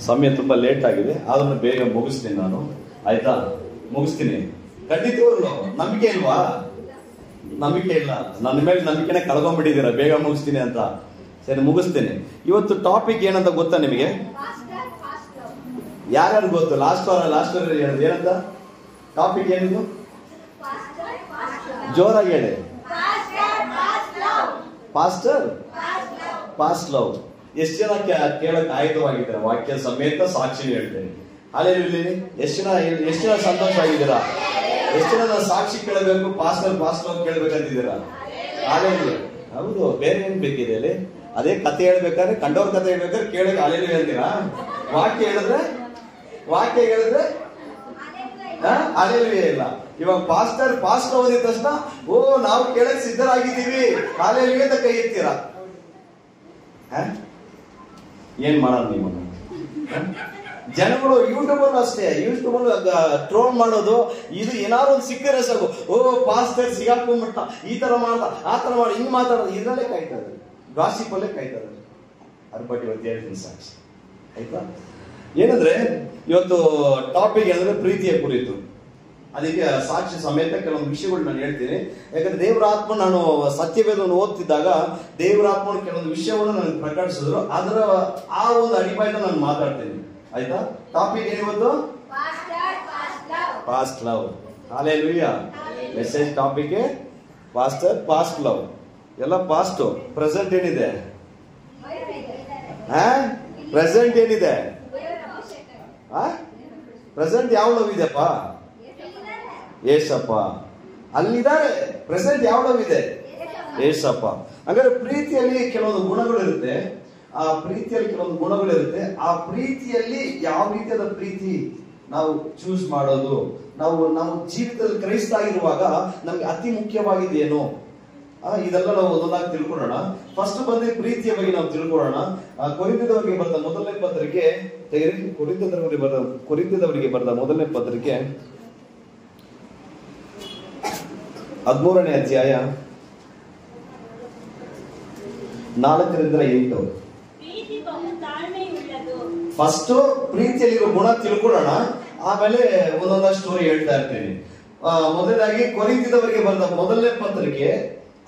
ಸಮಯ ತುಂಬ ಲೇಟ್ ಆಗಿದೆ, ಆದ್ರೂ ಬೇಗ ಮುಗಿಸ್ತೀನಿ ನಾನು. ಆಯ್ತಾ? ಮುಗಿಸ್ತೀನಿ. ಖಂಡಿತವಾಗ್ಲು ನಂಬಿಕೆ ಇಲ್ವಾ? ನಂಬಿಕೆ ಇಲ್ಲ. ನನ್ನ ಮೇಲೆ ನಂಬಿಕೆನೇ ಕಳ್ಕೊಂಡ್ಬಿಟ್ಟಿದ್ದೀರಾ ಬೇಗ ಮುಗಿಸ್ತೀನಿ ಅಂತ. ಸರಿ, ಮುಗಿಸ್ತೀನಿ. ಇವತ್ತು ಟಾಪಿಕ್ ಏನಂತ ಗೊತ್ತಾ ನಿಮಗೆ? ಯಾರ್ಯಾರು ಗೊತ್ತು? ಲಾಸ್ಟ್ ವಾರ ಹೇಳೋದು ಏನಂತ ಟಾಪಿಕ್ ಏನಿದು? ಜೋರಾಗಿ ಹೇಳಿ. Pastor past love. ಎಷ್ಟು ಜನ ಕೇಳಕ್ ಆಯುಧವಾಗಿದ್ದೀರಾ? ವಾಕ್ಯ ಸಮೇತ ಸಾಕ್ಷಿ ಹೇಳ್ತೇನೆ. ಅಲ್ಲೇಲಿ ಎಷ್ಟು ಜನ ಸಂತೋಷ ಆಗಿದ್ದೀರಾ? ಎಷ್ಟು ಜನ ಸಾಕ್ಷಿ ಕೇಳಬೇಕು, ಪಾಸ್ಟ್ ಲವ್ ಕೇಳ್ಬೇಕಂತಿದ್ದೀರಾ? ಅಲ್ಲೇಲಿ ಹೌದು. ಬೇರೆ ಏನ್ ಬೇಕಿದೆ ಅಲ್ಲಿ? ಅದೇ ಕತೆ ಹೇಳ್ಬೇಕಾದ್ರೆ, ಕಂಡವ್ರ ಕತೆ ಹೇಳ್ಬೇಕಾದ್ರೆ ಕೇಳಕ್ಕೆ ಅಲ್ಲೇಲಿ ಹೇಳ್ತೀರಾ? ವಾಕ್ಯ ಹೇಳಿದ್ರೆ ಅಲ್ಲೇಲಿ ಇಲ್ಲ. ಇವಾಗ ಪಾಸ್ಟ್ ಓದಿದ ತಕ್ಷಣ ಓ ನಾವು ಕೇಳಕ್ ಸಿದ್ಧರಾಗಿದ್ದೀವಿ ಅಲ್ಲೇಲಿ ಅಂತ ಕೈ ಎತ್ತೀರಾ? ಏನ್ ಮಾಡೋಣ ನಿಮ್ಮನ್ನು? ಜನಗಳು ಯೂಟ್ಯೂಬ್ ಅಷ್ಟೇ, ಯೂಟ್ಯೂಬ್ ಟ್ರೋಲ್ ಮಾಡೋದು. ಇದು ಏನಾದ್ರು ಒಂದು ಸಿಕ್ಕರೆ ಸಾಕು, ಓ ಪಾಸ್ಟರ್ ಸಿಗಾಕೊಂಡ್ಬಿಟ್ಟ, ಈ ತರ ಮಾಡ್ದ, ಆ ತರ ಮಾಡಿ, ಹಿಂಗ್ ಮಾತಾಡೋದು, ಇದ್ರಲ್ಲೇ ಕಾಯ್ತದೆ, ಗಾಸಿಪ್ ಅಲ್ಲೇ ಕಾಯ್ತದೆ. ಅದ್ರ ಬಗ್ಗೆ ಇವತ್ತು ಹೇಳ್ತೀನಿ ಸಾಕ್ಷಿ. ಆಯ್ತಾ? ಏನಂದ್ರೆ ಇವತ್ತು ಟಾಪಿಕ್ ಅಂದ್ರೆ ಪ್ರೀತಿಯ ಕುರಿತು. ಅದಕ್ಕೆ ಸಾಕ್ಷಿ ಸಮೇತ ಕೆಲವೊಂದು ವಿಷಯಗಳು ನಾನು ಹೇಳ್ತೀನಿ. ಯಾಕಂದ್ರೆ ದೇವರ ಆತ್ಮ, ನಾನು ಸತ್ಯವೇದವನ್ನು ಓದ್ತಿದ್ದಾಗ ದೇವರ ಆತ್ಮನ ಕೆಲವೊಂದು ವಿಷಯವನ್ನು ನನಗೆ ಪ್ರಕಟಿಸಿದ್ರು. ಅದರ ಆ ಒಂದು ಅಡಿಪಾಯದ ನಾನು ಮಾತಾಡ್ತೀನಿ. ಆಯ್ತಾ? ಟಾಪಿಕ್ ಏನಿವತ್ತು? Past love. Hallelujah. Message topic past love. ಎಲ್ಲ ಪಾಸ್ಟ್. ಪ್ರೆಸೆಂಟ್ ಏನಿದೆ? ಪ್ರೆಸೆಂಟ್ ಏನಿದೆ? ಪ್ರೆಸೆಂಟ್ ಯಾವ ಲವ್ ಇದೆಪ್ಪ? ಏಸಪ್ಪ ಅಲ್ಲಿದ್ದಾರೆ. ಪ್ರೆಸೆಂಟ್ ಯಾವ ಲವ್ ಇದೆ? ಏಸಪ್ಪ. ಹಾಗಾದ್ರೆ ಪ್ರೀತಿಯಲ್ಲಿ ಕೆಲವೊಂದು ಗುಣಗಳಿರುತ್ತೆ. ಆ ಪ್ರೀತಿಯಲ್ಲಿ ಕೆಲವೊಂದು ಗುಣಗಳಿರುತ್ತೆ. ಆ ಪ್ರೀತಿಯಲ್ಲಿ ಯಾವ ರೀತಿಯಾದ ಪ್ರೀತಿ ನಾವು ಚೂಸ್ ಮಾಡೋದು, ನಾವು ಜೀವಿತದಲ್ಲಿ ಕ್ರೈಸ್ತ ಆಗಿರುವಾಗ ನಮ್ಗೆ ಅತಿ ಮುಖ್ಯವಾಗಿದೆಯೇನು, ಇದೆಲ್ಲ ನಾವು ಒಂದೊಂದಾಗಿ ತಿಳ್ಕೊಳ್ಳೋಣ. ಫಸ್ಟ್ ಬಂದು ಪ್ರೀತಿಯ ಬಗ್ಗೆ ನಾವು ತಿಳ್ಕೊಳ್ಳೋಣ. ಕೊರಿಂಥದವರಿಗೆ ಬರೆದ ಮೊದಲನೇ ಪತ್ರಿಕೆ ತೆಗೆದು, ಕೊರಿಂಥದವರಿಗೆ ಬರೆದ ಮೊದಲನೇ ಪತ್ರಿಕೆ 13ನೇ ಅಧ್ಯಾಯ 4-8. ಫಸ್ಟ್ ಪ್ರೀತಿಯಲ್ಲಿರೋ ಗುಣ ತಿಳ್ಕೊಳ್ಳೋಣ, ಆಮೇಲೆ ಒಂದೊಂದು ಸ್ಟೋರಿ ಹೇಳ್ತಾ ಇರ್ತೀನಿ. ಮೊದಲಾಗಿ ಕೊರಿಂಥದವರಿಗೆ ಬರೆದ ಮೊದಲನೇ ಪತ್ರಿಕೆ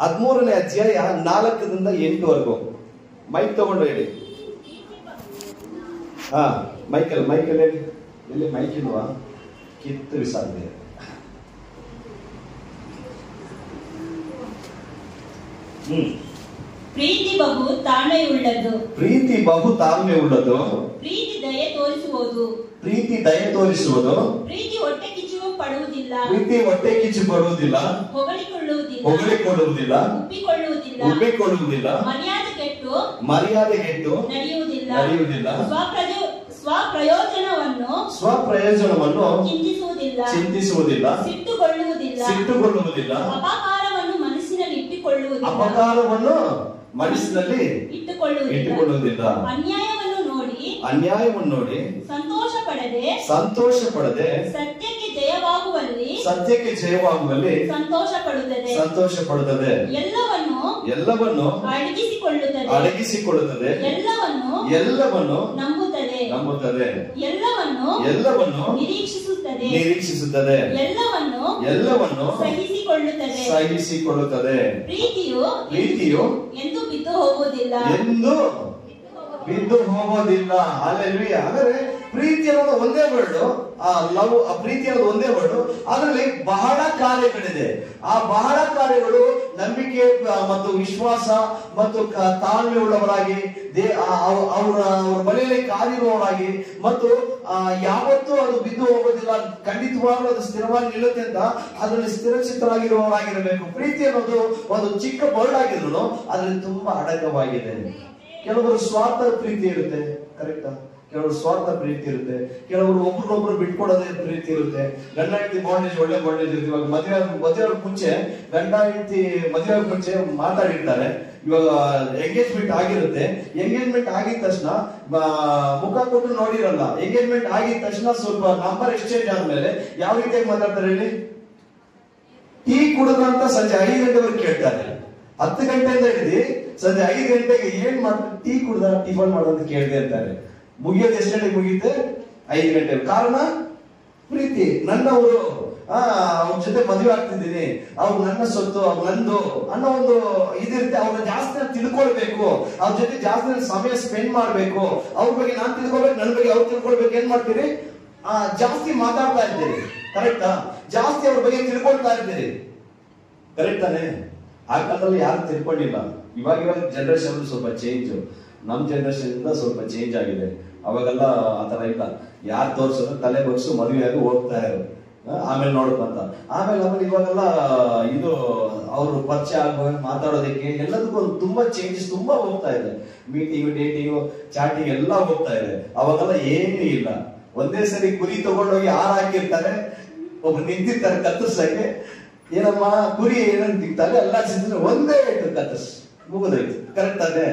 13ನೇ ಅಧ್ಯಾಯ 4-8 ಮೈಕ್ ತಗೊಂಡು ಹೇಳಿ. ಮೈಕಲ್ ಹೇಳಿ. ಇಲ್ಲಿ ಮೈಕ್ ಇಲ್ವಾ? ಕಿತ್ತು ಬಿಸಾಡಿದೆ. ಪ್ರೀತಿ ಬಹು ತಾಳ್ಮೆಯುಳ್ಳದು. ಪ್ರೀತಿ ಬಹು ತಾಳ್ಮೆಯುಳ್ಳದು. ಪ್ರೀತಿ ದಯೆ ತೋರಿಸುವುದು. ಪ್ರೀತಿ ಹೊಟ್ಟೆ ಕಿಚ್ಚು ಪಡುವುದಿಲ್ಲ. ಹೊಗಳಿಕೊಳ್ಳುವುದಿಲ್ಲ. ಉಬ್ಬಿಕೊಳ್ಳುವುದಿಲ್ಲ. ಮರ್ಯಾದೆ ಕೆಟ್ಟು ನಡೆಯುವುದಿಲ್ಲ. ಸ್ವಪ್ರಯೋಜನವನ್ನು ಚಿಂತಿಸುವುದಿಲ್ಲ. ಸಿಟ್ಟುಗೊಳ್ಳುವುದಿಲ್ಲ. ಅಪಕಾರವನ್ನು ಮನಸ್ಸಿನಲ್ಲಿ ಇಟ್ಟುಕೊಳ್ಳುವುದಿಲ್ಲ. ಅನ್ಯಾಯವನ್ನು ನೋಡಿ ಸಂತೋಷ ಪಡದೆ ಸತ್ಯಕ್ಕೆ ಜಯವಾಗುವಲ್ಲಿ ಸಂತೋಷ ಪಡುತ್ತದೆ. ಎಲ್ಲವನ್ನು ಅಡಗಿಸಿಕೊಳ್ಳುತ್ತದೆ. ಎಲ್ಲವನ್ನು ನಂಬುತ್ತದೆ. ಎಲ್ಲವನ್ನು ನಿರೀಕ್ಷಿಸುತ್ತದೆ. ಎಲ್ಲವನ್ನು ಸಹಿಸಿಕೊಳ್ಳುತ್ತದೆ. ಪ್ರೀತಿಯು ಎಂದು ಬಿದ್ದು ಹೋಗೋದಿಲ್ಲ. ಹಲ್ಲೆಲೂಯಾ. ಹಾಗಾದ್ರೆ ಪ್ರೀತಿ ಅನ್ನೋದು ಒಂದೇ ವರ್ಡ್, ಲವ್, ಆ ಪ್ರೀತಿ ಅನ್ನೋದು ಒಂದೇ ವರ್ಡ್. ಅದರಲ್ಲಿ ಬಹಳ ಕಾರ್ಯಗಳಿದೆ. ಆ ಬಹಳ ಕಾರ್ಯಗಳು ನಂಬಿಕೆ ಮತ್ತು ವಿಶ್ವಾಸ ಮತ್ತು ತಾಳ್ಮೆ ಉಳ್ಳವರಾಗಿ, ಅವರ ಬಳಿಯಲ್ಲಿ ಕಾದಿರುವವರಾಗಿ, ಮತ್ತು ಯಾವತ್ತೂ ಅದು ಬಿದ್ದು ಹೋಗೋದಿಲ್ಲ, ಖಂಡಿತವಾಗ್ಲೂ ಅದು ಸ್ಥಿರವಾಗಿ ನಿಲ್ಲುತ್ತೆ ಅಂತ ಅದರಲ್ಲಿ ಸ್ಥಿರಚಿತ್ತರಾಗಿರುವವರಾಗಿರಬೇಕು. ಪ್ರೀತಿ ಅನ್ನೋದು ಒಂದು ಚಿಕ್ಕ ವರ್ಡ್ ಆಗಿದ್ರು ಅದರಲ್ಲಿ ತುಂಬಾ ಅಡಕವಾಗಿದೆ. ಕೆಲವರು ಸ್ವಾರ್ಥ ಪ್ರೀತಿ ಇರುತ್ತೆ, ಕರೆಕ್ಟಾ? ಕೆಲವರು ಸ್ವಾರ್ಥ ಪ್ರೀತಿ ಇರುತ್ತೆ. ಕೆಲವರು ಒಬ್ರನ್ನೊಬ್ರು ಬಿಟ್ಕೊಡೋದೇ ಪ್ರೀತಿ ಇರುತ್ತೆ. ಗಂಡ ಹೆಂಡತಿ ಬಾಂಡೇಜ್ ಒಳ್ಳೆ ಬಾಂಡೇಜ್ ಇರುತ್ತೆ. ಇವಾಗ ಮದುವೆ ಮುಂಚೆ ಗಂಡ ಹೆಂಡತಿ ಮದುವೆ ಮುಂಚೆ ಮಾತಾಡಿರ್ತಾರೆ. ಇವಾಗ ಎಂಗೇಜ್ಮೆಂಟ್ ಆಗಿರುತ್ತೆ. ಎಂಗೇಜ್ಮೆಂಟ್ ಆಗಿದ ತಕ್ಷಣ ಮುಖ ಕೊಟ್ಟು ನೋಡಿರಲ್ಲ. ಎಂಗೇಜ್ಮೆಂಟ್ ಆಗಿದ ತಕ್ಷಣ ಸ್ವಲ್ಪ ನಂಬರ್ ಎಕ್ಸ್ಚೇಂಜ್ ಆದ್ಮೇಲೆ ಯಾವ ರೀತಿಯಾಗಿ ಮಾತಾಡ್ತಾರೆ ಹೇಳಿ? ಟೀ ಕುಡಿದ್ರಂತ ಸಂಜೆ 5 ಗಂಟೆವರೆಗೆ ಕೇಳ್ತಾರೆ. 10 ಗಂಟೆಯಿಂದ ಹಿಡಿದು ಸಂಜೆ 5 ಗಂಟೆಗೆ ಏನ್ ಮಾಡ್ತಾರೆ? ಟೀ ಕುಡ್ದ, ಟಿಫನ್ ಮಾಡೋದು ಕೇಳಿದೆ ಅಂತಾರೆ. ಮುಗಿಯೋದು ಎಷ್ಟು ಗಂಟೆಗೆ ಮುಗಿಯುತ್ತೆ? 5 ಗಂಟೆ. ಕಾರಣ ಪ್ರೀತಿ. ನನ್ನವರು, ಅವ್ರ ಜೊತೆ ಮದುವೆ ಆಗ್ತಿದ್ದೀನಿ, ಅವ್ರು ನನ್ನ ಸೊತ್ತು, ಅವ್ರು ನಂದು ಅನ್ನೋ ಒಂದು ಇದಿರುತ್ತೆ. ಅವ್ರನ್ನ ಜಾಸ್ತಿ ತಿಳ್ಕೊಳ್ಬೇಕು, ಅವ್ರ ಜೊತೆ ಜಾಸ್ತಿ ಸಮಯ ಸ್ಪೆಂಡ್ ಮಾಡ್ಬೇಕು, ಅವ್ರ ಬಗ್ಗೆ ನಾನು ತಿಳ್ಕೊಳ್ಬೇಕು, ನನ್ನ ಬಗ್ಗೆ ಅವ್ರು ತಿಳ್ಕೊಳ್ಬೇಕು. ಏನ್ ಮಾಡ್ತೀರಿ? ಜಾಸ್ತಿ ಮಾತಾಡ್ತಾ ಇದ್ದೀರಿ. ಕರೆಕ್ಟಾ? ಜಾಸ್ತಿ ಅವ್ರ ಬಗ್ಗೆ ತಿಳ್ಕೊಳ್ತಾ ಇದ್ದೀರಿ. ಕರೆಕ್ಟ್ ತಾನೆ? ಆ ಕಾಲದಲ್ಲಿ ಯಾರು ತಿಳ್ಕೊಂಡಿಲ್ಲ. ಇವಾಗ ಜನರೇಷನ್ ಸ್ವಲ್ಪ ಚೇಂಜ್. ನಮ್ ಜನರೇಷನ್ ಇಂದ ಸ್ವಲ್ಪ ಚೇಂಜ್ ಆಗಿದೆ. ಅವಾಗೆಲ್ಲ ಆತರ ಇಲ್ಲ. ಯಾರು ತೋರ್ಸೋದು ತಲೆ ಬಗ್ಸು ಮದುವೆಯಾಗಿ ಹೋಗ್ತಾ ಇರೋ, ಆಮೇಲೆ ನೋಡ್ಕೊಂತ. ಆಮೇಲೆ ಇವಾಗೆಲ್ಲ ಇದು ಅವರು ಪರಿಚಯ ಆಗುವ ಮಾತಾಡೋದಕ್ಕೆ ಎಲ್ಲದಕ್ಕೂ ತುಂಬಾ ಚೇಂಜಸ್ ತುಂಬಾ ಹೋಗ್ತಾ ಇದೆ. ಮೀಟಿಂಗ್, ಡೇಟಿಂಗ್, ಚಾಟಿಂಗ್ ಎಲ್ಲ ಹೋಗ್ತಾ ಇದೆ. ಅವಾಗೆಲ್ಲ ಏನೂ ಇಲ್ಲ. ಒಂದೇ ಸರಿ ಕುರಿ ತಗೊಂಡೋಗಿ ಹಾರ ಹಾಕಿರ್ತಾರೆ, ಒಬ್ರು ನಿಂತಿರ್ತಾರೆ ಕತ್ತರ್ಸಕ್ಕೆ. ಏನಮ್ಮ ಕುರಿ ಏನಂತ ತಿಂತಾರೆ, ಎಲ್ಲ ಸಿದ್ರೆ ಒಂದೇ ಇಟ್ಟು ಕತ್ತರ್ಸ್ ಮುಗಿದೋಯ್ತು. ಕರೆಕ್ಟ್ ಅದೇ?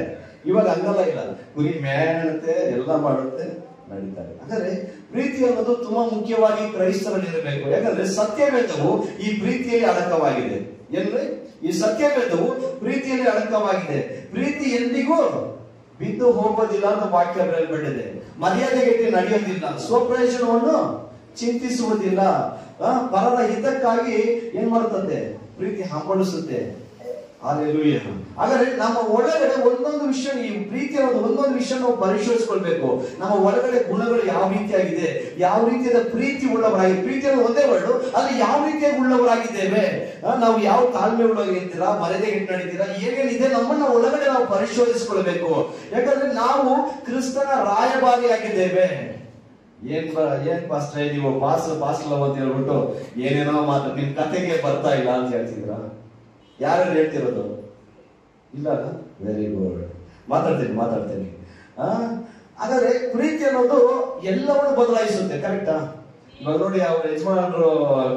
ಇವಾಗ ಹಂಗಲ್ಲ ಇಲ್ಲ. ಕುರಿ ಮೇಣತ್ತೆ, ಎಲ್ಲ ಮಾಡುತ್ತೆ, ನಡೀತಾರೆ. ಹಾಗಾದ್ರೆ ಪ್ರೀತಿ ಅನ್ನೋದು ತುಂಬಾ ಮುಖ್ಯವಾಗಿ ಕ್ರೈಸ್ತರಲ್ಲಿ ಇರಬೇಕು. ಯಾಕಂದ್ರೆ ಸತ್ಯವೇದವು ಈ ಪ್ರೀತಿಯಲ್ಲಿ ಅಡಕವಾಗಿದೆ. ಏನ್ರಿ? ಈ ಸತ್ಯವೇದವು ಪ್ರೀತಿಯಲ್ಲಿ ಅಡಕವಾಗಿದೆ. ಪ್ರೀತಿ ಎಂದಿಗೂ ಬಿದ್ದು ಹೋಗೋದಿಲ್ಲ ಅಂತ ವಾಕ್ಯ ಬರೆಯಲ್ಪಟ್ಟಿದೆ. ಮರ್ಯಾದೆಗೆ ನಡೆಯೋದಿಲ್ಲ, ಸ್ವಪ್ರಯೋಜನವನ್ನು ಚಿಂತಿಸುವುದಿಲ್ಲ, ಪರರ ಹಿತಕ್ಕಾಗಿ ಏನ್ ಮಾಡುತ್ತದೆ? ಪ್ರೀತಿ ಹಂಬಲಿಸುತ್ತೆ. ಹಲ್ಲೆಲೂಯಾ. ಹಾಗಾದ್ರೆ ನಮ್ಮ ಒಳಗಡೆ ಒಂದೊಂದು ವಿಷಯ, ಈ ಪ್ರೀತಿ ಅನ್ನೋದು ಒಂದೊಂದು ವಿಷಯ ನಾವು ಪರಿಶೋಧಿಸ್ಕೊಳ್ಬೇಕು. ನಮ್ಮ ಒಳಗಡೆ ಗುಣಗಳು ಯಾವ ರೀತಿಯಾಗಿದೆ, ಯಾವ ರೀತಿಯಾದ ಪ್ರೀತಿ ಉಳ್ಳವರಾಗಿ, ಪ್ರೀತಿ ಅನ್ನೋದು ಒಂದೇ ವರ್ಡ್, ಅಲ್ಲಿ ಯಾವ ರೀತಿಯಾಗಿ ಉಳ್ಳವರಾಗಿದ್ದೇವೆ, ನಾವು ಯಾವ ತಾಳ್ಮೆ ಉಳ್ಳವರಾಗಿರ್ತೀರಾ, ಮರ್ಯಾದೆಗೆ ನಡೀತೀರಾ, ಏನೇನಿದೆ ನಮ್ಮನ್ನ ಒಳಗಡೆ ನಾವು ಪರಿಶೋಧಿಸ್ಕೊಳ್ಬೇಕು. ಯಾಕಂದ್ರೆ ನಾವು ಕ್ರಿಸ್ತನ ರಾಯಭಾರಿಯಾಗಿದ್ದೇವೆ. ಏನ್ ಪಾಸ್ಟರ್ ನೀವು ಪಾಸ್ಟರ್ ಅಂತ ಹೇಳ್ಬಿಟ್ಟು ಏನೇನೋ ಮಾತು ನಿಮ್ ಕತೆಗೆ ಬರ್ತಾ ಇಲ್ಲ ಅಂತ ಹೇಳ್ತಿದ್ರ? ಯಾರು ಹೇಳ್ತಿರೋದು? ಇಲ್ಲ. Very good. ಮಾತಾಡ್ತೇನೆ. ಹಾಗಾದ್ರೆ ಪ್ರೀತಿ ಅನ್ನೋದು ಎಲ್ಲವನ್ನು ಬದಲಾಯಿಸುತ್ತೆ. ಕರೆಕ್ಟಾ? ಇವಾಗ ನೋಡಿ, ಅವ್ರ ಯಜಮಾನರು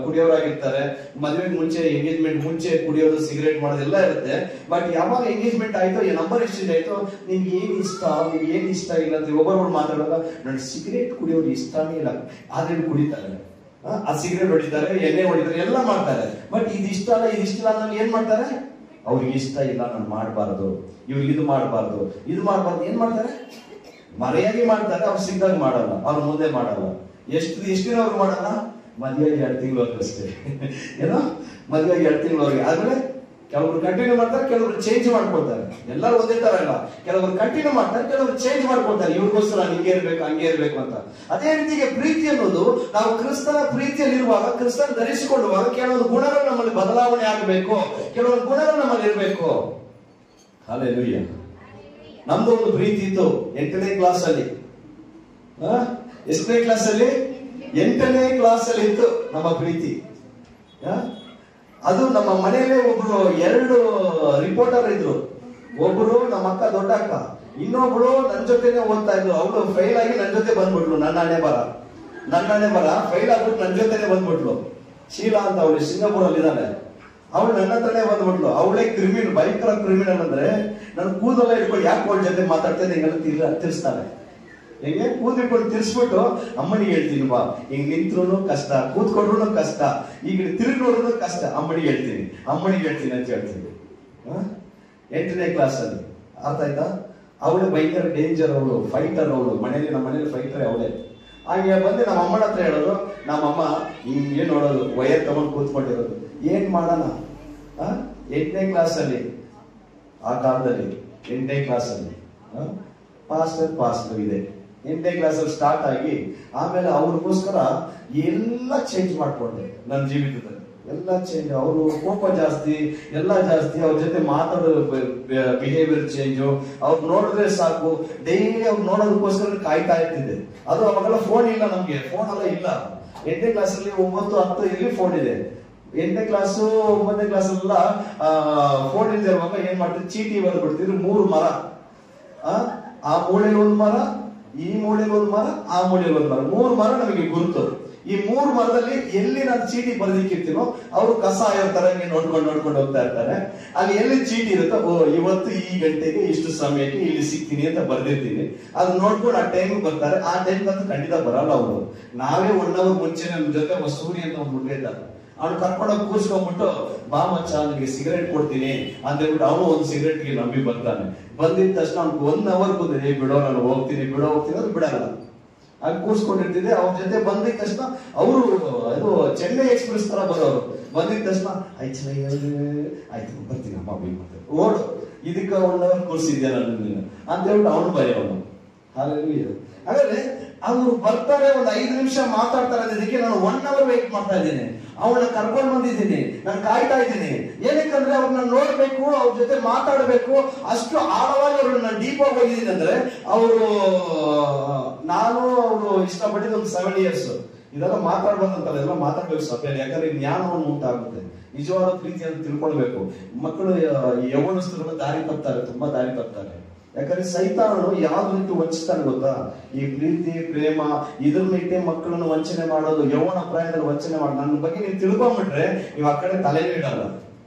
ಕುಡಿಯೋರಾಗಿರ್ತಾರೆ. ಮದುವೆಗೆ ಮುಂಚೆ, ಎಂಗೇಜ್ಮೆಂಟ್ ಮುಂಚೆ ಕುಡಿಯೋದು, ಸಿಗರೇಟ್ ಮಾಡೋದೆಲ್ಲ ಇರುತ್ತೆ. ಬಟ್ ಯಾವಾಗ ಎಂಗೇಜ್ಮೆಂಟ್ ಆಯ್ತು, ನಂಬರ್ ಎಕ್ಸ್ಚೇಂಜ್ ಆಯ್ತು, ನಿಮ್ಗೆ ಏನ್ ಇಷ್ಟ, ನಿಮ್ಗೆ ಏನ್ ಇಷ್ಟ ಇಲ್ಲ ಅಂತ ಒಬ್ಬರೊಬ್ಬರು ಮಾತಾಡುವಾಗ, ನನ್ ಸಿಗರೇಟ್ ಕುಡಿಯೋದು ಇಷ್ಟನೇ ಇಲ್ಲ, ಆದ್ರೆ ಕುಡಿತಾರೆ. ಆ ಸಿಗರೇಟ್ ಹೊಡಿತಾರೆ, ಎಣ್ಣೆ ಹೊಡಿತಾರೆ, ಎಲ್ಲ ಮಾಡ್ತಾರೆ. ಬಟ್ ಇದಿಷ್ಟ ಅಲ್ಲ, ಇದಿಷ್ಟ ಇಲ್ಲ ಅನ್ನೋ ಏನ್ ಮಾಡ್ತಾರೆ? ಅವ್ರಿಗೆ ಇಷ್ಟ ಇಲ್ಲ, ನಾನು ಮಾಡಬಾರ್ದು, ಇವ್ರಿಗೆ ಇದು ಮಾಡಬಾರ್ದು, ಏನ್ ಮಾಡ್ತಾರೆ? ಮರೆಯಾಗಿ ಮಾಡ್ತಾರೆ. ಅವ್ರು ಸಿಗ್ದಾಗ ಮಾಡಲ್ಲ, ಅವ್ರ ಮುಂದೆ ಮಾಡಲ್ಲ. ಎಷ್ಟು ದಿನ ಅವ್ರು ಮಾಡಲ್ಲ? ಮದುವೆಗೆ 2 ತಿಂಗಳವರೆಗೆ ಅಷ್ಟೇ. ಏನೋ ಮದುವೆಗೆ 2 ತಿಂಗಳವರೆಗೆ. ಆದ್ಮೇಲೆ ಕೆಲವರು ಕಂಟಿನ್ಯೂ ಮಾಡ್ತಾರೆ, ಕೆಲವರು ಚೇಂಜ್ ಮಾಡ್ಕೊಳ್ತಾರೆ. ಎಲ್ಲರೂ ಒಂದೇ ತರ ಇಲ್ಲ. ಕೆಲವರು ಕಂಟಿನ್ಯೂ ಮಾಡ್ತಾರೆ, ಕೆಲವರು ಚೇಂಜ್ ಮಾಡ್ಕೊಳ್ತಾರೆ. ಇವ್ರಿಗೋಸ್ಕರ ಹಿಂಗೆ ಇರ್ಬೇಕು, ಹಂಗೆ ಇರ್ಬೇಕು ಅಂತ. ಅದೇ ರೀತಿಗೆ ಪ್ರೀತಿ ಅನ್ನೋದು, ನಾವು ಕ್ರಿಸ್ತನ ಪ್ರೀತಿಯಲ್ಲಿರುವಾಗ, ಕ್ರಿಸ್ತನ ಧರಿಸಿಕೊಳ್ಳುವಾಗ ಕೆಲವೊಂದು ಗುಣಗಳು ನಮ್ಮಲ್ಲಿ ಬದಲಾವಣೆ ಆಗಬೇಕು, ಕೆಲವೊಂದು ಗುಣಗಳು ನಮ್ಮಲ್ಲಿ ಇರಬೇಕು. ಹಲ್ಲೆಲೂಯಾ. ನಮ್ದು ಒಂದು ಪ್ರೀತಿ ಇತ್ತು 8ನೇ ಕ್ಲಾಸ್ ಅಲ್ಲಿ. ಎಷ್ಟನೇ ಕ್ಲಾಸ್ ಅಲ್ಲಿ? 8ನೇ ಕ್ಲಾಸ್ ಅಲ್ಲಿ ಇತ್ತು ನಮ್ಮ ಪ್ರೀತಿ. ಅದು ನಮ್ಮ ಮನೆಯಲ್ಲೇ ಒಬ್ರು 2 ರಿಪೋರ್ಟರ್ ಇದ್ರು. ಒಬ್ರು ನಮ್ಮ ಅಕ್ಕ, ದೊಡ್ಡ ಅಕ್ಕ, ಇನ್ನೊಬ್ಳು ನನ್ನ ಜೊತೆನೆ ಓದ್ತಾ ಇದ್ರು. ಅವಳು ಫೈಲ್ ಆಗಿ ನನ್ನ ಜೊತೆ ಬಂದ್ಬಿಟ್ಲು. ನನ್ನ ಹಣೆ ಬರ ಫೈಲ್ ಆಗ್ಬಿಟ್ಟು ನನ್ನ ಜೊತೆನೆ ಬಂದ್ಬಿಟ್ಲು. ಶೀಲಾ ಅಂತ ಅವಳು ಸಿಂಗಾಪುರ್ ಅಲ್ಲಿ ಇದ್ದಾಳೆ. ಅವಳು ನನ್ನ ಹತ್ರನೇ ಬಂದ್ಬಿಟ್ಲು. ಅವಳೇ ಕ್ರಿಮಿನಲ್, ಭಯಂಕರ ಕ್ರಿಮಿನಲ್. ಅಂದ್ರೆ ನನ್ನ ಕೂದಲೆಲ್ಲ ಇಟ್ಕೊಂಡು ಯಾಕೆ ಅವಳ ಜೊತೆ ಮಾತಾಡ್ತೇನೆ ಹಿಂಗೆಲ್ಲ ತಿರ್ಸ್ತಾಳೆ. ಹೆಂಗೆ ಕೂದಿಟ್ಕೊಂಡು ತಿರ್ಸ್ಬಿಟ್ಟು ಅಮ್ಮನಿಗೆ ಹೇಳ್ತೀನಿ, ಬಾ, ಹಿಂಗ್ ನಿಂತ್ರು ಕಷ್ಟ, ಕೂತ್ಕೊಂಡ್ರು ಕಷ್ಟ, ಈಗ ತಿರುಗಿ ನೋಡಿದ್ರು ಕಷ್ಟ, ಅಮ್ಮನಿಗೆ ಹೇಳ್ತೀನಿ ಅಂತ ಹೇಳ್ತೀನಿ. 8ನೇ ಕ್ಲಾಸ್ ಅಲ್ಲಿ. ಅರ್ಥ ಆಯ್ತಾ? ಅವಳು ಭಯಂಕರ ಡೇಂಜರ್, ಅವಳು ಫೈಟರ್. ಅವಳು ನಮ್ಮ ಮನೇಲಿ ಫೈಟರ್ ಅವಳೇ. ಹಾಗೆ ಬಂದು ನಮ್ಮ ಅಮ್ಮನ ಹತ್ರ ಹೇಳೋದು. ನಮ್ಮಮ್ಮ ಹಿಂಗೆ ನೋಡೋದು, ವಯರ್ ತಗೊಂಡು ಕೂತ್ಕೊಂಡಿರೋದು. ಏನ್ ಮಾಡೋಣ? 8ನೇ ಕ್ಲಾಸ್ ಅಲ್ಲಿ, ಆ ಕಾಲದಲ್ಲಿ 8ನೇ ಕ್ಲಾಸ್ ಅಲ್ಲಿ ಪಾಸ್ಟರ್ ಇದೆ. 8ನೇ ಕ್ಲಾಸ್ ಅಲ್ಲಿ ಸ್ಟಾರ್ಟ್ ಆಗಿ ಆಮೇಲೆ ಅವ್ರಿಗೋಸ್ಕರ ಎಲ್ಲ ಚೇಂಜ್ ಮಾಡ್ಕೊಂಡೆ ನನ್ನ ಜೀವಿತದಲ್ಲಿ. ಎಲ್ಲ ಚೇಂಜ್. ಅವರು ಕೋಪ ಜಾಸ್ತಿ, ಎಲ್ಲ ಜಾಸ್ತಿ. ಅವ್ರ ಜೊತೆ ಮಾತಾಡೋ ಬಿಹೇವಿಯರ್ ಚೇಂಜು. ಅವ್ರು ನೋಡಿದ್ರೆ ಸಾಕು, ಡೈಲಿ ಅವ್ರು ನೋಡೋದಕ್ಕೋಸ್ಕರ ಕಾಯ್ತಾ ಇರ್ತಿದ್ದೆ. ಅದು ಅವಾಗೆಲ್ಲ ಫೋನ್ ಇಲ್ಲ, ನಮ್ಗೆ ಫೋನ್ ಎಲ್ಲ ಇಲ್ಲ. 8ನೇ ಕ್ಲಾಸ್ ಅಲ್ಲಿ 9, 10 ಇಲ್ಲಿ ಫೋನ್ ಇದೆ. 8ನೇ ಕ್ಲಾಸು 9ನೇ ಕ್ಲಾಸ್ ಎಲ್ಲ ಫೋನ್ ಇಲ್ದಿರುವಾಗ ಏನ್ ಮಾಡ್ತಿದ್ರು? ಚೀಟಿ ಬರೆದು ಬಿಡ್ತಿದ್ರು. 3 ಮರ, ಆ ಮೂಲೆಯಲ್ಲಿ 1 ಮರ, ಈ ಮೂಲೆಯಲ್ಲಿ 1 ಮರ, ಆ ಮೂಲೆಯಲ್ಲಿ 1 ಮರ. 3 ಮರ ನಮಗೆ ಗುರುತು. ಈ 3 ಮರದಲ್ಲಿ ಎಲ್ಲಿ ನಾನು ಚೀಟಿ ಬರ್ದಿಕ್ಕಿರ್ತೀನೋ ಅವರು ಕಸ ತರ ನೋಡ್ಕೊಂಡು ಹೋಗ್ತಾ ಇರ್ತಾರೆ. ಅಲ್ಲಿ ಎಲ್ಲಿ ಚೀಟಿ ಇರುತ್ತೋ, ಓ ಇವತ್ತು ಈ ಗಂಟೆಗೆ ಇಷ್ಟು ಸಮಯಕ್ಕೆ ಇಲ್ಲಿ ಸಿಗ್ತೀನಿ ಅಂತ ಬರ್ದಿರ್ತೀನಿ. ಅದು ನೋಡ್ಕೊಂಡು ಆ ಟೈಮ್ ಬರ್ತಾರೆ. ಆ ಟೈಮ್ ಅಂತೂ ಖಂಡಿತ ಬರಲ್ಲ ಅವರು. ನಾವೇ 1 ಅವರ್ ಮುಂಚೆ ನಮ್ಮ ಜೊತೆ ಸೂರ್ಯ ಅಂತ ಒಂದು ಹುಡುಗ ಇದ್ದಾರೆ. ಅವ್ನು ಕರ್ಕೊಂಡೋಗಿ ಕೂರ್ಸ್ಕೊಂಡ್ಬಿಟ್ಟು ಬಾ ಮಚ್ಚ ನಿನಗೆ ಸಿಗರೇಟ್ ಕೊಡ್ತೀನಿ ಅಂತ ಹೇಳ್ಬಿಟ್ಟು ಅವನು ಒಂದು ಸಿಗರೇಟ್ಗೆ ನಂಬಿ ಬರ್ತಾನೆ. ಬಂದಿದ ತಕ್ಷಣ ಅವ್ನಿಗೆ 1 hour ಬಂದಿದೆ, ಬಿಡೋ ನಾನು ಹೋಗ್ತೀನಿ ಅಂದ್ರೆ ಬಿಡಲ್ಲ. ಅಲ್ಲಿ ಕೂರ್ಸ್ಕೊಂಡಿರ್ತಿದ್ದೆ. ಅವ್ರ ಜೊತೆ ಬಂದಿದ ತಕ್ಷಣ ಅವರು ಇದು ಚೆನ್ನೈ ಎಕ್ಸ್ಪ್ರೆಸ್ ತರ ಬರೋರು. ಬಂದಿದ ತಕ್ಷಣ ಆಯ್ತು ಬರ್ತೀನಿ ಅಮ್ಮ ಬೇಕು ಓಡು, ಇದಕ್ಕ 1 hour ಕೂರ್ಸಿದ್ಯಾ ನಾನು ಅಂತ ಹೇಳ್ಬಿಟ್ಟು ಅವನು ಬರೆಯೋನು. ಹಾಗಾದ್ರೆ ಅವ್ರು ಬರ್ತಾರೆ, ಒಂದು 5 ನಿಮಿಷ ಮಾತಾಡ್ತಾರೆ ಅನ್ನೋದಕ್ಕೆ ನಾನು 1 hour ವೇಟ್ ಮಾಡ್ತಾ ಇದ್ದೀನಿ. ಅವಳನ್ನ ಕರ್ಕೊಂಡು ಬಂದಿದ್ದೀನಿ, ನಾನು ಕಾಯ್ತಾ ಇದ್ದೀನಿ. ಏನಕ್ಕಂದ್ರೆ ಅವ್ರನ್ನ ನೋಡ್ಬೇಕು, ಅವ್ರ ಜೊತೆ ಮಾತಾಡ್ಬೇಕು. ಅಷ್ಟು ಆಳವಾಗಿ ಅವ್ರನ್ನ ಡೀಪ್ ಆಗಿ ಹೋಗಿದ್ದೀನಿ. ಅಂದ್ರೆ ಅವರು ಅವರು ಇಷ್ಟಪಟ್ಟಿದ್ದು ಒಂದು 7 years. ಇದೆಲ್ಲ ಮಾತಾಡ್ಬಾರ್ದಂತಲ್ಲ, ಇದೆಲ್ಲ ಮಾತಾಡ್ಬೇಕು ಸಭೆಯಲ್ಲಿ. ಯಾಕಂದ್ರೆ ಜ್ಞಾನವನ್ನು ಉಂಟಾಗುತ್ತೆ. ನಿಜವಾದ ಪ್ರೀತಿಯನ್ನು ತಿಳ್ಕೊಳ್ಬೇಕು. ಮಕ್ಕಳು ಯೌವನಸ್ಥರು ದಾರಿ ತಪ್ತಾರೆ, ತುಂಬಾ ದಾರಿ ತಪ್ತಾರೆ. ಯಾಕಂದ್ರೆ ಸೈತಾನನು ಯಾವ ರೀತಿ ವಂಚಿಸ್ತಾನೆ ಗೊತ್ತಾ? ಈ ಪ್ರೀತಿ ಪ್ರೇಮ ಇದನ್ನಿಟ್ಟೆ ಮಕ್ಕಳನ್ನು ವಂಚನೆ ಮಾಡೋದು, ಯೌವನ ಪ್ರಾಯದಲ್ಲಿ ವಂಚನೆ ಮಾಡೋದು. ನನ್ನ ಬಗ್ಗೆ ನೀವು ತಿಳ್ಕೊಂಡ್ಬಿಟ್ರೆ ನೀವು ಆ ಕಡೆ ತಲೆನೇ ಇಡಲ್ಲ.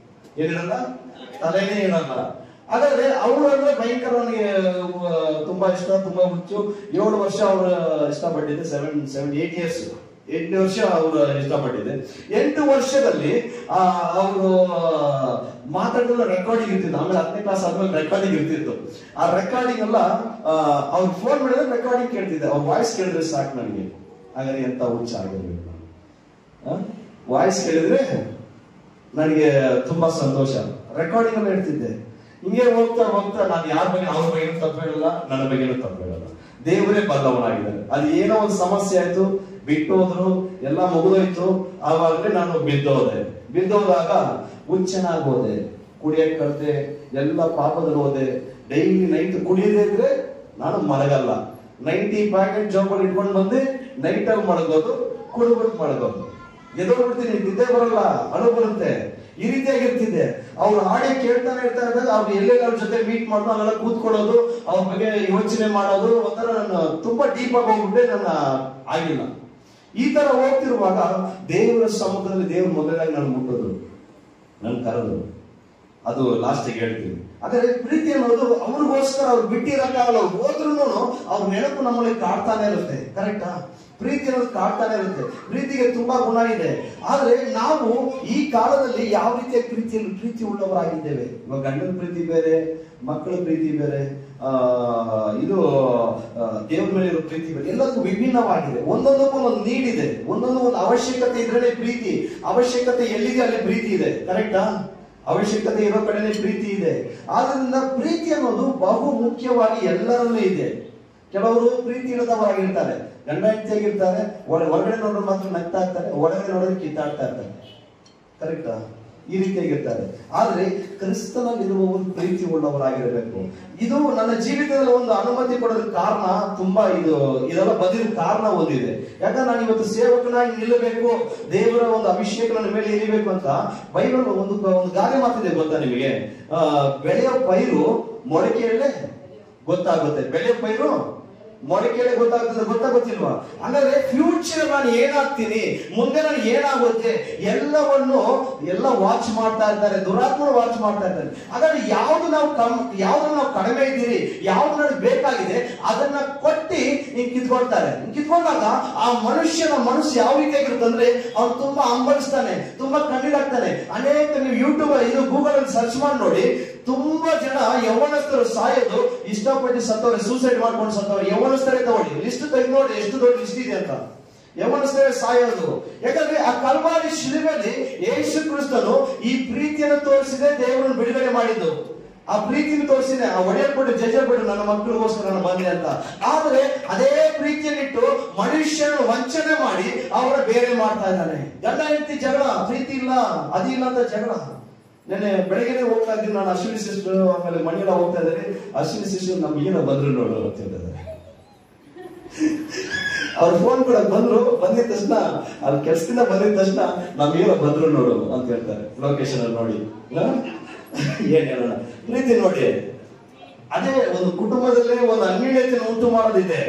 ಏನಿಡಲ್ಲ? ತಲೆನೇ ಇಡಲ್ಲ. ಹಾಗಾದ್ರೆ ಅವರು ಅಂದ್ರೆ ಭಯಂಕರ, ನನಗೆ ತುಂಬಾ ಇಷ್ಟ, ತುಂಬಾ ಹುಚ್ಚು. 7 ವರ್ಷ ಅವ್ರ ಇಷ್ಟಪಟ್ಟಿದ್ದೆ. 8 years 8 ವರ್ಷ ಅವರು ಇಷ್ಟಪಟ್ಟಿದ್ದೆ. 8 ವರ್ಷದಲ್ಲಿ ಅವರು ಮಾತಾಡೋದು ರೆಕಾರ್ಡಿಂಗ್ ಇರ್ತಿತ್ತು. ಆಮೇಲೆ 10ನೇ ಕ್ಲಾಸ್ ಆದ್ಮೇಲೆ ರೆಕಾರ್ಡಿಂಗ್ ಇರ್ತಿತ್ತು. ಆ ರೆಕಾರ್ಡಿಂಗ್ ಎಲ್ಲ ಅವ್ರು ಫೋನ್ ಮಾಡಿದ್ರೆ ರೆಕಾರ್ಡಿಂಗ್ ಕೇಳ್ತಿದ್ದೆ. ಅವ್ರ ವಾಯ್ಸ್ ಕೇಳಿದ್ರೆ ಸಾಕು ನನಗೆ. ಹಾಗಾದ್ರೆ ಎಂತ ಹುಚ್ಚ ಆಗಿರ್ಬೇಕು ನಾನು. ವಾಯ್ಸ್ ಕೇಳಿದ್ರೆ ನನಗೆ ತುಂಬಾ ಸಂತೋಷ. ರೆಕಾರ್ಡಿಂಗ್ ಎಲ್ಲ ಇರ್ತಿದ್ದೆ. ಹಿಂಗೆ ಹೋಗ್ತಾ ಹೋಗ್ತಾ ನಾನು ಯಾರ ಬಗ್ಗೆ, ಅವ್ರ ಬಗ್ಗೆನೂ ತಪ್ಪು ಹೇಳಲ್ಲ, ನನ್ನ ಬಗ್ಗೆನೂ ತಪ್ಪು ಹೇಳಲ್ಲ. ದೇವರೇ ಬಲ್ಲವನಾಗಿದ್ದಾರೆ. ಅದು ಏನೋ ಒಂದು ಸಮಸ್ಯೆ ಆಯ್ತು, ಬಿಟ್ಟು ಹೋದ್ರು, ಎಲ್ಲ ಮುಗಿದೋಯ್ತು. ಆವಾಗಲೇ ನಾನು ಬಿದ್ದೋದಾಗ ಹುಚ್ಚನಾಗಿ ಹೋದೆ, ಕುಡಿಯಕ್ ಕಳ್ದೆ, ಎಲ್ಲ ಪಾಪದಲ್ಲಿ ಹೋದೆ. ಡೈಲಿ ನೈಟ್ ಕುಡಿಯದೇ ಇದ್ರೆ ನಾನು ಮಲಗಲ್ಲ. 90 ಪ್ಯಾಕೆಟ್ ಜೋಬಲ್ಲಿ ಇಟ್ಕೊಂಡು ಬಂದು ನೈಟ್ ಅಲ್ಲಿ ಮಲಗೋದು, ಕುಡಿದ್ಬಿಟ್ಟು ಮಲಗೋದು. ಎದೋಗ್ಬಿಡ್ತೀನಿ, ನಿದ್ದೆ ಬರಲ್ಲ, ಅಳು ಬರುತ್ತೆ. ಈ ರೀತಿಯಾಗಿರ್ತಿದ್ದೆ. ಅವ್ರು ಹಾಡಿ ಕೇಳ್ತಾನೆ ಇರ್ತಾ ಇದ್ದಾಗ ಅವ್ರು ಎಲ್ಲೆಲ್ಲ ಅವ್ರ ಜೊತೆ ಮೀಟ್ ಮಾಡೋದು, ಅಲ್ಲೆಲ್ಲ ಕೂತ್ಕೊಳ್ಳೋದು, ಅವ್ರ ಬಗ್ಗೆ ಯೋಚನೆ ಮಾಡೋದು. ಒಂಥರ ನಾನು ತುಂಬಾ ಡೀಪ್ ಆಗಿ ಹೋಗ್ಬಿಟ್ಟೆ. ನನ್ನ ಆಗಿಲ್ಲ. ಈ ತರ ಹೋಗ್ತಿರುವಾಗ ದೇವರ ಸಮ್ಮುಖದಲ್ಲಿ ದೇವ್ರ ಮೊದಲಾಗಿ ನಾನು ಮುಟ್ಟೋದು, ನನ್ ಕರೆದು. ಅದು ಲಾಸ್ಟಿಗೆ ಹೇಳ್ತೀವಿ. ಆದರೆ ಪ್ರೀತಿ ಅನ್ನೋದು ಅವ್ರಿಗೋಸ್ಕರ ಅವ್ರು ಬಿಟ್ಟಿರಕ್ಕಾಗಲ್ಲ. ಅವ್ರು ಹೋದ್ರೂ ಅವ್ರ ನೆನಪು ನಮ್ಮಲ್ಲಿ ಕಾಡ್ತಾನೆ ಇರುತ್ತೆ. ಕರೆಕ್ಟಾ? ಪ್ರೀತಿ ಅನ್ನೋದು ಕಾಡ್ತಾನೆ ಇರುತ್ತೆ. ಪ್ರೀತಿಗೆ ತುಂಬಾ ಗುಣ ಇದೆ. ಆದ್ರೆ ನಾವು ಈ ಕಾಲದಲ್ಲಿ ಯಾವ ರೀತಿಯ ಪ್ರೀತಿ ಉಳ್ಳವರಾಗಿದ್ದೇವೆ. ಇವಾಗ ಗಂಡನ ಪ್ರೀತಿ ಬೇರೆ, ಮಕ್ಕಳ ಪ್ರೀತಿ ಬೇರೆ, ಇದು ದೇವ್ರ ಮೇಲೆ ಇರೋ ಪ್ರೀತಿ ಬೇರೆ. ಎಲ್ಲದಕ್ಕೂ ವಿಭಿನ್ನವಾಗಿದೆ. ಒಂದೊಂದಕ್ಕೂ ಒಂದು ನೀಡ್ ಇದೆ, ಒಂದೊಂದು ಅವಶ್ಯಕತೆ ಇದ್ರೇನೆ ಪ್ರೀತಿ. ಅವಶ್ಯಕತೆ ಎಲ್ಲಿದೆ ಅಲ್ಲಿ ಪ್ರೀತಿ ಇದೆ. ಕರೆಕ್ಟಾ? ಅವಶ್ಯಕತೆ ಇರೋ ಕಡೆನೆ ಪ್ರೀತಿ ಇದೆ. ಆದ್ರಿಂದ ಪ್ರೀತಿ ಅನ್ನೋದು ಬಹು ಮುಖ್ಯವಾಗಿ ಎಲ್ಲರಲ್ಲೂ ಇದೆ. ಕೆಲವರು ಪ್ರೀತಿ ಇಲ್ಲದವರಾಗಿರ್ತಾರೆ, ಗಂಡ ಹೆಂಡತಿಯಾಗಿರ್ತಾರೆ. ಹೊರಗಡೆ ನೋಡೋರು ಮಾತ್ರ ನಗ್ತಾ ಇರ್ತಾರೆ, ಒಳಗಡೆ ನೋಡೋರು ಕಿತ್ತಾಡ್ತಾ ಇರ್ತಾರೆ. ಕರೆಕ್ಟಾ? ಈ ರೀತಿಯಾಗಿರ್ತಾರೆ. ಆದ್ರೆ ಕ್ರಿಸ್ತನಲ್ಲಿರುವವರು ಪ್ರೀತಿ ಉಳ್ಳವರಾಗಿರಬೇಕು. ಇದು ನನ್ನ ಜೀವಿತದಲ್ಲಿ ಒಂದು ಅನುಮತಿ ಕೊಡೋದಕ್ಕೆ ಕಾರಣ ತುಂಬಾ ಇದೆಲ್ಲ ಬದಿರ ಕಾರಣ ಒಂದಿದೆ. ಯಾಕಂದ್ರೆ ನಾನು ಇವತ್ತು ಸೇವಕನಾಗಿ ನಿಲ್ಲಬೇಕು, ದೇವರ ಒಂದು ಅಭಿಷೇಕ ನನ್ನ ಮೇಲೆ ಇರಬೇಕು ಅಂತ ಬೈಬಲ್ ಒಂದು ಗಾದೆ ಮಾತಿದೆ ಗೊತ್ತಾ ನಿಮಗೆ? ಬೆಳೆಯೋ ಪೈರು ಮೊಳಕೆಯಲ್ಲೇ ಗೊತ್ತಾಗುತ್ತೆ. ಬೆಳೆಯೋ ಪೈರು ಮೊಳಕೆಯಲ್ಲೇ ಗೊತ್ತಾಗ್ತದೆ, ಗೊತ್ತಿಲ್ವಾ? ಹಾಗಾದ್ರೆ ಫ್ಯೂಚರ್ ನಾನು ಏನಾಗ್ತೀನಿ, ಮುಂದೆ ನಾನು ಏನಾಗುತ್ತೆ ಎಲ್ಲವನ್ನು ವಾಚ್ ಮಾಡ್ತಾ ಇರ್ತಾರೆ, ದುರಾತ್ಮರು ವಾಚ್ ಮಾಡ್ತಾ ಇರ್ತಾರೆ. ಹಾಗಾದ್ರೆ ಯಾವ್ದು ನಾವು ಕಡಿಮೆ ಇದ್ದೀರಿ, ಯಾವ್ದು ನನಗೆ ಬೇಕಾಗಿದೆ ಅದನ್ನ ಕೊಟ್ಟಿ ಕಿತ್ಕೊಳ್ತಾರೆ. ಕಿತ್ಕೊಂಡಾಗ ಆ ಮನುಷ್ಯನ ಮನಸ್ಸು ಯಾವ ರೀತಿಯಾಗಿರುತ್ತೆ ಅಂದ್ರೆ ಅವ್ನು ತುಂಬಾ ಹಂಬಲಿಸ್ತಾನೆ, ತುಂಬಾ ಕಣ್ಣೀರಾಗ್ತಾನೆ. ಅನೇಕ ನೀವು ಯೂಟ್ಯೂಬ್ ಗೂಗಲ್ ಅಲ್ಲಿ ಸರ್ಚ್ ಮಾಡಿ ನೋಡಿ, ತುಂಬಾ ಜನ ಯೌವನಸ್ಥರು ಸಾಯೋದು ಇಷ್ಟಪಟ್ಟು ಸತ್ತವ್ರೆ, ಸೂಸೈಡ್ ಮಾಡ್ಕೊಂಡು ಸತ್ತವ್ರೆ. ಯೌವನಸ್ಥರೇ ತಗೊಳ್ಳಿ, ಲಿಸ್ಟ್ ತೆಗೆದು ನೋಡಿ ಎಷ್ಟು ದೊಡ್ಡ ಲಿಸ್ಟ್ ಇದೆ ಅಂತ. ಯೌವನಸ್ಥರೇ ಸಾಯೋದು. ಯಾಕಂದ್ರೆ ಆ ಕಲ್ವಾರಿ ಶಿಲುಬೆಯಲ್ಲಿ ಯೇಸು ಕ್ರಿಸ್ತನು ಈ ಪ್ರೀತಿಯನ್ನು ತೋರಿಸಿದೆ, ದೇವರನ್ನು ಬಿಡುಗಡೆ ಮಾಡಿದ್ದು. ಆ ಪ್ರೀತಿಯನ್ನು ತೋರಿಸಿದೆ, ಆ ಒಡೆಯಲ್ಪಟ್ಟು ಜಜ್ಜಲ್ಪಟ್ಟು ನನ್ನ ಮಕ್ಕಳಿಗೋಸ್ಕರ ನಾನು ಬಂದೆ ಅಂತ. ಆದ್ರೆ ಅದೇ ಪ್ರೀತಿಯನ್ನಿಟ್ಟು ಮನುಷ್ಯನ ವಂಚನೆ ಮಾಡಿ ಅವರ ಬೇರೆ ಮಾಡ್ತಾ ಇದ್ದಾನೆ. ಗಂಡ ಹೆಂಡತಿ ಜಗಳ, ಪ್ರೀತಿ ಇಲ್ಲ ಅದಿಲ್ಲ ಅಂತ ಜಗಳ. ನೆನ್ನೆ ಬೆಳಗ್ಗೆ ಹೋಗ್ತಾ ಇದ್ದೀನಿ ನಾನು, ಅಶ್ವಿನಿ ಸಿಸ್ಟರ್ ಆಮೇಲೆ ಮಣಿಯೆಲ್ಲ ಹೋಗ್ತಾ ಇದ್ದಾರೆ. ಅಶ್ವಿನಿ ಸಿಸ್ಟರ್ ನಮ್ಮ ಈಗಿನ ಬಂದ್ರು ನೋಡು ಅಂತ ಹೇಳಿದ್ದಾರೆ. ಅವ್ರ ಫೋನ್ ಕೂಡ ಬಂದಿದ ತಕ್ಷಣ, ಅವ್ರ ಕೆಲ್ಸದಿಂದ ಬಂದಿದ ತಕ್ಷಣ ನಮ್ ಈಗಿನ ಬಂದ್ರು ನೋಡು ಅಂತ ಹೇಳ್ತಾರೆ. ಲೊಕೇಶನ್ ಅಲ್ಲಿ ನೋಡಿ ಏನ್ ಹೇಳೋಣ, ಪ್ರೀತಿ ನೋಡಿ. ಅದೇ ಒಂದು ಕುಟುಂಬದಲ್ಲಿ ಒಂದು ಅನ್ಯೋನ್ಯತೆಯನ್ನು ಉಂಟು ಮಾಡೋದಿದೆ,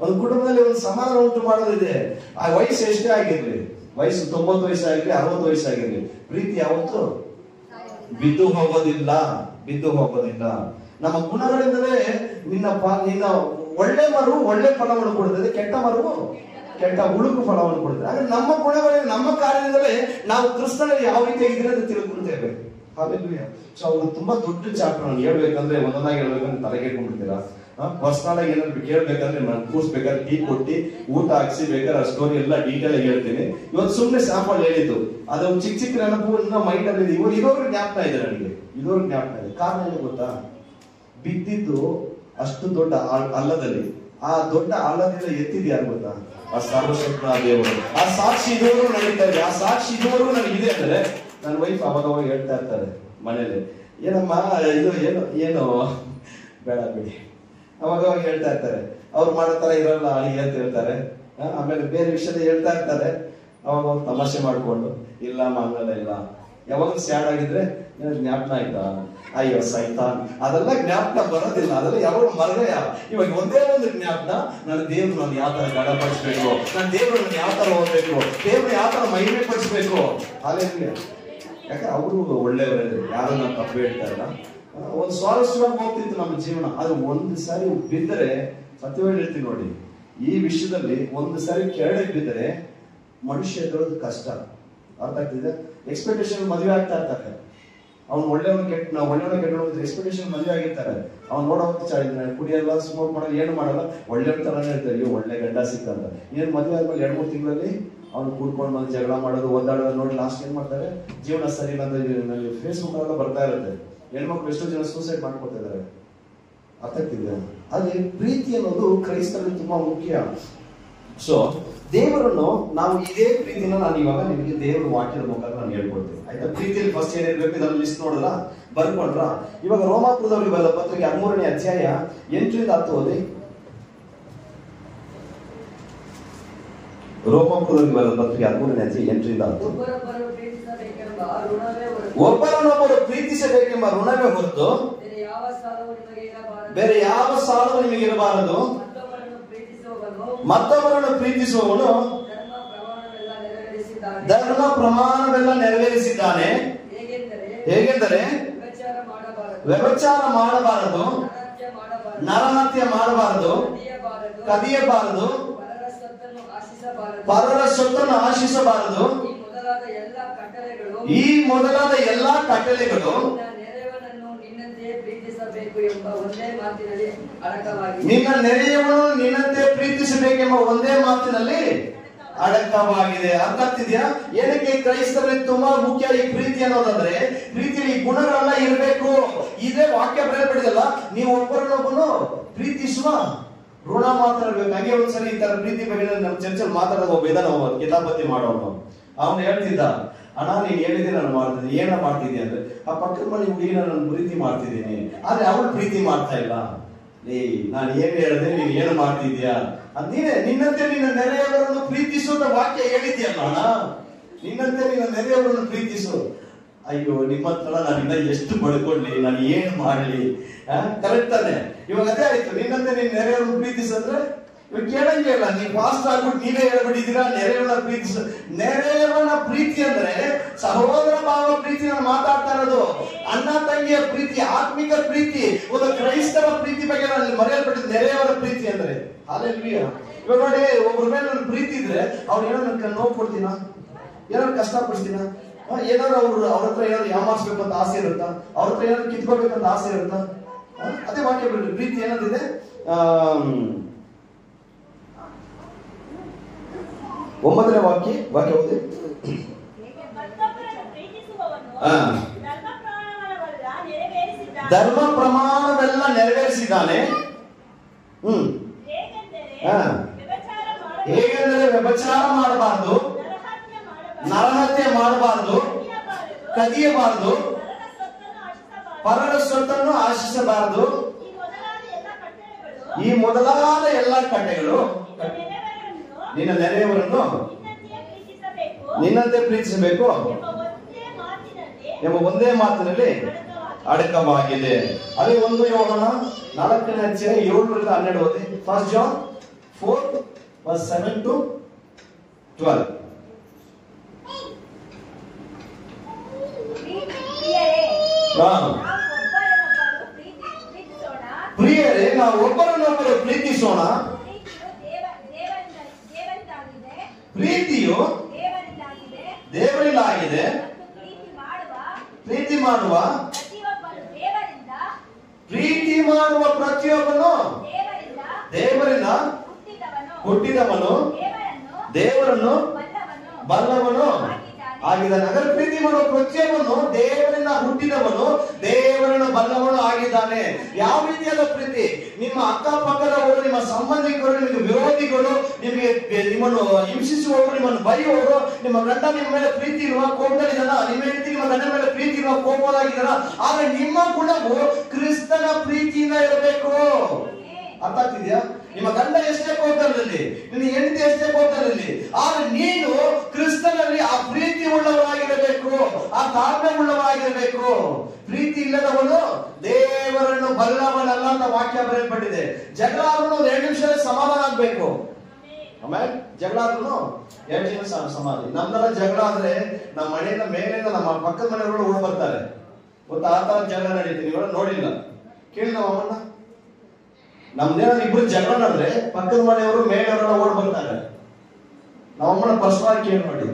ಒಂದು ಕುಟುಂಬದಲ್ಲಿ ಒಂದು ಸಮಾಧಾನ ಉಂಟು ಮಾಡೋದಿದೆ. ಆ ವಯಸ್ಸು ಎಷ್ಟೇ ಆಗಿರ್ಲಿ, ವಯಸ್ಸು 90 ವಯಸ್ಸಾಗಿರ್ಲಿ, 60 ವಯಸ್ಸಾಗಿರ್ಲಿ, ಪ್ರೀತಿ ಯಾವತ್ತು ಬಿದ್ದು ಹೋಗೋದಿಲ್ಲ. ನಮ್ಮ ಗುಣಗಳಿಂದಲೇ ನಿನ್ನ ಒಳ್ಳೆ ಮರವು ಒಳ್ಳೆ ಫಲವನ್ನು ಕೊಡುತ್ತದೆ, ಕೆಟ್ಟ ಮರವು ಕೆಟ್ಟ ಹುಳುಕು ಫಲವನ್ನು ಕೊಡ್ತಾರೆ. ಹಾಗೆ ನಮ್ಮ ಗುಣಗಳಲ್ಲಿ ನಮ್ಮ ಕಾರ್ಯದಿಂದಲೇ ನಾವು ಕ್ರಿಸ್ತನಲ್ಲಿ ಯಾವ ರೀತಿ ಆಗಿದ್ರೆ ಅಂತ ತಿಳ್ಕೊಳ್ತೇವೆ. ಹಾಲೆಲೂಯಾ. ಸೊ ಅವರು ತುಂಬಾ ದೊಡ್ಡ ಚಾಪ್ಟರ್. ನಾನು ಹೇಳ್ಬೇಕಂದ್ರೆ ಒಂದೊಂದಾಗಿ ಹೇಳ್ಬೇಕಂದ್ರೆ ತಲೆಗೆ ಇಟ್ಕೊಂಡ್ಬಿಡ್ತೀರಾ. ಪರ್ಸನಲ್ ಆಗಿ ಏನಾದ್ರು ಕೇಳ್ಬೇಕಂದ್ರೆ ನಾನು ಕೂರ್ಸ್ಬೇಕಾದ್ರೆ ಟೀ ಕೊಟ್ಟು ಊಟ ಹಾಕ್ಸಿ ಬೇಕಾದ್ರೆ ಆ ಸ್ಟೋರಿ ಎಲ್ಲ ಡೀಟೇಲ್ ಆಗಿ ಹೇಳ್ತೀನಿ. ಇವತ್ತು ಸುಮ್ಮನೆ ಸ್ಯಾಂಪಲ್ ಹೇಳಿದ್ದು ಅದು ಚಿಕ್ಕ ಚಿಕ್ಕ ನೆನಪು ಇನ್ನ ಮೈಂಡ್ ಅಲ್ಲಿ ಇದೆ. ಇರೋರು ಜ್ಞಾಪಕ ಇದೆ ನನಗೆ, ಇರೋರು ಜ್ಞಾಪಕ ಇದೆ. ಕಾರಣ ಏನು ಗೊತ್ತಾ? ಬಿದ್ದಿದ್ದು ಅಷ್ಟು ದೊಡ್ಡ ಹಳ್ಳದಲ್ಲಿ, ಆ ದೊಡ್ಡ ಹಳ್ಳದಿಂದ ಎತ್ತಿದ್ಯಾರು ಗೊತ್ತಾ? ಆ ಸರ್ವಶಕ್ತ ದೇವರು. ಆ ಸಾಕ್ಷಿ ಇದುವರೆಗೂ ನಡೀತಾ ಇದೆ. ಆ ಸಾಕ್ಷಿ ಇದುವರೆಗೂ ನನಗಿದೆ ಅಂದ್ರೆ ನನ್ನ ವೈಫ್ ಅವಾಗ ಹೇಳ್ತಾ ಇರ್ತಾರೆ ಮನೇಲಿ, ಏನಮ್ಮ ಇದು ಏನು ಬೇಡ ಬಿಡಿ, ಅವಾಗ ಹೇಳ್ತಾ ಇರ್ತಾರೆ. ಅವ್ರು ಮಾಡೋ ತರ ಇರಲ್ಲ ಅಡಿಗೆ ಅಂತ ಹೇಳ್ತಾರೆ. ಆಮೇಲೆ ಬೇರೆ ವಿಷಯದ ಹೇಳ್ತಾ ಇರ್ತಾರೆ. ಅವಾಗ ತಮಾಷೆ ಮಾಡ್ಕೊಂಡು ಇಲ್ಲ ಹಂಗಲ್ಲ ಇಲ್ಲ. ಯಾವಾಗ ಸ್ಯಾಡ್ ಆಗಿದ್ರೆ ಜ್ಞಾಪನ ಆಯ್ತಾ? ಅಯ್ಯೋ ಸೈತಾನ್, ಅದೆಲ್ಲ ಜ್ಞಾಪನ ಬರೋದಿಲ್ಲ. ಅದೆಲ್ಲ ಯಾವಾಗ ಮರಗಯ. ಇವಾಗ ಒಂದೇ ಒಂದು ಜ್ಞಾಪನ, ನನ್ನ ದೇವ್ರು ನಾನು ಯಾವ ತರ ಗಡಪಡಿಸ್ಬೇಕು, ನನ್ನ ದೇವ್ರು ನಾನು ಯಾವ ತರ ಹೋಗ್ಬೇಕು, ದೇವ್ರು ಯಾವ ತರ ಮಹಿಮೆ ಪಡಿಸ್ಬೇಕು. ಹಾಲೆಲೂಯಾ. ಯಾಕಂದ್ರೆ ಅವರು ಒಳ್ಳೆಯವರೇ, ಯಾರು ನಾನು ತಪ್ಪು ಹೇಳ್ತಾ ಇಲ್ಲ. ಒಂದು ಸ್ವಾರಸ್ಯವಾಗಿ ಹೋಗ್ತಿತ್ತು ನಮ್ಮ ಜೀವನ. ಅದು ಒಂದು ಸಾರಿ ಬಿದ್ದರೆ, ಸತ್ಯವಾಗಿ ಹೇಳ್ತೀನಿ ನೋಡಿ, ಈ ವಿಷಯದಲ್ಲಿ ಒಂದು ಸಾರಿ ಕೆಳಗೆ ಬಿದ್ದರೆ ಮನುಷ್ಯ ಎದುರೋದು ಕಷ್ಟ. ಅರ್ಥ ಆಗ್ತಿದೆ? ಎಕ್ಸ್ಪೆಕ್ಟೇಷನ್ ಮದುವೆ ಆಗ್ತಾ ಇರ್ತಾರೆ. ಅವ್ನು ಒಳ್ಳೆಯವನು ಕೆಟ್ಟವನು ಎಕ್ಸ್ಪೆಕ್ಟೇಷನ್ ಮದುವೆ ಆಗಿರ್ತಾರೆ. ಅವ್ನು ನೋಡೋ ಕುಡಿಯಲ್ಲ, ಸ್ಮೋಕ್ ಮಾಡಲ್ಲ, ಏನು ಮಾಡಲ್ಲ, ಒಳ್ಳೆಯವ್ರ ತರಾನೇ ಇರ್ತಾರೆ. ಅಯ್ಯೋ ಒಳ್ಳೆ ಗಂಡ ಸಿಕ್ಕಂತ. ಏನ್ ಮದುವೆ ಆದ್ಮೇಲೆ 2-3 ತಿಂಗಳಲ್ಲಿ ಅವ್ನು ಕೂಡ್ಕೊಂಡು ಬಂದು ಜಗಳ ಮಾಡೋದು, ಓದಾಡೋದು ನೋಡಿ ಲಾಸ್ಟ್ ಏನ್ ಮಾಡ್ತಾರೆ? ಜೀವನ ಸರಿ ಇಲ್ಲ ಅಂತ ಫೇಸ್ಬುಕ್ ಎಲ್ಲ ಬರ್ತಾ ಇರುತ್ತೆ. ಹೆಣ್ಮಕ್ಳು ಎಷ್ಟೋ ಜನ ಸೂಸೈಡ್ ಮಾಡ್ಕೊತಾ ಇದ್ದಾರೆ. ಅರ್ಥ ಆಗ್ತಿದೆ? ಅದೇ ಪ್ರೀತಿ ಅನ್ನೋದು ಕ್ರೈಸ್ತರಲ್ಲಿ ತುಂಬಾ ಮುಖ್ಯ. ಸೊ ದೇವರನ್ನು ನಾವು ಇದೇ ಪ್ರೀತಿನ ನಾನು ಇವಾಗ ನಿಮಗೆ ದೇವರ ವಾಕ್ಯದ ಮುಖಾಂತರ ನಾನು ಹೇಳ್ಕೊಡ್ತೀನಿ. ಆಯ್ತಾ? ಪ್ರೀತಿಯಲ್ಲಿ ಫಸ್ಟ್ ಏನಿರ್ಬೇಕು ಇದನ್ನು ಲಿಸ್ಟ್ ನೋಡಿದ್ರ, ಬರ್ಕೊಂಡ್ರ. ಇವಾಗ ರೋಮಾಪುರದವರಿಗೆ ಬರೆದ ಪತ್ರಿಕೆ 13ನೇ ಅಧ್ಯಾಯ 8ರಿಂದ 10 ಓದಿ. ರೋಮಾಪುರದವರಿಗೆ ಬರೆದ ಪತ್ರಿಕೆ 13ನೇ ಅಧ್ಯಾಯ 8ರಿಂದ 10. ಒಬ್ಬರನ್ನೊಬ್ಬರು ಪ್ರೀತಿಸಬೇಕೆಂಬ ಋಣವೇ ಹೊರತು ಬೇರೆ ಯಾವ ಸಾಲವು ನಿಮಗೆ ಇರಬಾರದು. ಮತ್ತೊಬ್ಬರನ್ನು ಪ್ರೀತಿಸುವವನು ಧರ್ಮ ಪ್ರಮಾಣವೆಲ್ಲ ನೆರವೇರಿಸಿದ್ದಾನೆ. ಹೇಗೆಂದರೆ ವ್ಯಭಿಚಾರ ಮಾಡಬಾರದು, ನರಹತ್ಯೆ ಮಾಡಬಾರದು, ಕದಿಯಬಾರದು, ಪರರ ಸೊತ್ತನ್ನು ಆಶಿಸಬಾರದು. ಈ ಮೊದಲಾದ ಎಲ್ಲಾ ಕಟ್ಟಳೆಗಳು ನಿನ್ನ ನೆರೆಯವನು ನಿನ್ನಂತೆ ಪ್ರೀತಿಸಬೇಕೆಂಬ ಒಂದೇ ಮಾತಿನಲ್ಲಿ ಅಡಕವಾಗಿದೆ. ಅರ್ಥ ಆಗ್ತಿದ್ಯಾ? ಏನಕ್ಕೆ ಕ್ರೈಸ್ತರಲ್ಲಿ ತುಂಬಾ ಮುಖ್ಯ ಈ ಪ್ರೀತಿ ಅನ್ನೋದಂದ್ರೆ, ಪ್ರೀತಿಯಲ್ಲಿ ಈ ಗುಣಗಳೆಲ್ಲ ಇರಬೇಕು. ಇದೇ ವಾಕ್ಯ ಬರೆಯಲ್ಪಡಿದಲ್ಲ, ನೀವು ಒಬ್ಬರನ್ನೊಬ್ಬನು ಪ್ರೀತಿಸುವ ಋಣ ಮಾತಾಡ್ಬೇಕು. ಹಾಗೆ ಒಂದ್ಸರಿ ಈ ತರ ಪ್ರೀತಿ ಬಗ್ಗೆ ನಮ್ಮ ಚರ್ಚಲ್ಲಿ ಮಾತಾಡೋದು ಒಬ್ಬ ಇದಾನ, ಒಬ್ಬ ಕಿತಾಪತಿ ಮಾಡೋನು. ಅವನು ಹೇಳ್ತಿದ್ದ, ಅಣ್ಣ ನೀನ್ ಹೇಳಿದೆ ನಾನು ಮಾಡ್ತಿದ್ದೆ, ಏನ ಮಾಡ್ತಿದ್ದೆ ಅಂದ್ರೆ ಆ ಪಕ್ಕದ ಮನೆ ಹುಡುಗಿನ ನಾನು ಪ್ರೀತಿ ಮಾಡ್ತಿದ್ದೀನಿ, ಆದ್ರೆ ಅವಳು ಪ್ರೀತಿ ಮಾಡ್ತಾ ಇಲ್ಲ. ನಾನು ಏನ್ ಹೇಳಿದೆ, ನೀನ್ ಏನು ಮಾಡ್ತಿದ್ಯಾ ಅಂತೀನೆ. ನಿನ್ನಂತೆ ನಿನ್ನ ನೆರೆಯವರನ್ನು ಪ್ರೀತಿಸು ಅಂತ ವಾಕ್ಯ ಹೇಳಿದ್ಯಲ್ಲ ಅಣ್ಣ. ನಿನ್ನಂತೆ ನಿನ್ನ ನೆರೆಯವರನ್ನು ಪ್ರೀತಿಸು. ಅಯ್ಯೋ ನಿಮ್ಮ ಹತ್ರ ನಾನು ಇನ್ನ ಎಷ್ಟು ಬಡ್ಕೊಳ್ಳಿ, ನಾನು ಏನ್ ಮಾಡ್ಲಿ? ಕರೆಕ್ಟ್ ತಾನೆ? ಇವಾಗ ಅದೇ ಆಯ್ತು. ನಿನ್ನಂತೆ ನಿನ್ನ ನೆರೆಯವರನ್ನು ಪ್ರೀತಿಸಂದ್ರೆ ಇವಾಗ ಕೇಳಂಗೆ ಇಲ್ಲ. ನೀವು ಫಾಸ್ಟ್ ಆಗ್ಬಿಟ್ಟು ನೀವೇ ಹೇಳ್ಬಿಟ್ಟಿದ್ದೀರಾ ನೆರೆಯವನ ಪ್ರೀತಿಸು. ನೆರೆಯವನ ಪ್ರೀತಿ ಅಂದ್ರೆ ಸಹೋದರ ಭಾವ ಪ್ರೀತಿ ನಾನು ಮಾತಾಡ್ತಾ ಇರೋದು. ಅಣ್ಣ ತಂಗಿಯ ಪ್ರೀತಿ, ಆತ್ಮಿಕ ಪ್ರೀತಿ, ಒಂದು ಕ್ರೈಸ್ತರ ಪ್ರೀತಿ ಬಗ್ಗೆ ನಾನು ಮರೆಯಲ್ಪಟ್ಟಿದ್ದು. ನೆರೆಯವರ ಪ್ರೀತಿ ಅಂದ್ರೆ ಹಾಲೆಲೂಯಾ. ಇವಾಗ ನೋಡಿ, ಒಬ್ಬರ ಮೇಲೆ ನನ್ನ ಪ್ರೀತಿ ಇದ್ರೆ ಅವ್ರು ಏನೋ ನನ್ಗೆ ನೋವು ಕೊಡ್ತೀನ, ಏನಾದ್ರು ಕಷ್ಟ ಪಡಿಸ್ತೀನ, ಏನಾದ್ರು ಅವ್ರ ಹತ್ರ ಏನಾದ್ರು ಯಾಮಾರಿಸ್ಬೇಕು ಅಂತ ಆಸೆ ಇರುತ್ತಾ, ಅವ್ರ ಹತ್ರ ಏನಾದ್ರು ಕಿತ್ಕೋಬೇಕಂತ ಆಸೆ ಇರುತ್ತಾ? ಅದೇ ವಾಕ್ಯ ಬಿಡ್ರಿ. ಪ್ರೀತಿ ಏನಂತಿದೆ? 9ನೇ ವಾಕ್ಯ ಓದಿ. ಧರ್ಮ ಪ್ರಮಾಣವೆಲ್ಲ ನೆರವೇರಿಸಿದ್ದಾನೆ. ಹೇಗೆಂದರೆ ವ್ಯಭಿಚಾರ ಮಾಡಬಾರದು, ನರಹತ್ಯೆ ಮಾಡಬಾರದು, ಕದಿಯಬಾರದು, ಪರರ ಸೊತ್ತನ್ನು ಆಶಿಸಬಾರದು. ಈ ಮೊದಲಾದ ಎಲ್ಲ ಕಟ್ಟೆಗಳು ನಿನ್ನ ನೆರೆಯವರನ್ನು ನಿನ್ನಂತೆ ಪ್ರೀತಿಸಬೇಕು ಎಂಬ ಒಂದೇ ಮಾತಿನಲ್ಲಿ ಅಡಕವಾಗಿದೆ. ಅದೇ 1 ಯೋಹಾನ 4ನೇ ಅಧ್ಯಾಯ 7ರಿಂದ 12 ಓದಿ. 1 John 4:7-12. ಪ್ರಿಯರೇ, ನಾವು ಒಬ್ಬರನ್ನೊಬ್ಬರು ಪ್ರೀತಿಸೋಣ. ಪ್ರೀತಿಯು ದೇವರಿಂದಾಗಿದೆ. ಪ್ರೀತಿ ಮಾಡುವ ಪ್ರತಿಯೊಬ್ಬನು ದೇವರಿಂದ ಹುಟ್ಟಿದವನು, ದೇವರನ್ನು ಬಲ್ಲವನು ಆಗಿದ್ದಾನೆ. ಅದರ ಪ್ರೀತಿ ಮಾಡುವ ಪ್ರತಿಯೊಬ್ಬನು ದೇವರಿಂದ ಹುಟ್ಟಿದವನು, ದೇವರನ್ನು ಬಲ್ಲವನು ಆಗಿದ್ದಾನೆ. ಯಾವ ರೀತಿಯಾದ ಪ್ರೀತಿ? ನಿಮ್ಮ ಅಕ್ಕಪಕ್ಕದವರು, ನಿಮ್ಮ ಸಂಬಂಧಿಕರು, ನಿಮಗೆ ವಿರೋಧಿಗಳು, ನಿಮ್ಮನ್ನು ಹಿಂಸಿಸುವವರು, ನಿಮ್ಮನ್ನು ಬೈಯುವವರು, ನಿಮ್ಮ ಗಂಡ ನಿಮ್ಮ ಮೇಲೆ ಪ್ರೀತಿ ಇರುವ ಕೋಪದಲ್ಲಿದ್ದಾನ, ನಿಮ್ಮ ಹೆಂಡತಿ ನಿಮ್ಮ ಗಂಡ ಮೇಲೆ ಪ್ರೀತಿ ಇರುವ ಕೋಪದಾಗಿದ್ದಾನ. ಆದ್ರೆ ನಿಮ್ಮ ಗುಣವು ಕ್ರಿಸ್ತನ ಪ್ರೀತಿಯಿಂದ ಇರಬೇಕು. ಅರ್ಥ ಆಗ್ತಿದ್ಯಾ? ನಿಮ್ಮ ಗಂಡ ಎಷ್ಟೇ ಕೋಪದಲ್ಲಿ, ನಿನ್ನ ಹೆಂಡತಿ ಎಷ್ಟೇ ಕೋಪದಲ್ಲಿ, ಆದ್ರೆ ನೀನು ಕ್ರಿಸ್ತನಲ್ಲಿ ಆ ಪ್ರೀತಿ ಉಳ್ಳವರಾಗಿರಬೇಕು, ಆ ತಾಳ್ಮೆ ಉಳ್ಳವರಾಗಿರಬೇಕು. ಪ್ರೀತಿ ಇಲ್ಲದವನು ದೇವರನ್ನು ಬಲ್ಲವನಲ್ಲ ಅಂತ ವಾಕ್ಯ ಬರೆಯಲ್ಪಟ್ಟಿದೆ. ಜಗಳ ಆದ್ರೂ 2 ನಿಮಿಷದಲ್ಲಿ ಸಮಾಧಾನ ಆಗ್ಬೇಕು. ಆಮೇಲೆ ಜಗಳ ಆದ್ರೂ 2 ನಿಮಿಷ ಸಮಾಧಾನ. ನಮ್ದೆಲ್ಲ ಜಗಳ ಆದ್ರೆ ನಮ್ಮ ಮನೆಯಿಂದ ಮೇಲಿಂದ ನಮ್ಮ ಪಕ್ಕದ ಮನೆಯವರು ಓಡ್ ಬರ್ತಾರೆ. ಗೊತ್ತಾ? ಆ ತರ ಜಗಳ ನಡೀತೀವಿ. ಇವಾಗ ನೋಡಿಲ್ಲ, ಕೇಳಿ ನಮ್ಮ ಅಮ್ಮನ್ನ. ನಮ್ದೇನಾದ್ರು ಇಬ್ರು ಜಗಳ ನಡೆದ್ರೆ ಪಕ್ಕದ ಮನೆಯವರು ಮೇಲೆಯವರೆಲ್ಲ ಓಡ್ ಬರ್ತಾರೆ. ನಮ್ಮಮ್ಮನ ಪರ್ಸನಲ್ ಕೇಳಿ ನೋಡಿ,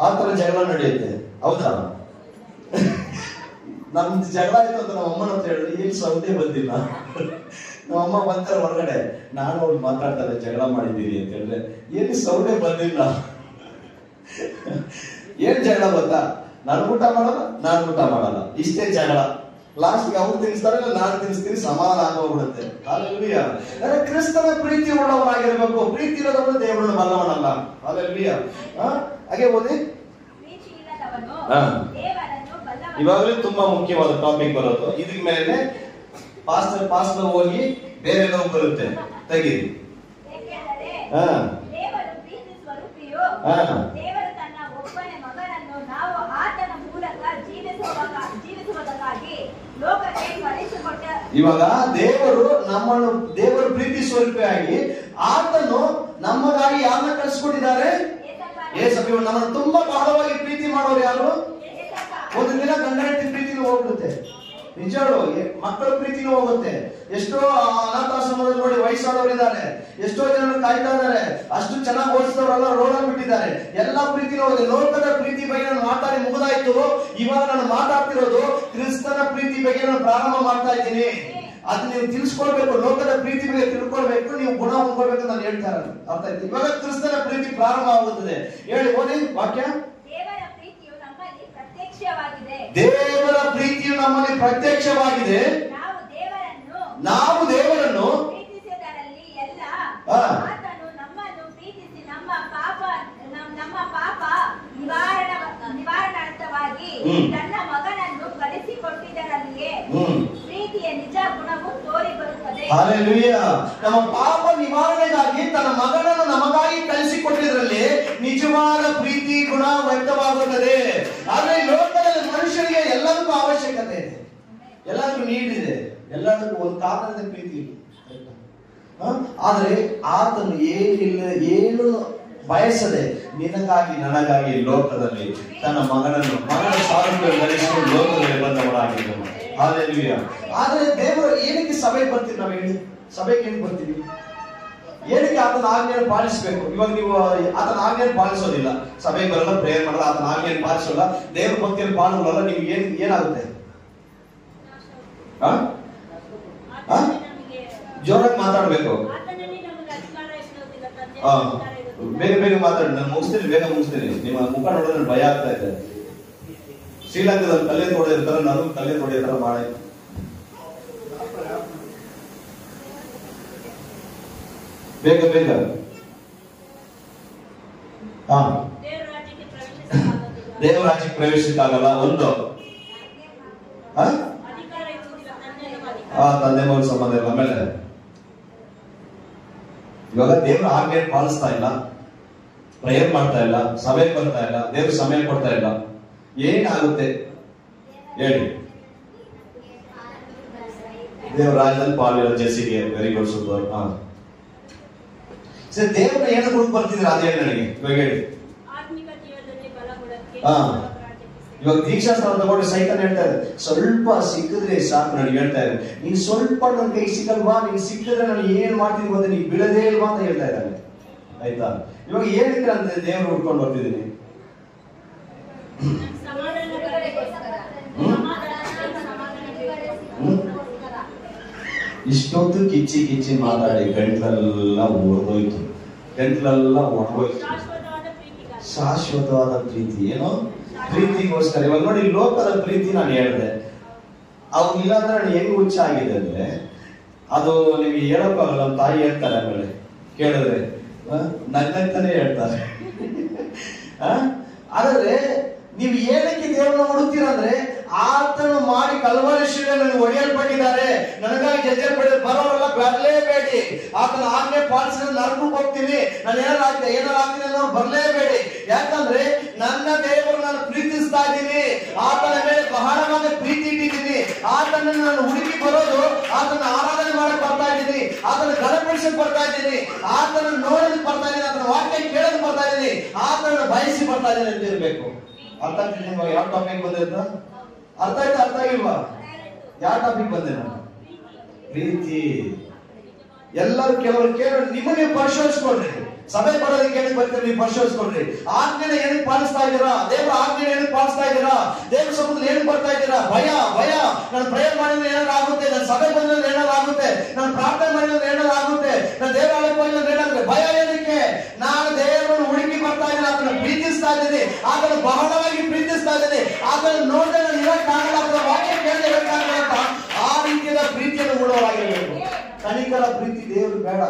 ಆ ತರ ಜಗಳ ನಡೆಯುತ್ತೆ. ಹೌದಾ? ನಮ್ದು ಜಗಳ ಆಯ್ತು ಅಂತ ನಮ್ಮ ಅಮ್ಮನ ಹತ್ರ ಹೇಳಿದ್ರೆ ಏನ್ ಸೌದೆ ಬಂದಿಲ್ಲ. ನಮ್ಮಮ್ಮ ಬಂತಾರೆ ಹೊರಗಡೆ, ನಾನು ಅವ್ರು ಮಾತಾಡ್ತಾರೆ ಜಗಳ ಮಾಡಿದ್ದೀರಿ ಅಂತ ಹೇಳಿದ್ರೆ ಏನು ಸೌದೆ ಬಂದಿಲ್ಲ. ಏನ್ ಜಗಳ ಗೊತ್ತಾ? ನಾನು ಊಟ ಮಾಡಲ್ಲ, ನಾನು ಊಟ ಮಾಡಲ್ಲ, ಇಷ್ಟೇ ಜಗಳ. ಲಾಸ್ಟ್ ಅವ್ರು ತಿನ್ನಿಸ್ತಾರೆ, ನಾನು ತಿನ್ನಿಸ್ತೀನಿ, ಸಮಾಧಾನ ಆಗೋಗ್ಬಿಡುತ್ತೆ. ಹಲ್ಲೆಲೂಯಾ. ಅಂದ್ರೆ ಕ್ರಿಸ್ತನ ಪ್ರೀತಿ ಉಳ್ಳವನಾಗಿರ್ಬೇಕು. ಪ್ರೀತಿ ಇಲ್ಲದವನು ದೇವರನ್ನು ಬಲ್ಲವನಲ್ಲ. ಹಲ್ಲೆಲೂಯಾ. ಹಾಗೆ ಓದಿ. ಇವಾಗಲೇ ತುಂಬಾ ಮುಖ್ಯವಾದ ಟಾಪಿಕ್ ಬರೋದು. ಇದ್ರ ಮೇಲೆ ಪಾಸ್ಟರ್ ಹೋಗಿ ಬೇರೆ ನೋವು ಬರುತ್ತೆ, ತೆಗೀರಿ. ಇವಾಗ ದೇವರು ಪ್ರೀತಿ ಸ್ವರೂಪಿಯಾಗಿ ಆತನು ನಮಗಾಗಿ ಯಾರನ್ನ ಕಳಿಸ್ಕೊಟ್ಟಿದ್ದಾರೆ? ಯೇಸು. ನಮ್ಮನ್ನು ತುಂಬಾ ಬಹಳವಾಗಿ ಪ್ರೀತಿ ಮಾಡೋರು ಯಾರು? ಒಂದು ದಿನ ಗಂಡ ಹೆಂಡತಿ ಪ್ರೀತಿನೂ ಹೋಗ್ಬಿಡುತ್ತೆ. ನಿಜಾಳು ಮಕ್ಕಳ ಪ್ರೀತಿನೂ ಹೋಗುತ್ತೆ. ಎಷ್ಟೋ ಅನಾಥಾಶ್ರಮದಲ್ಲಿ ನೋಡಿ ವಯಸ್ಸಾದವರಿದ್ದಾರೆ, ಎಷ್ಟೋ ಜನರು ಕಾಯ್ತಾ ಇದ್ದಾರೆ, ಅಷ್ಟು ಚೆನ್ನಾಗಿ ಓದಿಸಿದವರೆಲ್ಲ ರೋಡ್ ಬಿಟ್ಟಿದ್ದಾರೆ. ಎಲ್ಲಾ ಪ್ರೀತಿನೂ ಹೋಗುತ್ತೆ. ಲೋಕದ ಪ್ರೀತಿ ಬಗ್ಗೆ ನಾನು ಮಾತಾಡಿ ಮುಗಿದಾಯ್ತು. ಇವಾಗ ನಾನು ಮಾತಾಡ್ತಿರೋದು ಕ್ರಿಸ್ತನ ಪ್ರೀತಿ ಬಗ್ಗೆ ನಾನು ಪ್ರಾರಂಭ ಮಾಡ್ತಾ ಇದ್ದೀನಿ. ಅದು ನೀವು ತಿಳಿಸ್ಕೊಳ್ಬೇಕು. ಲೋಕದ ಪ್ರೀತಿ ಬಗ್ಗೆ ತಿಳ್ಕೊಳ್ಬೇಕು, ನೀವು ಗುಣ ಹೊಂದ್ಕೊಳ್ಬೇಕು ನಾನು ಹೇಳ್ತಾ ಇರೋದು. ಅರ್ಥ ಆಯ್ತು? ಇವಾಗ ಕ್ರಿಸ್ತನ ಪ್ರೀತಿ ಪ್ರಾರಂಭ ಆಗುತ್ತದೆ. ಹೇಳಿ, ಓದಿ ವಾಕ್ಯ. ದೇವರ ಪ್ರೀತಿಯು ನಮ್ಮಲ್ಲಿ ಪ್ರತ್ಯಕ್ಷವಾಗಿದೆ. ನಾವು ದೇವರನ್ನು ನಿವಾರಣಾರ್ಥವಾಗಿ ತನ್ನ ಮಗನನ್ನು ಕಳಿಸಿಕೊಟ್ಟಿದ್ದರಲ್ಲಿಯೇ ಪ್ರೀತಿಯ ನಿಜ ಗುಣವು ತೋರಿ ಬರುತ್ತದೆ. ಹಲ್ಲೆಲೂಯಾ. ನಮ್ಮ ಪಾಪ ನಿವಾರಣೆಗಾಗಿ ತನ್ನ ಮಗನನ್ನು ನಮಗಾಗಿ ಕಳಿಸಿಕೊಟ್ಟಿದ್ರಲ್ಲಿ ನಿಜವಾದ ಪ್ರೀತಿ ಗುಣ ವ್ಯಕ್ತವಾಗುತ್ತದೆ. ಆದ್ರೆ ಲೋಕದಲ್ಲಿ ಮನುಷ್ಯರಿಗೆ ಎಲ್ಲದಕ್ಕೂ ಅವಶ್ಯಕತೆ ಇದೆ, ಎಲ್ಲದಕ್ಕೂ ನೀಡಿದೆ, ಎಲ್ಲದಕ್ಕೂ ಒಂದು ಕಾರಣದ ಪ್ರೀತಿ ಇದೆ. ಆದ್ರೆ ಆತನು ಏನು ಬಯಸದೆ ನಿನಗಾಗಿ ನನಗಾಗಿ ಲೋಕದಲ್ಲಿ ತನ್ನ ಮಗನ ಸಾರೂಪ್ಯ ಧರಿಸಿಕೊಂಡು ಲೋಕದಲ್ಲಿ ಬಂದವರಾಗಿದ್ದನು. ಹಲ್ಲೆಲೂಯಾ. ಆದ್ರೆ ದೇವರು ಏನಕ್ಕೆ ಸಭೆಗೆ ಬರ್ತೀವಿ? ನಾವು ಹೇಳಿ, ಸಭೆಗೆ ಏನಕ್ಕೆ ಬರ್ತೀವಿ? ಏನಕ್ಕೆ ಆತನ ಆಜ್ಞೆಯನ್ನು ಪಾಲಿಸಬೇಕು? ಇವಾಗ ನೀವು ಆತನ ಆಜ್ಞೆಯನ್ನು ಪಾಲಿಸೋದಿಲ್ಲ, ಸಭೆಗೆ ಬರಲ್ಲ, ಪ್ರೇಯರ್ ಮಾಡಲ್ಲ, ಆತನ ಆಜ್ಞೆಯನ್ನು ಪಾಲಿಸೋಲ್ಲ, ದೇವರ ಭಕ್ತಿಯನ್ನು ಪಾಲ್ಗೊಳ್ಳಲ್ಲ, ನಿಮ್ಗೆ ಏನಾಗುತ್ತೆ? ಜೋರಾಗಿ ಮಾತಾಡ್ಬೇಕು. ಬೇಗ ಮಾತಾಡಿ, ನಾನು ಮುಗಿಸ್ತೀನಿ, ಬೇಗ ಮುಗಿಸ್ತೀನಿ. ನಿಮ್ಮ ಮುಖ ನೋಡಿದ್ರೆ ಭಯ ಆಗ್ತಾ ಇದೆ. ಶ್ರೀಲಂಕಾದಲ್ಲಿ ಕಲ್ಲೆ ತೊಡೆದಿರ್ತಾರೆ, ನಾನು ಕಲ್ಲೆ ತೊಡೆಯೋ ಮಾಡಿ. ಬೇಗ ದೇವರ ರಾಜ್ಯಕ್ಕೆ ಪ್ರವೇಶಕ್ಕಾಗಲ್ಲ. ಒಂದು ತಂದೆ ಮಗನ ಸಂಬಂಧ ಇಲ್ಲ. ಆಮೇಲೆ ಇವಾಗ ದೇವರ ಆಜ್ಞೆ ಪಾಲಿಸ್ತಾ ಇಲ್ಲ, ಪ್ರೇಯರ್ ಮಾಡ್ತಾ ಇಲ್ಲ, ಸಭೆ ಬರ್ತಾ ಇಲ್ಲ, ದೇವ್ರ ಸಮಯ ಕೊಡ್ತಾ ಇಲ್ಲ, ಏನಾಗುತ್ತೆ ಹೇಳಿ? ದೇವ್ರ ರಾಜ್ಯದಲ್ಲಿ ಪಾಲಿರೋ ಜೆಸಿಗೆ ವೆರಿ ಗುಡ್, ಸೂಪರ್. ಸರಿ, ದೇವ್ರನ್ನ ಏನು ಕೊಡಕ್ ಬರ್ತಿದ್ರೆ ಅದೇ ನನಗೆ ಇವಾಗ ಹೇಳಿ. ಇವಾಗ ದೀಕ್ಷಾ ಸ್ಥಾನ ತಗೊಂಡು ಸೈತನ್ ಹೇಳ್ತಾ ಇದೆ, ಸ್ವಲ್ಪ ಸಿಕ್ಕಿದ್ರೆ ಸಾಕು. ನನಗೆ ಹೇಳ್ತಾ ಇದೆ, ನೀನ್ ಸ್ವಲ್ಪ ನನ್ ಕೈ ಸಿಕ್ಕಲ್ವಾ, ನೀನ್ ಸಿಕ್ಕಿದ್ರೆ ನಾನು ಏನ್ ಮಾಡ್ತೀನಿ ಗೊತ್ತಾ, ನೀನ್ ಬಿಡದೇ ಇಲ್ವಾ ಅಂತ ಹೇಳ್ತಾ ಇದ್ದಾನೆ. ಆಯ್ತಾ? ಇವಾಗ ಏನಕ್ಕೆ ಅಂದ್ರೆ ದೇವರು ಹುಡ್ಕೊಂಡು ಬರ್ತಿದ್ದೀನಿ. ಇಷ್ಟೊತ್ತು ಕಿಚ್ಚಿ ಕಿಚ್ಚಿ ಮಾತಾಡಿ ಗಂಟ್ಲೆಲ್ಲ ಒಡೆದೋಯ್ತು, ಗಂಟ್ಲೆಲ್ಲ ಒಡೆದೋಯ್ತು. ಶಾಶ್ವತವಾದ ಪ್ರೀತಿ ಏನೋ ಪ್ರೀತಿಗೋಸ್ಕರ. ಇವಾಗ ನೋಡಿ, ಲೋಕದ ಪ್ರೀತಿ ನಾನು ಹೇಳಿದೆ, ಅವು ಇಲ್ಲಾಂದ್ರೆ ನಾನು ಹೆಂಗ್ ಹುಚ್ಚ ಆಗಿದೆ ಅಂದ್ರೆ ಅದು ನಿಮ್ಗೆ ಹೇಳಕ್ಕಾಗಲ್ಲ. ನಮ್ಮ ತಾಯಿ ಹೇಳ್ತಾರೆ, ಆಮೇಲೆ ಕೇಳಿದ್ರೆ ನಗ್ನಗ್ತಾನೆ ಹೇಳ್ತಾರೆ. ಆದ್ರೆ ನೀವು ಏನಕ್ಕೆ ದೇವರನ್ನ ಹುಡುಕ್ತೀರಂದ್ರೆ, ಆತನು ಮಾಡಿ ಕಲ್ವಾರಿ ಶಿಲೆಯಲ್ಲಿ ಒಡೆಯಲ್ಪಟ್ಟಿದ್ದಾರೆ, ನನಗಾಗಿ ಜಜ್ಜಲ್ಪಟ್ಟಿದ್ದಾರೆ, ಬರೋರೆಲ್ಲ ಬರಲೇಬೇಡಿ. ಆತನ ಆಜ್ಞೆ ಪಾಲಿಸಿದ್ರೆ ನರಕಕ್ಕೆ ಹೋಗ್ತೀನಿ, ನಾನು ಏನಾಗ್ತೀನಿ ಅನ್ನೋರು ಬರಲೇಬೇಡಿ. ಯಾಕಂದ್ರೆ ನನ್ನ ದೇವರು ನಾನು ಪ್ರೀತಿಸ್ತಾ ಇದ್ದೀನಿ, ಆತನ ಮೇಲೆ ಬಹಳವಾದ ಪ್ರೀತಿ ಇಟ್ಟಿದ್ದೀನಿ. ಆತನನ್ನು ನಾನು ಹುಡುಕಿ ಬರೋದು, ಆತನ ಆರಾಧನೆ ಮಾಡಕ್ ಬರ್ತಾ ಇದ್ದೀನಿ, ಆತನ ಘನಪಡಿಸಕ್ ಬರ್ತಾ ಇದ್ದೀನಿ, ಆತನ ನೋಡೋದಕ್ಕೆ ಬರ್ತಾ ಇದ್ದೀನಿ, ಆತನ ವಾಕ್ಯ ಕೇಳೋದಕ್ಕೆ ಬರ್ತಾ ಇದ್ದೀನಿ, ಆತನ ಬಯಸಿ ಬರ್ತಾ ಇದ್ದೀನಿ ಅಂತ ಇರ್ಬೇಕು. ಅರ್ಥ ಆಗ್ತಿದೆ ನಿಮ್ಗೆ ಯಾವ ಟಾಪಿಕ್ ಬಂದಿದ್ದ? ಅರ್ಥ ಆಯ್ತಾ? ಅರ್ಥ ಆಗಿಲ್ವಾ? ಯಾವ ಟಾಪಿಕ್ ಬಂದೆ ನಾನು? ಪ್ರೀತಿ. ಎಲ್ಲರೂ ಕೆಲವರು ಕೇಳಿ ನಿಮ್ಮನ್ನ ನೀವು ಪರಿಶೋಧಿಸ್ಕೊಳ್ರಿ. ಸಭೆ ಬರೋದಕ್ಕೆ ಏನಕ್ಕೆ ಬರ್ತೀರಿ? ನೀವು ಪರಿಶೋಧಿಸ್ಕೊಳ್ರಿ. ಆಜ್ಞೆನ ಏನಕ್ಕೆ ಪಾಲಿಸ್ತಾ ಇದ್ದೀರಾ? ದೇವರ ಆಜ್ಞೆನ ಏನಕ್ಕೆ ಪಾಲಿಸ್ತಾ ಇದ್ದೀರಾ? ದೇವರ ಸಮ್ಮುಖದಲ್ಲಿ ಏನಕ್ಕೆ ಬರ್ತಾ ಇದ್ದೀರಾ? ಭಯ ನಾನು ಪ್ರೇಯರ್ ಮಾಡಿದ್ರೆ ಏನಾದ್ರು ಆಗುತ್ತೆ, ನಾನು ಸಭೆ ಬಂದ್ರೆ ಏನಾದ್ರು ಆಗುತ್ತೆ, ನಾನು ಪ್ರಾರ್ಥನೆ ಮಾಡಿದ್ರೆ ಏನಾದ್ರು ಆಗುತ್ತೆ, ನಾನು ದೇವಾಲಯಕ್ಕೆ ಹೋಗಿದ್ರೆ ಏನಾಗುತ್ತೆ. ಭಯ ಏನಕ್ಕೆ? ನಾನು ದೇವರನ್ನು ಹುಡುಕಿ ಬರ್ತಾ ಇದ್ದೀನಿ, ಆತನ ಪ್ರೀತಿಸ್ತಾ ಇದ್ದೀನಿ, ಆತನ ಬಹಳವಾಗಿ ಪ್ರೀತಿಸ್ತಾ ಇದ್ದೀನಿ, ಆತನ ನೋಡಿದ್ರೆ ನಾನು ಇರಕ್ಕಾಗಲ್ಲ, ಆತನ ವಾಕ್ಯ ಕೇಳದೆ ಇರಕ್ಕಾಗಲ್ಲ ಅಂತ ಆ ರೀತಿಯ ಪ್ರೀತಿಯನ್ನು ಉಳ್ಳವರಾಗಿರಬೇಕು. ಕನಿಕರ ಪ್ರೀತಿ ದೇವರು ಬೇಡ.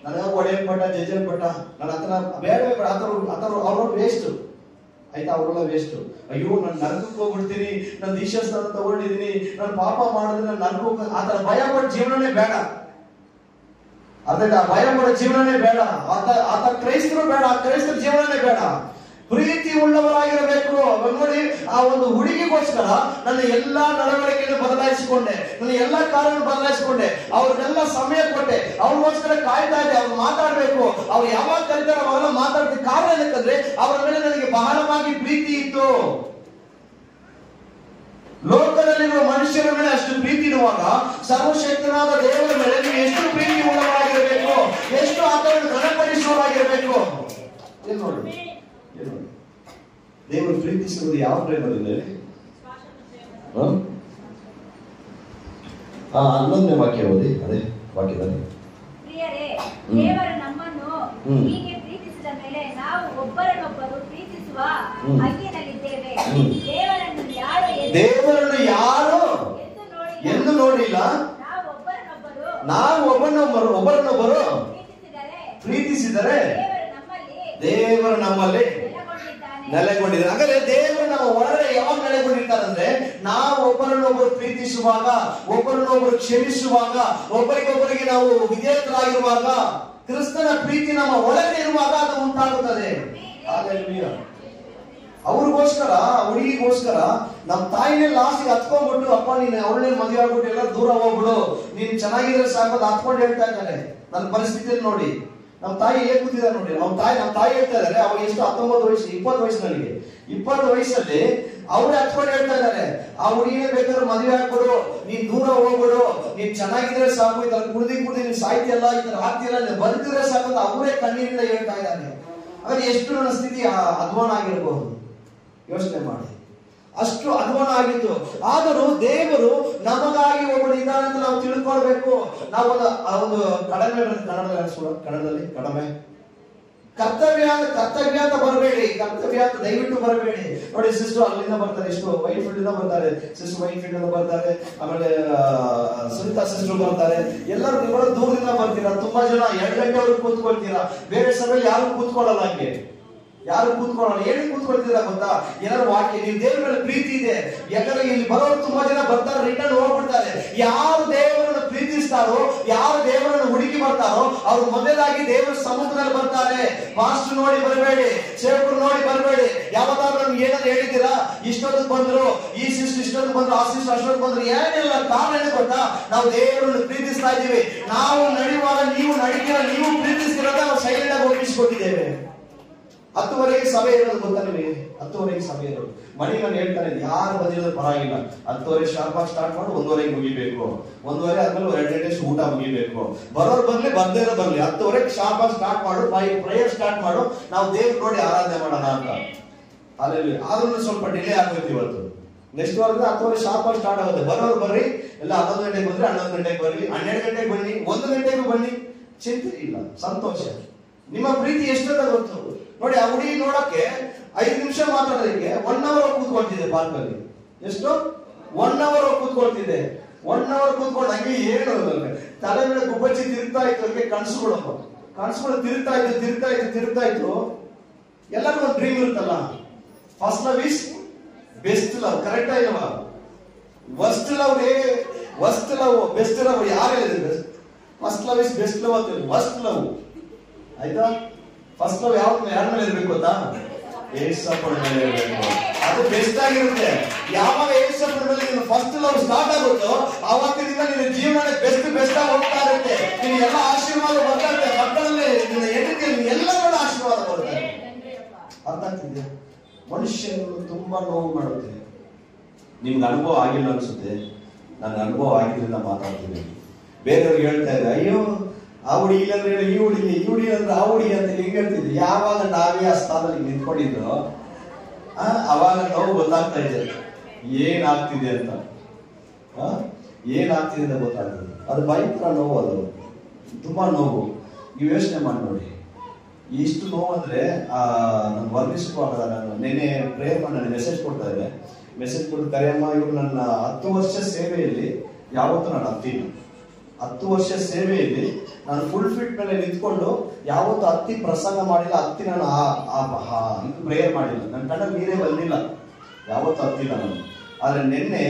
ನನಗ ಒಡೆಯಲ್ಪಟ್ಟ ಜಜ್ಜಲ್ಪಟ್ಟ ನನ್ನ ಹತ್ರ ಬೇಡವೇ ಬೇಡ. ಅವ್ರ ವೇಸ್ಟ್ ಆಯ್ತಾ? ಅವರೆಲ್ಲ ವೇಸ್ಟ್. ಅಯ್ಯೋ ನಾನು ನರಕಕ್ಕೆ ಹೋಗ್ಬಿಡ್ತೀನಿ, ನಾನು ದೀಕ್ಷಾಸ್ಥಾನ ತಗೊಂಡಿದ್ದೀನಿ, ನಾನು ಪಾಪ ಮಾಡಿದ್ರೆ ನಾನು ನರಕ, ಆತರ ಭಯ ಪಟ್ಟ ಜೀವನನೇ ಬೇಡ. ಅದಕ್ಕೆ ಆ ಭಯ ಪಡೋ ಜೀವನನೇ ಬೇಡ. ಆತ ಕ್ರೈಸ್ತರು ಬೇಡ, ಆ ಕ್ರೈಸ್ತರ ಜೀವನನೇ ಬೇಡ. ಪ್ರೀತಿ ಉಳ್ಳವರಾಗಿರಬೇಕು. ನೋಡಿ, ಆ ಒಂದು ಹುಡುಗಿಗೋಸ್ಕರ ನನ್ನ ಎಲ್ಲಾ ನಡವಳಿಕೆಯನ್ನು ಬದಲಾಯಿಸಿಕೊಂಡೆ, ನನ್ನ ಎಲ್ಲಾ ಕಾರ್ಯವನ್ನು ಬದಲಾಯಿಸಿಕೊಂಡೆ, ಅವ್ರಿಗೆಲ್ಲ ಸಮಯ ಕೊಟ್ಟೆ, ಅವ್ರಿಗೋಸ್ಕರ ಕಾಯ್ತಾ ಇದ್ದೆ. ಅವ್ರು ಮಾತಾಡ್ಬೇಕು, ಅವ್ರು ಯಾವಾಗ ಕರೀತಾರೆ ಅವೆಲ್ಲ ಮಾತಾಡ್ತಿದ್ದ. ಕಾರಣ ಏನಕ್ಕಂದ್ರೆ ಅವರ ಮೇಲೆ ನನಗೆ ಬಹಳವಾಗಿ ಪ್ರೀತಿ ಇತ್ತು. ಲೋಕದಲ್ಲಿರುವ ಮನುಷ್ಯರ ಮೇಲೆ ಅಷ್ಟು ಪ್ರೀತಿ ಇರುವಾಗ ಸರ್ವಶಕ್ತನಾದ ದೇವರ ಮೇಲೆ ನೀವು ಎಷ್ಟು ಪ್ರೀತಿ ಉಳ್ಳವರಾಗಿರಬೇಕು, ಎಷ್ಟು ಆತನನ್ನು ಘನಪಡಿಸುವವರಾಗಿರಬೇಕು. ಏನ್ ನೋಡಿ, ದೇವರು ಪ್ರೀತಿಸುವುದು ಯಾವ ಪ್ರೇಮದಿಂದ? 11ನೇ ವಾಕ್ಯ ಓದಿ. ಅದೇ ವಾಕ್ಯದಲ್ಲಿ, ಪ್ರಿಯರೇ, ದೇವರು ನಮ್ಮನ್ನು ಹೀಗೆ ಪ್ರೀತಿಸಿದ ಮೇಲೆ ನಾವು ಒಬ್ಬರನ್ನೊಬ್ಬರು ಪ್ರೀತಿಸುವ ಹಂಗಿನಲ್ಲಿದ್ದೇವೆ. ದೇವರನ್ನು ಯಾರು ಎಂದು ನೋಡಿಲ್ಲ, ನಾವು ಒಬ್ಬರನ್ನೊಬ್ಬರು ಪ್ರೀತಿಸಿದರೆ ದೇವರು ನಮ್ಮಲ್ಲಿ ನೆಲೆಗೊಂಡಿದ್ದಾರೆ. ಹಾಗಾದ್ರೆ ದೇವರು ನಮ್ಮ ಒಳಗಡೆ ಯಾವಾಗ ನೆಲೆಗೊಂಡಿರ್ತಾರಂದ್ರೆ, ನಾವು ಒಬ್ಬರನ್ನೊಬ್ಬರು ಪ್ರೀತಿಸುವಾಗ, ಒಬ್ಬರನ್ನೊಬ್ಬರು ಕ್ಷಮಿಸುವಾಗ, ಒಬ್ಬರಿಗೊಬ್ಬರಿಗೆ ನಾವು ವಿಧೇಯರಾಗಿರುವಾಗ, ಕ್ರಿಸ್ತನ ಪ್ರೀತಿ ನಮ್ಮ ಒಳಗಡೆ ಇರುವಾಗ ಅದು ಉಂಟಾಗುತ್ತದೆ. ಅವ್ರಿಗೋಸ್ಕರ, ಹುಡುಗಿಗೋಸ್ಕರ ನಮ್ಮ ತಾಯಿನೇ ಲಾಸ್ಟ್ಗೆ ಹತ್ಕೊಂಡ್ಬಿಟ್ಟು, ಅಪ್ಪ ನೀನು ಅವಳೇ ಮದುವೆ ಆಗ್ಬಿಟ್ಟು ಎಲ್ಲ ದೂರ ಹೋಗ್ಬಿಡು, ನೀನ್ ಚೆನ್ನಾಗಿದ್ರೆ ಸಾಕೋದು ಹತ್ಕೊಂಡು ಹೇಳ್ತಾ ಇದ್ದಾನೆ. ನನ್ನ ಪರಿಸ್ಥಿತಿಯಲ್ಲಿ ನೋಡಿ, ನಮ್ಮ ತಾಯಿ ಹೇಗೆ ಕೂತಿದ್ದಾರೆ ನೋಡಿ. ನಮ್ಮ ತಾಯಿ ಹೇಳ್ತಾ ಇದಾರೆ, ಅವಾಗ ಎಷ್ಟು 19 ವಯಸ್ಸು, 20 ವಯಸ್ಸು, ನನಗೆ 20 ವಯಸ್ಸಲ್ಲಿ ಅವ್ರೇ ಹತ್ಕೊಂಡು ಹೇಳ್ತಾ ಇದ್ದಾರೆ, ಆ ಹುಡುಗಿನೇ ಬೇಕಾದ್ರೆ ಮದುವೆ ಆಗ್ಬಿಡು, ನೀನ್ ದೂರ ಹೋಗ್ಬಿಡು, ನೀನ್ ಚೆನ್ನಾಗಿದ್ರೆ ಸಾಕು, ಈ ತರ ಕುಡ್ದಿ ನೀನ್ ಸಾಯ್ತಿಯಲ್ಲ, ಈ ತರ ಆಗ್ತಿಯಲ್ಲ, ನೀನ್ ಬದುಕಿದ್ರೆ ಸಾಕು ಅಂತ ಅವರೇ ಕಣ್ಣೀರಿಂದ ಹೇಳ್ತಾ ಇದ್ದಾನೆ. ಹಾಗಾದ್ರೆ ಎಷ್ಟು ನನ್ನ ಸ್ಥಿತಿ ಅಧ್ವಾನ ಆಗಿರ್ಬಹುದು ಯೋಚನೆ ಮಾಡಿ. ಅಷ್ಟು ಅಧ್ವಾನ ಆಗಿತ್ತು. ಆದರೂ ದೇವರು ನಮಗಾಗಿ ಒಬ್ಬರು ಇದ್ದಾನೆ ಅಂತ ನಾವು ತಿಳ್ಕೊಳ್ಬೇಕು. ನಾವು ಒಂದು ಕನ್ನಡದಲ್ಲಿ ಕಡಿಮೆ ಕರ್ತವ್ಯ ಅಂತ ಬರಬೇಡಿ, ಕರ್ತವ್ಯ ಅಂತ ದಯವಿಟ್ಟು ಬರಬೇಡಿ. ನೋಡಿ, ಸಿಸ್ಟರ್ ಅಲ್ಲಿಂದ ಬರ್ತಾರೆ, ಎಷ್ಟು ವೈಟ್ ಫೀಲ್ಡ್ ಇಂದ ಬರ್ತಾರೆ, ಸಿಸ್ಟರ್ ವೈಟ್ ಫೀಲ್ಡ್ ಇಂದ ಬರ್ತಾರೆ, ಆಮೇಲೆ ಸುನಿತಾ ಸಿಸ್ಟರ್ ಬರ್ತಾರೆ. ಎಲ್ಲರೂ ನೀವು ದೂರದಿಂದ ಬರ್ತೀರಾ. ತುಂಬಾ ಜನ 2 ಗಂಟೆವರೆಗೂ ಕೂತ್ಕೊಳ್ತೀರಾ. ಬೇರೆ ಸಭೆಯಲ್ಲಿ ಯಾರು ಕೂತ್ಕೊಳ್ಳಲ್ಲ, ಹಂಗೆ ಯಾರು ಕೂತ್ಕೊಳ್ಳೋಣ. ಏನಕ್ಕೆ ಕೂತ್ಕೊಳ್ತೀರಾ ಗೊತ್ತಾ? ಏನಾದ್ರು ವಾಕ್ಯ, ನೀವು ದೇವರ ಮೇಲೆ ಪ್ರೀತಿ ಇದೆ. ಯಾಕಂದ್ರೆ ಇಲ್ಲಿ ಬರೋರು ತುಂಬಾ ಜನ ಬರ್ತಾರೆ, ರಿಟರ್ನ್ ಹೋಗ್ಬಿಡ್ತಾರೆ. ಯಾರು ದೇವರನ್ನು ಪ್ರೀತಿಸ್ತಾರೋ, ಯಾರು ದೇವರನ್ನು ಹುಡುಕಿ ಬರ್ತಾರೋ, ಅವ್ರು ಮೊದಲಾಗಿ ದೇವರ ಸಮ್ಮುಖದಲ್ಲಿ ಬರ್ತಾರೆ. ಮಾಸ್ಟರ್ ನೋಡಿ ಬರಬೇಡಿ, ಸೇವಕರು ನೋಡಿ ಬರಬೇಡಿ. ಯಾವತ್ತಾದ್ರೂ ನಮ್ಗೆ ಏನಾದ್ರು ಹೇಳಿದ್ದೀರಾ? ಇಷ್ಟೊಂದು ಬಂದ್ರು, ಈ ಸಿಸ್ಟರ್ ಇಷ್ಟೊಂದು ಬಂದ್ರು, ಆ ಸಿಸ್ಟರ್ ಅಷ್ಟೊಂದು ಬಂದ್ರು. ಏನಿಲ್ಲ, ಕಾರಣ ಏನು ಗೊತ್ತಾ? ನಾವು ದೇವರನ್ನು ಪ್ರೀತಿಸ್ತಾ ಇದ್ದೀವಿ. ನಾವು ನಡೆಯುವಾಗ ನೀವು ನಡೀತೀರ, ನೀವು ಪ್ರೀತಿಸ್ತಿರೋದ ನಾವು ಸೈಲೆಂಟ್ ಆಗಿ ಒಪ್ಪಿಸಿಕೊಟ್ಟಿದ್ದೇವೆ. 10:30 ಸಭೆ ಇರೋದು ಗೊತ್ತಾ ನಿಮಗೆ? 10:30 ಸಭೆ ಇರೋದು. ಮನೆ ನಾನು ಹೇಳ್ತಾನೆ, ಯಾರು ಬಂದಿರೋದು ಪರವಾಗಿಲ್ಲ, 10:30 ಶಾರ್ಪ್ ಆಗಿ ಸ್ಟಾರ್ಟ್ ಮಾಡಿ 1:30 ಮುಗಿಬೇಕು. 1:30 ಆದ್ಮೇಲೆ 2 ಗಂಟೆ ಊಟ ಮುಗಿಬೇಕು. ಬರೋರು ಬರ್ಲಿ, ಬರ್ದೇ ಬರ್ಲಿ, 10:30 ಶಾರ್ಪ್ ಆಗಿ ಸ್ಟಾರ್ಟ್ ಮಾಡು, ಪ್ರೇಯರ್ ಸ್ಟಾರ್ಟ್ ಮಾಡು, ನಾವು ದೇವ್ರು ನೋಡಿ ಆರಾಧನೆ ಮಾಡೋಣ ಅಂತ. ಅಲ್ಲಿ ಆದ್ರೂ ಸ್ವಲ್ಪ ಡಿಲೇ ಆಗುತ್ತೆ ಇವತ್ತು. ನೆಕ್ಸ್ಟ್ ವಾರದ 10:30 ಶಾರ್ಪ್ ಆಗಿ ಸ್ಟಾರ್ಟ್ ಆಗುತ್ತೆ. ಬರೋರು ಬರ್ರಿ, ಎಲ್ಲ 11 ಗಂಟೆಗೆ ಬಂದ್ರೆ 11 ಗಂಟೆಗೆ ಬರ್ಲಿ, 12 ಗಂಟೆಗೆ ಬನ್ನಿ, 1 ಗಂಟೆಗೂ ಬನ್ನಿ, ಚಿಂತೆ ಇಲ್ಲ, ಸಂತೋಷ. ನಿಮ್ಮ ಪ್ರೀತಿ ಎಷ್ಟದ ಗೊತ್ತು ನೋಡಿ. ಆ ಹುಡುಗಿ ನೋಡಕ್ಕೆ 5 ನಿಮಿಷ ಮಾತಾಡೋದಕ್ಕೆ 1 ಅವರ್ ಕೂತ್ಕೊಳ್ತಿದೆ ಪಾರ್ಕ್ ಅಲ್ಲಿ. ಎಷ್ಟು? 1 ಅವರ್ ಕೂತ್ಕೊಳ್ತಿದೆ. 1 ಅವರ್ ಕೂತ್ಕೊಂಡು ಹಂಗೆ ಏನು ತಲೆ ಮೇಲೆ ಗುಬ್ಬಚ್ಚಿ ತಿರುಗ್ತಾ ಇತ್ತು. ಅದಕ್ಕೆ ಕನ್ಸುಗಳು ತಿರುಗ್ತಾ ಇತ್ತು. ಎಲ್ಲರಿಗೂ ಒಂದು ಡ್ರೀಮ್ ಇರುತ್ತಲ್ಲ, first love is best love. ಕರೆಕ್ಟಾ ಇಲ್ವಾ? ವರ್ಸ್ಟ್ ಲವ್ ಬೆಸ್ಟ್ ಲವ್ ಯಾರು ಹೇಳಿದ್ರು? First love is best love ಅಂತ. ವರ್ಸ್ಟ್ ಲವ್ ಆಯ್ತಾ? ಫಸ್ಟ್ ಲವ್ ಯಾರ ಮೇಲೆ ಇರ್ಬೇಕು ಗೊತ್ತಾ? ಏಸಪ್ಪನ ಮೇಲೆ ಇರಬೇಕು. ಅದು ಬೆಸ್ಟ್ ಆಗಿರುತ್ತೆ. ಯಾವಾಗ ಏಸಪ್ಪನ ಮೇಲೆ ನೀನು ಫಸ್ಟ್ ಲವ್ ಸ್ಟಾರ್ಟ್ ಆಗುತ್ತೋ ಆವತ್ತಿನಿಂದ ನಿನ್ನ ಜೀವನ ಬೆಸ್ಟ್ ಆಗಿ ಹೋಗ್ತಾ ಇರುತ್ತೆ. ನಿನ್ನ ಎಲ್ಲ ಆಶೀರ್ವಾದ ಬರ್ತಾ ಇರುತ್ತೆ. ಮಕ್ಕಳಲ್ಲಿ, ನಿನ್ನ ಹೆಂಡತಿಯಲ್ಲಿ ಎಲ್ಲರೂ ಆಶೀರ್ವಾದ ಬರುತ್ತೆ. ಅರ್ಥ ಆಗ್ತಿದ್ಯಾ? ಮನುಷ್ಯನು ತುಂಬಾ ನೋವು ಮಾಡುತ್ತೆ. ನಿಮ್ಗೆ ಅನುಭವ ಆಗಿಲ್ಲ ಅನ್ಸುತ್ತೆ. ನನಗೆ ಅನುಭವ ಆಗಿದ್ರಿಂದ ಮಾತಾಡ್ತೀನಿ. ಬೇರೆಯವ್ರಿಗೆ ಹೇಳ್ತಾ ಇದ್ದೆ, ಅಯ್ಯೋ ಆ ಹುಡುಗಿ ಇಲ್ಲಂದ್ರೆ ಈ ಹುಡುಗಿ ಅಂದ್ರೆ ಆ ಹುಡುಗಿ ಅಂತ ಹೆಂಗ್ ಹೇಳ್ತಿದ್ವಿ. ಯಾವಾಗ ನಾವೇ ಆ ಸ್ಥಾನದಲ್ಲಿ ನಿಂತ್ಕೊಂಡಿದ್ರು ಅವಾಗ ನೋವು ಗೊತ್ತಾಗ್ತಾ ಇದೆ ಏನಾಗ್ತಿದೆ ಅಂತ. ಏನಾಗ್ತಿದೆ ಅಂತ ಗೊತ್ತಾಗ್ತದೆ. ಅದು ಭಯಂಕರ ನೋವು, ಅದು ತುಂಬಾ ನೋವು. ನೀವು ಯೋಚನೆ ಮಾಡಿ ನೋಡಿ, ಇಷ್ಟು ನೋವು ಅಂದ್ರೆ ನಾನು ವರ್ಣಿಸುವಾಗ ನಾನು ನಿನ್ನೆ ಪ್ರೇಯರ್ ಮಾಡಿ ನನಗೆ ಮೆಸೇಜ್ ಕೊಡ್ತಾ ಇದ್ದೆ. ಮೆಸೇಜ್ ಕೊಟ್ಟು, ಕರೆಯಮ್ಮ ಇವರು ನನ್ನ 10 ವರ್ಷ ಸೇವೆಯಲ್ಲಿ ಯಾವತ್ತೂ ನಾನು ಹತ್ತಿಲ್ಲ. 10 ವರ್ಷ ಸೇವೆಯಲ್ಲಿ ನಾನು ಫುಲ್ ಫಿಟ್ ಮೇಲೆ ನಿಂತ್ಕೊಂಡು ಯಾವತ್ತು ಹತ್ತಿ ಪ್ರಸಂಗ ಮಾಡಿಲ್ಲ, ಹತ್ತಿ ನಾನು ಪ್ರೇಯರ್ ಮಾಡಿಲ್ಲ, ನನ್ನ ಕಣ್ಣಲ್ಲಿ ನೀರೇ ಬಂದಿಲ್ಲ, ಯಾವತ್ತು ಹತ್ತಿಲ್ಲ ನಾನು. ಆದ್ರೆ ನಿನ್ನೆ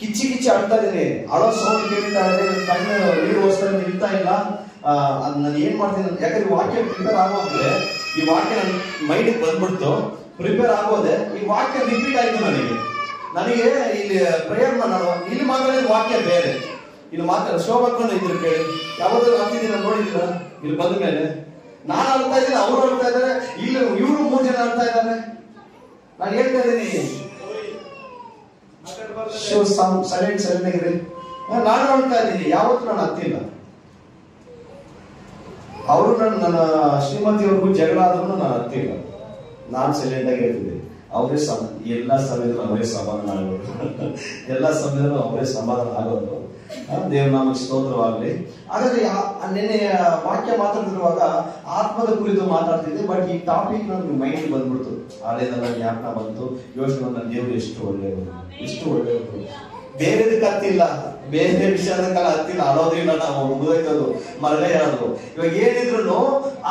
ಕಿಚ್ಚಿ ಅಳ್ತಾ ಇದ್ದೀನಿ, ಅಳೋ ಸೌಂಡ್ ಕೇಳ್ತಾ ಇದೆ, ಕಣ್ಣು ನೀರು ಹೋಸ್ತಾ ನಿಲ್ತಾ ಇಲ್ಲ. ನಾನು ಏನ್ ಮಾಡ್ತೀನಿ, ಯಾಕಂದ್ರೆ ವಾಕ್ಯ ಪ್ರಿಪೇರ್ ಆಗೋದ್ರೆ, ಈ ವಾಕ್ಯ ನನ್ನ ಮೈಂಡಿಗೆ ಬಂದ್ಬಿಡ್ತು, ಪ್ರಿಪೇರ್ ಆಗೋದೆ, ಈ ವಾಕ್ಯ ರಿಪೀಟ್ ಆಯ್ತು ನನಗೆ ಇಲ್ಲಿ ಪ್ರೇಯರ್ ನಾನು ಇಲ್ಲಿ ಮಾತಾಡಿದ ವಾಕ್ಯ ಬೇರೆ, ಇಲ್ಲಿ ಮಾತಾಡ ಶೋಭಾಕೊಂಡು ಇದ್ರು ಕೇಳಿ. ಯಾವಾಗಲೂ ಹತ್ತಿದ್ದೀನ ನೋಡಿದ್ರ? ಇಲ್ಲಿ ಬಂದ ಮೇಲೆ ನಾನು ಅಳ್ತಾ ಇದ್ದೀನಿ, ಅವ್ರು ಅಳ್ತಾ ಇದ್ದಾರೆ, ಇಲ್ಲಿ ಇವರು 3 ಜನ ಅಳ್ತಾ ಇದ್ದಾರೆ. ನಾನು ಹೇಳ್ತಾ ಇದ್ದೀನಿ, ಸೈಲೆಂಟ್ ಆಗಿರಿ. ನಾನು ಅಳ್ತಾ ಇದ್ದೀನಿ, ಯಾವತ್ತೂ ನಾನು ಹತ್ತಿಲ್ಲ. ಅವರು ನನ್ನ ಶ್ರೀಮತಿಯವ್ರಿಗೂ ಜಗಳ ಆದ್ರೂ ನಾನು ಹತ್ತಿಲ್ಲ. ನಾನು ಸೈಲೆಂಟ್ ಆಗಿ ಹೇಳ್ತಿದ್ದೆ. ಅವರೇ ಎಲ್ಲ ಸಮಯದಲ್ಲೂ ಅವರೇ ಸಮಾಧಾನ ಆಗೋದು, ಎಲ್ಲ ಸಮಯದಲ್ಲೂ ಅವರೇ ಸಮಾಧಾನ ಆಗೋದು. ದೇವನಾಮಕ್ಕೆ ಸ್ತೋತ್ರವಾಗಲಿ. ಹಾಗಾದ್ರೆ ನಿನ್ನೆ ವಾಕ್ಯ ಮಾತಾಡ್ತಿರುವಾಗ ಆತ್ಮದ ಕುರಿತು ಮಾತಾಡ್ತಿದ್ದೆ. ಬಟ್ ಈ ಟಾಪಿಕ್ ನನ್ಗೆ ಮೈಂಡ್ ಬಂದ್ಬಿಡ್ತು, ಹಳೆದೆಲ್ಲ ಜ್ಞಾಪನ ಬಂತು. ಯೋಚನೆ ನನ್ನ ದೇವರು ಎಷ್ಟು ಒಳ್ಳೆಯವರು. ಬೇರೆದಕ್ಕೆ ಹತ್ತಿಲ್ಲ, ಬೇರೆ ವಿಷಯದಕ್ಕೆಲ್ಲ ಹತ್ತಿಲ್ಲ, ಅಳೋದಿಲ್ಲ, ನಾವು ಮುಗಿದೋಯ್ತದು, ಮರಳೇ ಹೇಳೋದು. ಇವಾಗ ಏನಿದ್ರು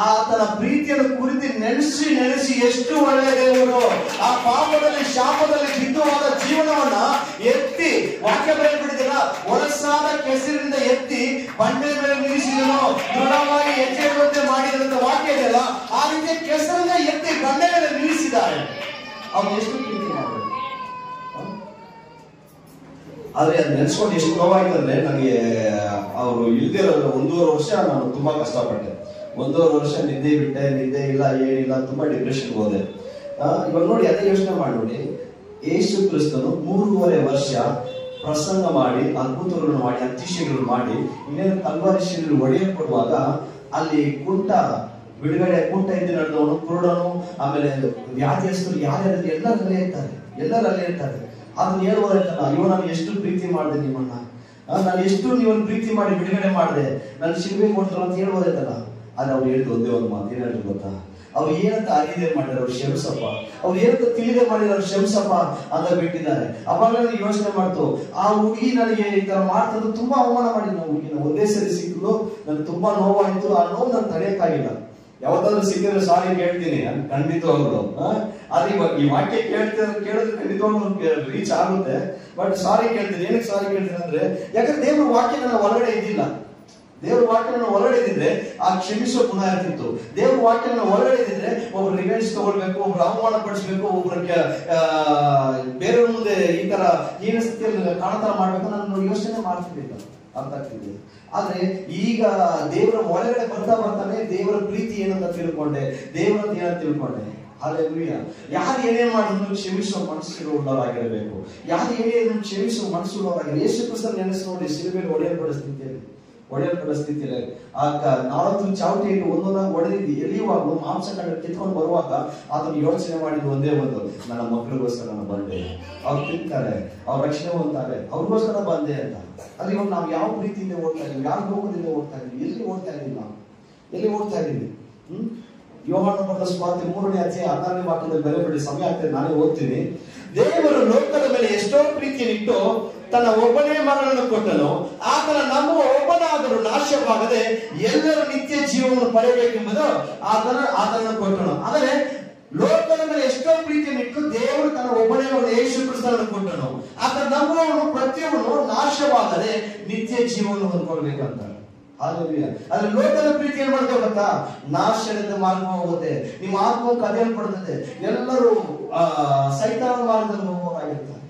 ಆತನ ಪ್ರೀತಿಯನ್ನು ಕುರಿತು ನೆನೆಸಿ ಎಷ್ಟು ಒಳ್ಳೆಯ ದೇವರು. ಆ ಪಾಪದಲ್ಲಿ ಶಾಪದಲ್ಲಿ ಬಿದ್ದುವಾದ ಜೀವನವನ್ನ ಎತ್ತಿ, ವಾಕ್ಯ ಬರೆಯಲ್ಪಟ್ಟಿದ್ದೀರ, ಒಣಸಾದ ಕೆಸರಿನಿಂದ ಎತ್ತಿ ಬಂಡೆ ಮೇಲೆ ನಿಲ್ಲಿಸಿದನು, ದೃಢವಾಗಿ ಹೆಜ್ಜೆ ಇಡುವಂತೆ ಮಾಡಿದಂತ ವಾಕ್ಯ ಇದೆಯಲ್ಲ, ಆ ರೀತಿ ಕೆಸರನ್ನ ಎತ್ತಿ ಬಂಡೆ ಮೇಲೆ ನಿಲ್ಲಿಸಿದ್ದಾರೆ. ಅವ್ರು ಎಷ್ಟು ಪ್ರೀತಿ ಮಾಡಬೇಕು. ಆದ್ರೆ ಅದು ನೆನ್ಸ್ಕೊಂಡು ಎಷ್ಟು ನೋವಾಯ್ತು ಅಂದ್ರೆ, ನನಗೆ ಅವರು ಇಲ್ದೇ 1.5 ವರ್ಷ ನಾನು ತುಂಬಾ ಕಷ್ಟಪಟ್ಟೆ. 1.5 ವರ್ಷ ನಿದ್ದೆ ಇಲ್ಲ, ಏನಿಲ್ಲ, ತುಂಬಾ ಡಿಪ್ರೆಷನ್ ಹೋದೆ. ಇವಾಗ ನೋಡಿ, ಅದೇ ಯೋಚನೆ ಮಾಡಿ ನೋಡಿ, ಯೇಸು ಕ್ರಿಸ್ತನು 3.5 ವರ್ಷ ಪ್ರಸಂಗ ಮಾಡಿ, ಅದ್ಭುತಗಳನ್ನು ಮಾಡಿ, ಅತಿಶಯಗಳನ್ನು ಮಾಡಿ, ಇನ್ನೇನು ಕಲ್ವಾರಿ ಶಿಲೆಯಲ್ಲಿ ಹೊಡೆಯಲ್ಪಡುವಾಗ ಅಲ್ಲಿ ಕುಂಟ ಇದ್ದು ನಡೆದವನು, ಕುರುಡನು, ಆಮೇಲೆ ವ್ಯಾಧಿಯಸ್ಥರು ಯಾರ್ಯಾರು ಎಲ್ಲರೂ ಅಲ್ಲೇ ಇರ್ತಾರೆ. ಅದನ್ನ ಹೇಳುವುದಾಯ್ತಲ್ಲ, ಅಯ್ಯೋ ನಾನು ಎಷ್ಟು ಪ್ರೀತಿ ಮಾಡಿದೆ ನಿಮ್ಮನ್ನ, ನಾನು ಎಷ್ಟು ನೀವನ್ನ ಪ್ರೀತಿ ಮಾಡಿ ಬಿಡುಗಡೆ ಮಾಡಿದೆ, ನನ್ನ ಶಿಲ್ವೆ ಕೊಡ್ತಾರೆ ಅಂತ ಹೇಳ್ಬೋದಾಯ್ತಲ್ಲ. ಆದ್ರೆ ಅವ್ರು ಹೇಳಿದ್ರು ಒಂದೇ ಒಂದು ಮಾತು, ಏನ್ ಹೇಳಿದ್ರು ಗೊತ್ತಾ? ಅವ್ರು ಏನಂತ ಅರಿದೇ ಮಾಡಿದ್ರು, ಅವ್ರು ಕ್ಷಮಿಸಪ್ಪ, ಅವ್ರು ಏನಂತ ತಿಳಿದೇ ಮಾಡಿದ್ರು, ಅವ್ರು ಕ್ಷಮಿಸಪ್ಪ ಅಂತ ಬಿಟ್ಟಿದ್ದಾರೆ. ಅವಾಗ ನನಗೆ ಯೋಚನೆ ಮಾಡ್ತು, ಆ ಹುಡುಗಿ ನನಗೆ ಈ ತರ ಮಾಡ್ತದ್ದು ತುಂಬಾ ಅವಮಾನ ಮಾಡಿದ್ರು. ಆ ಹುಡುಗಿನ ಒಂದೇ ಸರಿ ಸಿಕ್ಕಲು ನನಗೆ ತುಂಬಾ ನೋವಾಯ್ತು. ಆ ನೋವು ನಾನು ತಡೆಯಕ್ಕಾಗಿಲ್ಲ. ಯಾವತ್ತಾದ್ರೂ ಸಿಕ್ಕಿದ್ರೆ ಸಾರಿ ಕೇಳ್ತೀನಿ, ಖಂಡಿತವಾಗ್ಲು. ಆದ್ರೆ ಇವಾಗ ಈ ವಾಕ್ಯ ಕೇಳಿದ್ರೆ ಖಂಡಿತವಾಗ್ಲು ರೀಚ್ ಆಗುತ್ತೆ. ಬಟ್ ಸಾರಿ ಕೇಳ್ತೀನಿ. ಏನಕ್ಕೆ ಸಾರಿ ಕೇಳ್ತೀನಿ ಅಂದ್ರೆ, ಯಾಕಂದ್ರೆ ದೇವ್ರ ವಾಕ್ಯ ನನ್ನ ಒಳಗಡೆ ಇದ್ದಿಲ್ಲ. ದೇವ್ರ ವಾಕ್ಯ ನನ್ನ ಒಳಗಡೆ ಇದ್ದಿದ್ರೆ ಆ ಕ್ಷಮಿಸೋ ಗುಣ ಇರ್ತಿತ್ತು. ದೇವ್ರ ವಾಕ್ಯ ನನ್ನ ಒಳಗಡೆ ಇದ್ದಿದ್ರೆ ಒಬ್ರು ರಿವೆಂಜ್ ತಗೊಳ್ಬೇಕು, ಒಬ್ರು ಅವಮಾನ ಪಡಿಸ್ಬೇಕು, ಒಬ್ರು ಬೇರೆಯವ್ರ ಮುಂದೆ ಈ ತರ ಏನು ಸ್ಥಿತಿಯಲ್ಲಿ ಕಾಣತರ ಮಾಡ್ಬೇಕು ನಾನು ಯೋಚನೆ ಮಾಡ್ತಿದ್ದಿಲ್ಲ. ಅರ್ಥ ಆಗ್ತಿದೆ. ಆದ್ರೆ ಈಗ ದೇವರ ಒಳಗಡೆ ಬರ್ತಾನೆ ದೇವರ ಪ್ರೀತಿ ಏನಂತ ತಿಳ್ಕೊಂಡೆ, ದೇವರ ಏನಂತ ತಿಳ್ಕೊಂಡೆ. ಹಲ್ಲೆಲೂಯಾ. ಯಾರು ಏನೇನ್ ಮಾಡಿದ್ರು ಕ್ಷಮಿಸುವ ಮನಸ್ಸುಳ್ಳವರಾಗಿರಬೇಕು. ಯಾರು ಏನೇನು ಕ್ಷಮಿಸುವ ಮನಸ್ಸುಳ್ಳವರಾಗಿರಬೇಕು. ಯೇಸು ಕ್ರಿಸ್ತನ ನೆನೆಸಿ ನೋಡಿ, ಶಿಲುಬೆಯಲ್ಲಿ ಹೊಡೆಯಲ್ಪಡ ಸ್ಥಿತಿಯಲ್ಲಿ ಆ 4 ಚಾವಟಿಯಲ್ಲಿ ಒಂದೊಂದಾಗಿ ಹೊಡೆದಿದ್ದು ಎಲ್ಲಿಯುವಾಗಲೂ ಮಾಂಸಖಂಡ ಕಿತ್ಕೊಂಡು ಬರುವಾಗ ಅದನ್ನು ಯೋಚನೆ ಮಾಡಿದ್ದು ಒಂದೇ ಒಂದು, ನನ್ನ ಮಕ್ಕಳಿಗೋಸ್ಕರ ನಾನು ಬಂದೆ, ಅವ್ರು ತಿಂತಾರೆ, ಅವ್ರ ರಕ್ಷಣೆ ಹೊಂದ್ತಾರೆ, ಅವ್ರಿಗೋಸ್ಕರ ಬಂದೆ ಅಂತ. ಅಲ್ಲಿ ಇವಾಗ ನಾವು ಯಾವ ಪ್ರೀತಿಯಿಂದ ಓಡ್ತಾ ಇದೀವಿ, ಯಾವ ಲೋಕದಿಂದ ಓಡ್ತಾ ಇದೀವಿ, ಎಲ್ಲಿ ಓಡ್ತಾ ಇದೀವಿ, ನಾವು ಎಲ್ಲಿ ಓಡ್ತಾ ಇದೀವಿ? ಯೋಹಾನ ಬರೆದ ಸುವಾರ್ತೆ 3ನೇ ಅಧ್ಯಾಯ 16ನೇ ವಾಕ್ಯದಲ್ಲಿ ಬರೆಯಬೇಡಿ, ಸಮಯ ಆಗ್ತದೆ, ನಾನೇ ಓದ್ತೀನಿ. ದೇವರು ಲೋಕದ ಮೇಲೆ ಎಷ್ಟೋ ಪ್ರೀತಿಯನ್ನಿಟ್ಟು ತನ್ನ ಒಬ್ಬನೇ ಮಗನನ್ನು ಕೊಟ್ಟನು, ಆತನ ನಂಬುವ ಒಬ್ಬನಾದರೂ ನಾಶವಾಗದೆ ಎಲ್ಲರೂ ನಿತ್ಯ ಜೀವವನ್ನು ಪಡೆಯಬೇಕೆಂಬುದು ಆತನನ್ನು ಕೊಟ್ಟನು. ಆದರೆ ಲೋಕದ ಮೇಲೆ ಎಷ್ಟೋ ಪ್ರೀತಿಯನ್ನಿಟ್ಟು ದೇವರು ತನ್ನ ಒಬ್ಬನೇ ಮಗನ ಯೇಸು ಕ್ರಿಸ್ತನನ್ನು ಕೊಟ್ಟನು, ಆತನ ನಂಬುವವನು ಪ್ರತಿಯೊಬ್ಬನು ನಾಶವಾಗದೆ ನಿತ್ಯ ಜೀವವನ್ನು ಹೊಂದ್ಕೊಳ್ಬೇಕಂತ. ಅದ್ರ ಲೋಕದ ಪ್ರೀತಿ ಏನ್ ಮಾಡ್ತೇವೆ ಗೊತ್ತಾ? ನಾಶದಿಂದ ಮಾರ್ಗ ಹೋಗುತ್ತೆ, ನಿಮ್ಮ ಆತ್ಮ ಕದಿಯಲ್ಪಡುತ್ತದೆ, ಎಲ್ಲರೂ ಸೈತಾನ ಮಾರ್ಗದಲ್ಲಿ ಹೋಗುವವರಾಗಿರ್ತಾರೆ.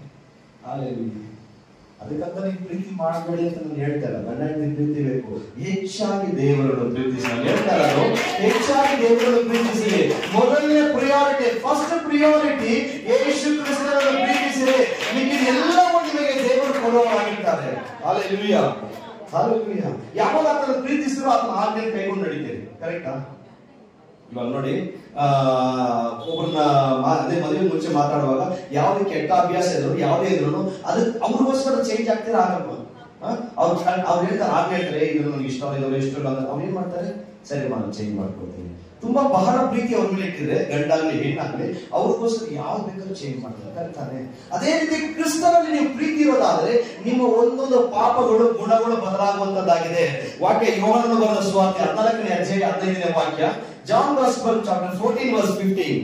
ಅದಕ್ಕಂತ ನೀವು ಪ್ರೀತಿ ಮಾಡಬೇಡಿ ಅಂತ ನಾನು ಹೇಳ್ತಾರೆ. ಗಂಡ ಹೆಂಡತಿ ಪ್ರೀತಿ ಬೇಕು, ಹೆಚ್ಚಾಗಿ ದೇವರನ್ನು ಪ್ರೀತಿಸಿ. ನಾನು ಹೇಳ್ತಾರೆ, ಹೆಚ್ಚಾಗಿ ದೇವರನ್ನು ಪ್ರೀತಿಸಿರಿ. ಮೊದಲನೇ ಪ್ರಿಯಾರಿಟಿ, ಫಸ್ಟ್ ಪ್ರಿಯಾರಿಟಿ ಯೇಸು ಕ್ರಿಸ್ತನನ್ನು ಪ್ರೀತಿಸಿರಿ. ನಿಮಗೆ ಎಲ್ಲವೂ ನಿಮಗೆ ದೇವರು ಕೊಡುವವರಾಗಿರ್ತಾರೆ. Hallelujah, hallelujah. ಯಾವಾಗ ಆತನ ಪ್ರೀತಿಸಿದ್ರು ಆತನ ಆಜ್ಞೆ ಕೈಗೊಂಡು ನಡೀತೀರಿ. ಕರೆಕ್ಟಾ? ಇವಾಗ ನೋಡಿ, ಒಬ್ಬರನ್ನ ಅದೇ ಮದುವೆ ಮುಂಚೆ ಮಾತಾಡುವಾಗ ಯಾವುದೇ ಕೆಟ್ಟ ಅಭ್ಯಾಸ ಇದ್ರು, ಯಾವುದೇ ಇದ್ರು ಅದು ಅವ್ರಿಗೋಸ್ಕರ ಚೇಂಜ್ ಆಗ್ತೀರಾ ಆಗಲ್ವ? ಅವ್ರು ಹೇಳ್ತಾರೆ, ಆಗ ಹೇಳ್ತಾರೆ, ಇದು ನನಗೆ ಇಷ್ಟ ಇಲ್ಲ, ಇಷ್ಟ ಇಲ್ಲ ಅಂದ್ರೆ ಅವ್ರು ಏನ್ ಮಾಡ್ತಾರೆ? ಸರಿ, ನಾನು ಚೇಂಜ್ ಮಾಡ್ಕೊಡ್ತೀನಿ. ತುಂಬಾ ಬಹಳ ಪ್ರೀತಿ ಅವ್ರ ಮೇಲೆ ಇಟ್ಟಿದ್ರೆ, ಗಂಡಾಗ್ಲಿ ಹೆಣ್ಣಾಗ್ಲಿ, ಅವ್ರಿಗೋಸ್ಕರ ಯಾವ್ದು ಬೇಕಾದ್ರೂ ಚೇಂಜ್ ಮಾಡ್ತಾರೆ. ಕರೆಕ್ಟಾನೆ? ಅದೇ ರೀತಿ ಕ್ರಿಸ್ತನಲ್ಲಿ ನೀವು ಪ್ರೀತಿ ಇರೋದಾದ್ರೆ ನಿಮ್ಮ ಒಂದೊಂದು ಪಾಪಗಳು, ಗುಣಗಳು ಬದಲಾಗುವಂತದ್ದಾಗಿದೆ. ವಾಕ್ಯ ಯೋಹಾನನ ಬರೆದ ಸುವಾರ್ತೆ 14ನೇ ಅಧ್ಯಾಯ 15ನೇ ವಾಕ್ಯ, John Gospel chapter 14 verse 15.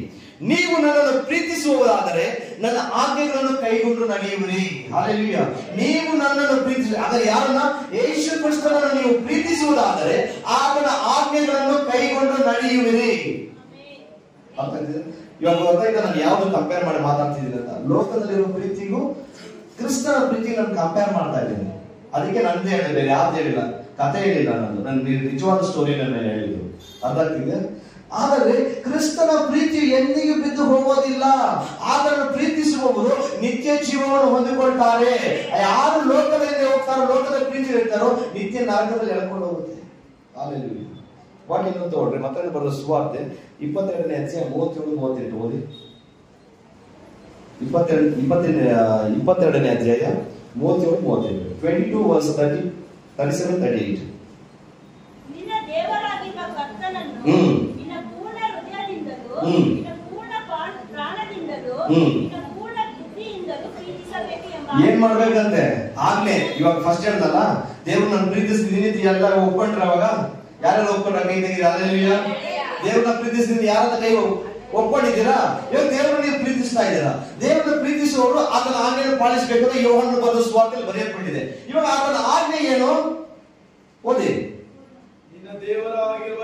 ನೀವು ನನ್ನನ್ನು ಪ್ರೀತಿಸುವುದಾದರೆ ನನ್ನ ಆಜ್ಞೆಗಳನ್ನು ಕೈಗೊಂಡು ನಡೆಯುವಿರಿ. ಹಲ್ಲೆಲೂಯಾ. ನೀವು ನನ್ನನ್ನು ಪ್ರೀತಿಸಿ, ಆದರೆ ಯಾರನ್ನ? ಯೇಸು ಕ್ರಿಸ್ತನನ್ನು ನೀವು ಪ್ರೀತಿಸುವುದಾದರೆ ಆತನ ಆಜ್ಞೆಗಳನ್ನು ಕೈಗೊಂಡು ನಡೆಯುವಿರಿ. ಇವಾಗ ಗೊತ್ತಾಯ್ತಾ ನಾನು ಯಾವ್ದು ಕಂಪೇರ್ ಮಾಡಿ ಮಾತಾಡ್ತಿದ್ದೀನಿ ಅಂತ? ಲೋಕದಲ್ಲಿರುವ ಪ್ರೀತಿಗೂ ಕ್ರಿಸ್ತನ ಪ್ರೀತಿಗೂ ನಾನು ಕಂಪೇರ್ ಮಾಡ್ತಾ ಇದ್ದೀನಿ. ಅದಕ್ಕೆ ನಂದೇ ಹೇಳಿದೆ, ಯಾವ್ದು ಹೇಳಿಲ್ಲ, ಕಥೆ ಹೇಳಿಲ್ಲ, ನನ್ನ ನಿಜವಾದ ಸ್ಟೋರಿ ನಾನು ಹೇಳಿದ್ದು. ಅರ್ಥ ಆಗ್ತಿದೆ? ಆದರೆ ಕ್ರಿಸ್ತನ ಪ್ರೀತಿ ಎಂದಿಗೂ ಬಿದ್ದು ಹೋಗೋದಿಲ್ಲ. ಆತನನ್ನು ಪ್ರೀತಿಸುವವರು ನಿತ್ಯ ಜೀವವನ್ನು ಹೊಂದಿಕೊಳ್ತಾರೆ. ಯಾರು ಲೋಕದಲ್ಲಿ ಹೋಗ್ತಾರೋ, ಲೋಕದ ಪ್ರೀತಿ ಇರ್ತಾರೋ, ನಿತ್ಯ ನರಕದಲ್ಲಿ ಎಳ್ಕೊಂಡು ಹೋಗುತ್ತೆ. ಹಲ್ಲೆಲೂಯಾ. ವಾಕ್ಯ ಇನ್ನೊಂದು ತಗೊಳ್ರಿ, ಮತ್ತೆ ಬರೋ ಸುವಾರ್ತೆ 22ನೇ ಅಧ್ಯಾಯ 37-38 ಓದಿ. 22ನೇ ಅಧ್ಯಾಯ 37-38, 22 verse 37-38. ನಿನ್ನ ದೇವರಾಗಿರುವ ಕರ್ತನನ್ನು ನಿನ್ನ ಪೂರ್ಣ ಹೃದಯದಿಂದಲೂ, ನಿನ್ನ ಪೂರ್ಣ ಪ್ರಾಣದಿಂದಲೂ, ನಿನ್ನ ಪೂರ್ಣ ಬುದ್ಧಿಯಿಂದಲೂ ಪ್ರೀತಿಸಬೇಕು ಎಂಬ. ಏನ್ ಮಾಡ್ಬೇಕಂತೆ? ಆಗ್ಲೇ ಇವಾಗ ಫಸ್ಟ್ ಹೇಳ್ದಲ್ಲ, ದೇವ್ರು ನಾನು ಪ್ರೀತಿಸ್ತೀನಿ ಎಲ್ಲ ಒಪ್ಕೊಂಡ್ರೆ, ಅವಾಗ ಯಾರೆಲ್ಲ ಒಪ್ಕೊಂಡ್ರೆ ಕೈ ತೆಗೀರಿ. ಹಲ್ಲೆಲೂಯಾ. ದೇವ್ರನ್ನ ಪ್ರೀತಿಸ್ತೀನಿ ಯಾರ ಕೈ ಒಪ್ಕೊಂಡಿದ್ದೀರಾ? ಇವಾಗ ದೇವ್ರನ್ನ ನೀವು ಪ್ರೀತಿಸ್ತಾ ಇದ್ದೀರಾ. ದೇವ್ರನ್ನ ಪ್ರೀತಿಸುವವರು ಆತನ ಆಜ್ಞೆಯನ್ನು ಪಾಲಿಸಬೇಕು ಅಂತ ಯೋಹಾನನ ಬರೆದ ಸುವಾರ್ತೆಯಲ್ಲಿ ಬರೆಯಲ್ಪಟ್ಟಿದೆ. ಇವಾಗ ಆತನ ಆಜ್ಞೆ ಏನು? ಓದಿ. ನಿನ್ನ ದೇವರಾಗಿರುವ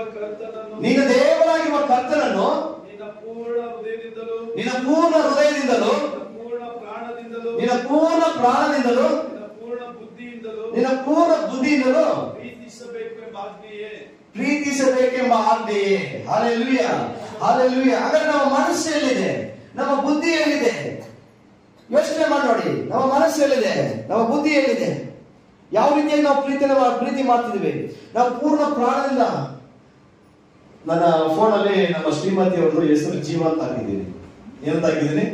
ಕರ್ತನನ್ನು ನಿನ್ನ ಪೂರ್ಣ ಹೃದಯದಿಂದಲೂ, ನಿನ್ನ ಪೂರ್ಣ ಪ್ರಾಣದಿಂದಲೂ, ನಿನ್ನ ಪೂರ್ಣ ಬುದ್ಧಿಯಿಂದಲೂ ಪ್ರೀತಿಸಬೇಕೆಂಬ ಆಜ್ಞೆಯೇ. Hallelujah, hallelujah. ಹಾಗಾದ್ರೆ ನಮ್ಮ ಮನಸ್ಸು ಎಲ್ಲಿದೆ? ನಮ್ಮ ಬುದ್ಧಿ ಎಲ್ಲಿದೆ? ಯೋಚನೆ ಮಾಡಿ ನೋಡಿ. ನಮ್ಮ ಮನಸ್ಸು ಎಲ್ಲಿದೆ? ನಮ್ಮ ಬುದ್ಧಿ ಎಲ್ಲಿದೆ? ಯಾವ ರೀತಿಯಾಗಿ ನಾವು ಪ್ರೀತಿ ಮಾಡ್ತಿದ್ವಿ? ನಾವು ಪೂರ್ಣ ಪ್ರಾಣದಿಂದ. ನನ್ನ ಫೋನಲ್ಲಿ ನಮ್ಮ ಶ್ರೀಮತಿ ಅವ್ರದ್ದು ಹೆಸರು ಜೀವ ಅಂತ ಹಾಕಿದ್ದೀನಿ. ಏನಂತ ಹಾಕಿದ್ದೀನಿ?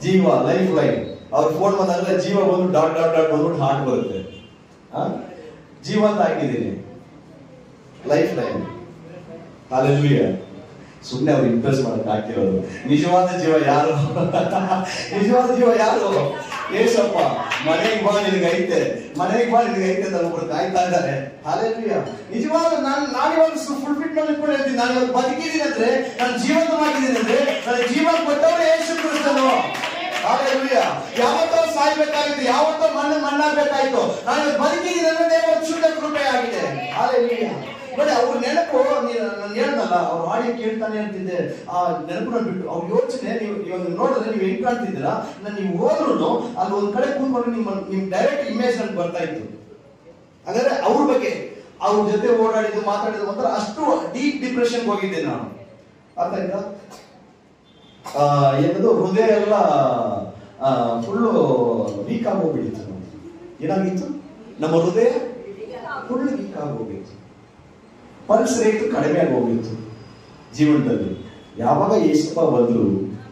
ಜೀವ, ಲೈಫ್ ಲೈನ್. ಅವ್ರ ಫೋನ್ ಬಂದಾಗ ಜೀವ ಬಂದು ಡಾಟ್ ಡಾಟ್ ಡಾಟ್ ಬಂದ್ಬಿಟ್ಟು ಹಾರ್ಟ್ ಬರುತ್ತೆ. ಜೀವ ಅಂತ ಹಾಕಿದ್ದೀನಿ, ಲೈಫ್ ಲೈನ್. ಹಲ್ಲೆಲೂಯಾ. ಸುಮ್ಮನೆ ಅವ್ರು ಇಂಪ್ರೆಸ್ ಮಾಡಕ್ ಹಾಕಿರೋದು. ನಿಜವಾದ ಜೀವ ಯಾರು? ನಿಜವಾದ ಜೀವ ಯಾರು? ಏಸಪ್ಪ. ಮನೆಗೆ ಬಾ ನಿನಗೈತೆ, ಮನೆಗೆ ಬಾ ನಿನಗೈತೆ ಅಂತ ಒಬ್ರು ಕಾಯ್ತಾ ಇದ್ದಾರೆ. ಹಲ್ಲೆಲೂಯಾ. ನಿಜವಾದ ನಾನಿವಾಗ ಫುಲ್ಫಿಟ್ ಮಾಡ್ಕೊಂಡು ಹೇಳ್ತೀನಿ, ನಾನು ಇವಾಗ ಬದುಕಿದ್ದೀನಿ ಅಂದ್ರೆ, ನಾನು ಜೀವಂತವಾಗಿದ್ದೀನಿ ಅಂದ್ರೆ, ನನ್ನ ಜೀವನ ಕೊಟ್ಟವರೇ ಯೇಸು ಕ್ರಿಸ್ತನು. ಹಲ್ಲೆಲೂಯಾ. ಯಾವತ್ತೋ ಸಾಯ್ಬೇಕಾಗಿತ್ತು, ಯಾವತ್ತೋ ಮಣ್ಣಾಗಬೇಕಾಯ್ತು, ನಾನು ಬದುಕಿದ್ದೀನಿ ಅಂದ್ರೆ ದೇವರ ಶುದ್ಧ ಕೃಪೆ ಆಗಿದೆ. ಹಲ್ಲೆಲೂಯಾ. ನೋಡಿ, ಅವ್ರ ನೆನಪು, ನಾನು ಹೇಳ್ದಲ್ಲ, ಅವ್ರ ಆಡಿಯೋ ಕೇಳ್ತಾನೆ ಅಂತಿದ್ದೆ, ಆ ನೆನಪನ್ನ ಬಿಟ್ಟು ಅವ್ರ ಯೋಚನೆ ನೀವು ಇವಾಗ ನೋಡಿದ್ರೆ ನೀವು ಹೆಂಗ್ ಕಾಣ್ತಿದ್ದೀರಾ? ನೀವು ಹೋದ್ರು ಅಲ್ಲಿ ಒಂದ್ ಕಡೆ ಕೂತ್ಕೊಂಡು ನಿಮ್ ಡೈರೆಕ್ಟ್ ಇಮೇಜ್ ಅಂತ ಬರ್ತಾ ಇತ್ತು. ಹಾಗಾದ್ರೆ ಅವ್ರ ಬಗ್ಗೆ ಅವ್ರ ಜೊತೆ ಓಡಾಡಿದ್ದು ಮಾತಾಡಿದ್ದು ಒಂಥರ ಅಷ್ಟು ಡೀಪ್ ಡಿಪ್ರೆಷನ್ ಹೋಗಿದ್ದೆ ನಾನು. ಅರ್ಥ ಆಯ್ತಾ? ಏನದು ಹೃದಯ ಎಲ್ಲ ಫುಲ್ಲು ವೀಕ್ ಆಗೋಗ್ಬಿಟ್ಟಿತ್ತು. ಏನಾಗಿತ್ತು? ನಮ್ಮ ಹೃದಯ ಫುಲ್ ವೀಕ್ ಆಗೋಗಿತ್ತು. ಪಲ್ಸ್ ರೇಟ್ ಕಡಿಮೆ ಆಗೋಗಿತ್ತು ಜೀವನದಲ್ಲಿ. ಯಾವಾಗ ಯೇಸಪ್ಪ ಬಂದ್ರು,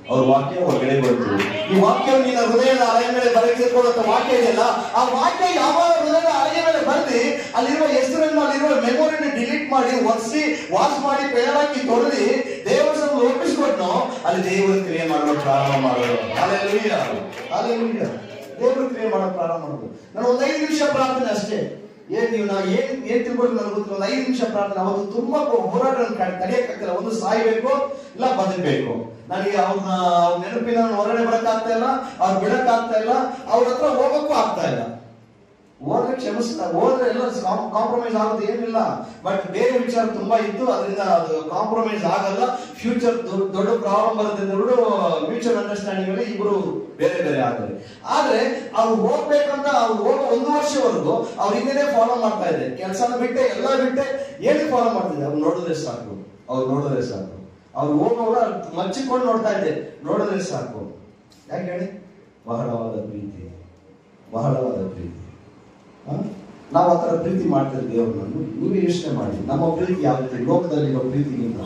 ಅವ್ರ ವಾಕ್ಯ ಹೊರಗಡೆ ಬಂತು. ಈ ವಾಕ್ಯ ನಿನ್ನ ಹೃದಯದ ಅಲೆಯ ಮೇಲೆ ಬರೆದಿಟ್ಕೊಳ್ಳುವಂತ ವಾಕ್ಯ ಇದೆಯಲ್ಲ, ಆ ವಾಕ್ಯ ಯಾವಾಗ ಹೃದಯದ ಅಲೆಯ ಮೇಲೆ ಬರೆದಿ ಅಲ್ಲಿರುವ ಹೆಸರನ್ನು, ಅಲ್ಲಿರುವ ಮೆಮೊರಿಯನ್ನು ಡಿಲೀಟ್ ಮಾಡಿ, ಒರೆಸಿ, ವಾಶ್ ಮಾಡಿ, ಪೇಳಾಕಿ ತೊಳೆದಿ ದೇವರ ಒಪ್ಪಿಸ್ಕೊಟ್ನೋ, ಅಲ್ಲಿ ದೇವರ ಕ್ರಿಯೆ ಮಾಡಲು ಪ್ರಾರಂಭ ಮಾಡೋದು. Hallelujah, hallelujah. ದೇವರ ಕ್ರಿಯೆ ಮಾಡಲು ಪ್ರಾರಂಭ ಮಾಡೋದು. ನಾನು ಒಂದು 5 ನಿಮಿಷ ಪ್ರಾರ್ಥನೆ ಅಷ್ಟೇ. ಏನ್ ತಿಳ್ಕೊಂಡು ನನಗೆ ಗೊತ್ತಿಲ್ಲ. ಒಂದು 5 ನಿಮಿಷ ಪ್ರಾರ್ಥನೆ. ಅವತ್ತು ತುಂಬಾ ಹೋರಾಟ ತಡೆಯಕ್ಕಾಗ್ತಿಲ್ಲ. ಒಂದು ಸಾಯ್ಬೇಕು, ಇಲ್ಲ ಬದುಕಬೇಕು. ನನಗೆ ಅವ್ರನ್ನ ನೆನಪಿನ ಹೊರಗಡೆ ಬರಕ್ ಆಗ್ತಾ ಇಲ್ಲ, ಅವ್ರು ಬಿಡಕ್ ಆಗ್ತಾ ಇಲ್ಲ, ಅವ್ರ ಹತ್ರ ಹೋಗಕ್ಕೂ ಆಗ್ತಾ ಇಲ್ಲ. ಹೋದ್ರೆ ಕ್ಷಮಿಸ್ತಾ, ಹೋದ್ರೆ ಎಲ್ಲ ಕಾಂಪ್ರಮೈಸ್ ಆಗೋದು ಏನಿಲ್ಲ. ಬಟ್ ಬೇರೆ ವಿಚಾರ ತುಂಬಾ ಇತ್ತು, ಅದರಿಂದ ಅದು ಕಾಂಪ್ರಮೈಸ್ ಆಗಲ್ಲ. ಫ್ಯೂಚರ್ ದೊಡ್ಡ ಪ್ರಾಬ್ಲಮ್ ಬರುತ್ತೆ, ದೊಡ್ಡ ಮ್ಯೂಚುವಲ್ ಅಂಡರ್ಸ್ಟ್ಯಾಂಡಿಂಗ್ ಅಲ್ಲಿ ಇಬ್ರು ಬೇರೆ ಬೇರೆ ಆಗ್ತಾರೆ. ಆದ್ರೆ ಅವ್ರು ಹೋಗ್ಬೇಕಂತ ಅವ್ರು ಹೋಗೋ 1 ವರ್ಷವರೆಗೂ ಅವ್ರ ಹಿಂದೆ ಫಾಲೋ ಮಾಡ್ತಾ ಇದ್ದೆ. ಕೆಲಸನ ಬಿಟ್ಟೆ, ಎಲ್ಲ ಬಿಟ್ಟೆ, ಏನಕ್ಕೆ ಫಾಲೋ ಮಾಡ್ತಿದ್ದೆ? ಅವ್ರು ನೋಡಿದ್ರೆ ಸಾಕು, ಅವ್ರು ನೋಡಿದ್ರೆ ಸಾಕು. ಅವ್ರು ಹೋಗೋವಾಗ ಮಚ್ಚಿಕೊಂಡು ನೋಡ್ತಾ ಇದ್ದೆ, ನೋಡಿದ್ರೆ ಸಾಕು. ಯಾಕೆ ಹೇಳಿ? ಬಹಳವಾದ ಪ್ರೀತಿ, ಬಹಳವಾದ ಪ್ರೀತಿ. ನಾವು ಆ ತರ ಪ್ರೀತಿ ಮಾಡ್ತಿದ್ದೆ ದೇವ್ರನ್ನು. ನೀವೇ ಯೋಚನೆ ಮಾಡಿ, ನಮ್ಮ ಪ್ರೀತಿ ಯಾವ ರೀತಿ? ಲೋಕದಲ್ಲಿರೋ ಪ್ರೀತಿಗಿಂತ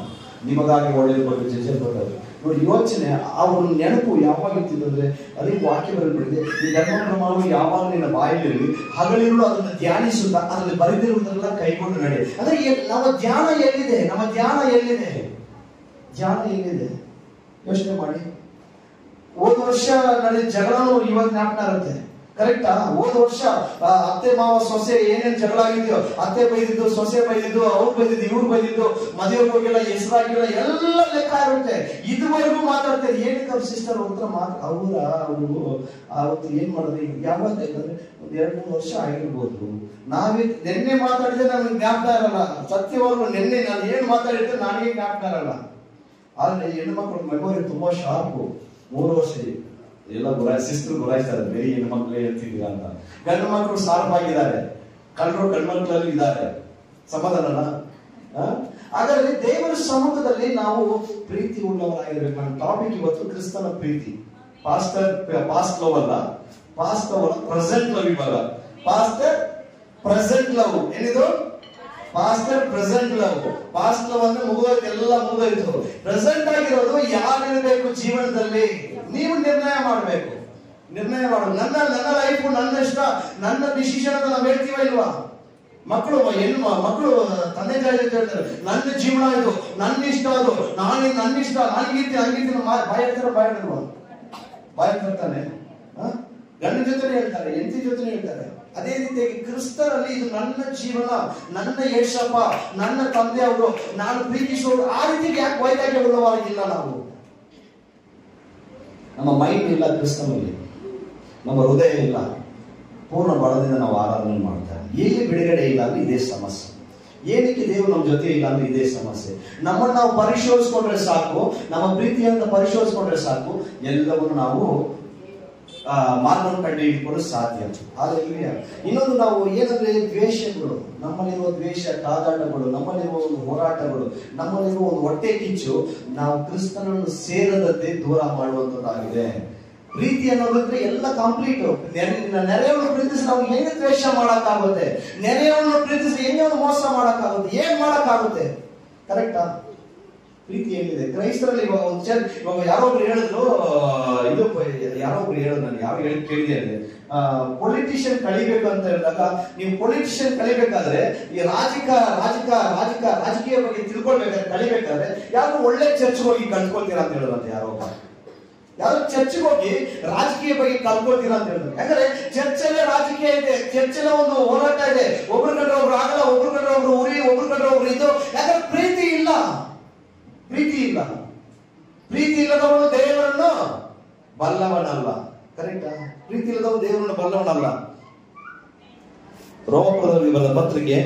ನಿಮಗಾಗಿ ಒಳ್ಳೆಯದು ಜಜ್ಜಲ್ಪಟ್ಟರು. ನೋಡಿ, ಯೋಚನೆ, ಅವ್ರ ನೆನಪು ಯಾವಾಗ ಇರ್ತಿದ್ರೆ ಅದೇ ವಾಕ್ಯ ಬರೆದ್ಬಿಟ್ಟಿದೆ. ಈ ಧರ್ಮ ಪ್ರಮಾಣವು ಯಾವಾಗ ನಿನ್ನ ಬಾಯಿಲಿರಲಿ, ಹಗಲಿರುಳು ಅದನ್ನು ಧ್ಯಾನಿಸುತ್ತಾ ಅದರಲ್ಲಿ ಬರೆದಿರುವುದೆಲ್ಲ ಕೈಗೊಂಡು ನಡೆ. ಅಂದ್ರೆ ನಮ್ಮ ಧ್ಯಾನ ಎಲ್ಲಿದೆ? ನಮ್ಮ ಧ್ಯಾನ ಎಲ್ಲಿದೆ? ಧ್ಯಾನ ಎಲ್ಲಿದೆ? ಯೋಚನೆ ಮಾಡಿ. ಹೋದ ವರ್ಷ ನಡೆದ ಜಗಳನೂ ಇವಾಗ ಜ್ಞಾಪನ ಇರುತ್ತೆ. ಕರೆಕ್ಟಾ? ಹೋದ ವರ್ಷ ಅತ್ತೆ ಮಾವ ಸೊಸೆ ಏನೇನ್ ಜಗಳ ಆಗಿದೆಯೋ, ಅತ್ತೆ ಬೈದಿದ್ದು, ಸೊಸೆ ಬೈದಿದ್ದು, ಅವ್ರು ಬೈದಿದ್ದು, ಇವ್ರು ಬೈದಿದ್ದು, ಮದುವೆ ಹೋಗಿಲ್ಲ, ಹೆಸರಾಗಿಲ್ಲ, ಎಲ್ಲ ಲೆಕ್ಕ ಇರುತ್ತೆ. ಇದುವರೆಗೂ ಮಾತಾಡ್ತಾರೆ. ಏನಕ್ಕೆ ಅವ್ರ ಸಿಸ್ಟರ್ ಅವ್ರ ಅವರು ಅವತ್ತು ಏನ್ ಮಾಡೋದು? ಯಾವಾಗ ಯಾಕಂದ್ರೆ 1-2-3 ವರ್ಷ ಆಗಿರ್ಬೋದು. ನಾವೇ ನಿನ್ನೆ ಮಾತಾಡಿದ್ರೆ ನಮ್ಗೆ ಜ್ಞಾಪಕ ಇರಲ್ಲ. ಸತ್ಯವಾಗ್ಲೂ ನಿನ್ನೆ ನಾನು ಏನ್ ಮಾತಾಡಿದ್ರೆ ನನಗೆ ಜ್ಞಾಪಕ ಇರಲ್ಲ. ಆದ್ರೆ ಹೆಣ್ಮಕ್ಳು ಮೆಮೊರಿ ತುಂಬಾ ಶಾರ್ಪು. 3 ವರ್ಷ ಎಲ್ಲ ಸಿಸ್ಟರ್ ಗುರಾಯಿಸ್ತಾರೆ, ಬೇರೆ ಹೆಣ್ಣು ಮಕ್ಕಳೇ ಹೇಳ್ತಿದ್ದೀರಾ ಅಂತ. ಗಂಡು ಮಕ್ಕಳು ಶಾರ್ಪ್ ಆಗಿದ್ದಾರೆ, ಕಳ್ಳರು ಗಂಡ್ಮಕ್ಳಲ್ಲಿ ಇದ್ದಾರೆ. ಸಮಾಧಾನನ? ಹಾಗಾದ್ರೆ ದೇವರ ಸಮ್ಮುಖದಲ್ಲಿ ನಾವು ಪ್ರೀತಿ ಉಳ್ಳವರಾಗಿರ್ಬೇಕು. ನನ್ನ ಟಾಪಿಕ್ ಇವತ್ತು ಕ್ರಿಸ್ತನ ಪ್ರೀತಿ. ಪಾಸ್ಟ್ ಲವ್ ಅಲ್ಲ, ಪಾಸ್ಟ್ ಲವ್ ಅಲ್ಲ, ಪ್ರೆಸೆಂಟ್ ಲವ್ ಇವಾಗ. ಪಾಸ್ಟರ್ ಪ್ರೆಸೆಂಟ್ ಲವ್ ಏನಿದು? Pastor present love. Past love ಅಂದ್ರೆ ಮುಗಿದೋಯ್ತು, ಎಲ್ಲ ಮುಗಿದೋಯ್ತು. ಪ್ರೆಸೆಂಟ್ ಆಗಿರೋದು ಯಾರಿರ್ಬೇಕು ಜೀವನದಲ್ಲಿ? ನೀವು ನಿರ್ಣಯ ಮಾಡಬೇಕು. ನಿರ್ಣಯ ಮಾಡೋದು ನನ್ನ ಲೈಫ್, ನನ್ನ ಇಷ್ಟ, ನನ್ನ ಡಿಸಿಷನ್ ಅಂತ ನಾವು ಹೇಳ್ತೀವ ಇಲ್ವಾ? ಮಕ್ಕಳು ಮಕ್ಕಳು ತಂದೆ ತಾಯಿ ಹೇಳ್ತಾರೆ, ನನ್ನ ಜೀವನ ಇದು, ನನ್ನ ಇಷ್ಟ ಅದು, ನನ್ನ ಇಷ್ಟ, ಹಂಗಿರ್ತೀನಿ ಬಾಯ್ ಹೇಳ್ತಾರ? ಬಾಯ್ ಹೇಳ್ತಾನೆ. ಗಂಡನ ಜೊತೆ ಹೇಳ್ತಾರೆ, ಹೆಂಡತಿ ಜೊತೆ ಹೇಳ್ತಾರೆ. ಅದೇ ರೀತಿಯಾಗಿ ಕ್ರಿಸ್ತರಲ್ಲಿ ಇದು ನನ್ನ ಜೀವನ, ನನ್ನ ಯೇಸಪ್ಪ, ನನ್ನ ತಂದೆ ಅವರು, ನಾನು ಪ್ರೀತಿಸೋರು. ಆ ರೀತಿಗೆ ಯಾಕೆ ವೈರಾಗ್ಯ ಉಳ್ಳವಾಗಿಲ್ಲ ನಾವು? ನಮ್ಮ ಮೈಂಡ್ ಇಲ್ಲ ಕ್ರಿಸ್ತನಲ್ಲಿ, ನಮ್ಮ ಹೃದಯ ಇಲ್ಲ, ಪೂರ್ಣ ಬಲದಿಂದ ನಾವು ಆರಾಧನೆ ಮಾಡ್ತಾರೆ. ಎಲ್ಲಿ ಬಿಡುಗಡೆ ಇಲ್ಲ ಅಂದ್ರೆ ಇದೇ ಸಮಸ್ಯೆ. ಏನಕ್ಕೆ ದೇವರು ನಮ್ಮ ಜೊತೆ ಇಲ್ಲ ಅಂದ್ರೆ ಇದೇ ಸಮಸ್ಯೆ. ನಮ್ಮನ್ನು ನಾವು ಪರಿಶೋಧಿಸ್ಕೊಂಡ್ರೆ ಸಾಕು, ನಮ್ಮ ಪ್ರೀತಿಯನ್ನು ಪರಿಶೋಧಿಸ್ಕೊಂಡ್ರೆ ಸಾಕು, ಎಲ್ಲವನ್ನು ನಾವು ಮಾರ್ಗವನ್ನು ಕಂಡು ಹಿಡಿದುಕೊಂಡು ಸಾಧ್ಯ. ಆದ್ರೆ ಇನ್ನೊಂದು ನಾವು ಏನಂದ್ರೆ ದ್ವೇಷಗಳು, ನಮ್ಮಲ್ಲಿರುವ ದ್ವೇಷ, ಕಾದಾಟಗಳು, ನಮ್ಮಲ್ಲಿರುವ ಒಂದು ಹೋರಾಟಗಳು, ನಮ್ಮಲ್ಲಿರುವ ಒಂದು ಹೊಟ್ಟೆ ಕಿಚ್ಚು ನಾವು ಕ್ರಿಸ್ತನನ್ನು ಸೇರದಂತೆ ದೂರ ಮಾಡುವಂತದ್ದಾಗಿದೆ. ಪ್ರೀತಿ ಅನ್ನೋದಂದ್ರೆ ಎಲ್ಲ ಕಂಪ್ಲೀಟ್. ನೆರೆಯನ್ನು ಪ್ರೀತಿಸಿ ನಾವು ಹೆಂಗೆ ದ್ವೇಷ ಮಾಡಕ್ಕಾಗುತ್ತೆ? ನೆರೆಯನ್ನು ಪ್ರೀತಿಸಿ ಹೆಂಗೆ ಮೋಸ ಮಾಡಕ್ಕಾಗುತ್ತೆ? ಏನ್ ಮಾಡಕ್ಕಾಗುತ್ತೆ? ಕರೆಕ್ಟಾ? ಪ್ರೀತಿ ಏನಿದೆ ಕ್ರೈಸ್ತರಲ್ಲಿ? ಇವಾಗ ಯಾರೊಬ್ರು ಹೇಳಿದ್ರು, ಯಾರೊಬ್ರು ಹೇಳಿದ್ರು, ನಾನು ಯಾವ ಹೇಳಿ ಕೇಳಿದೆ ಅಂದ್ರೆ, ಪೊಲಿಟಿಷಿಯನ್ ಕಳಿಬೇಕು ಅಂತ ಹೇಳಿದಾಗ, ನೀವು ಪೊಲಿಟಿಷಿಯನ್ ಕಳಿಬೇಕಾದ್ರೆ ಈ ರಾಜಕೀಯ ಬಗ್ಗೆ ತಿಳ್ಕೊಳ್ಬೇಕಾದ್ರೆ, ಕಳಿಬೇಕಾದ್ರೆ ಯಾರು ಒಳ್ಳೆ ಚರ್ಚ್ ಹೋಗಿ ಕಲ್ತ್ಕೊಳ್ತೀರಾ ಅಂತ ಹೇಳಿದ್ರಂತೆ. ಯಾರು ಚರ್ಚ್ಗೆ ಹೋಗಿ ರಾಜಕೀಯ ಬಗ್ಗೆ ಕಲ್ತ್ಕೊಳ್ತೀರಾ ಅಂತ ಹೇಳಿದ್ರು. ಯಾಕಂದ್ರೆ ಚರ್ಚಲ್ಲೇ ರಾಜಕೀಯ ಇದೆ, ಚರ್ಚಲ್ಲೇ ಒಂದು ಹೋರಾಟ ಇದೆ. ಒಬ್ರು ಕಂಡ್ರೆ ಒಬ್ರು ಆಗಲ್ಲ, ಒಬ್ರು ಕಂಡ್ರೆ ಒಬ್ರು ಉರಿ, ಒಬ್ರು ಕಂಡ್ರೆ ಒಬ್ರು ಇದು. ಯಾಕಂದ್ರೆ ಪ್ರೀತಿ ಇಲ್ಲ. ಪ್ರೀತಿ ಇಲ್ಲದವನು ದೇವರನ್ನು ಬಲ್ಲವನಲ್ಲ. ಕರೆಕ್ಟಾ? ಪ್ರೀತಿ ಇಲ್ಲದವನು ದೇವರನ್ನು ಬಲ್ಲವನಲ್ಲ. ರೋಮಪುರದಲ್ಲಿ ಬರೆದ ಪತ್ರಿಕೆ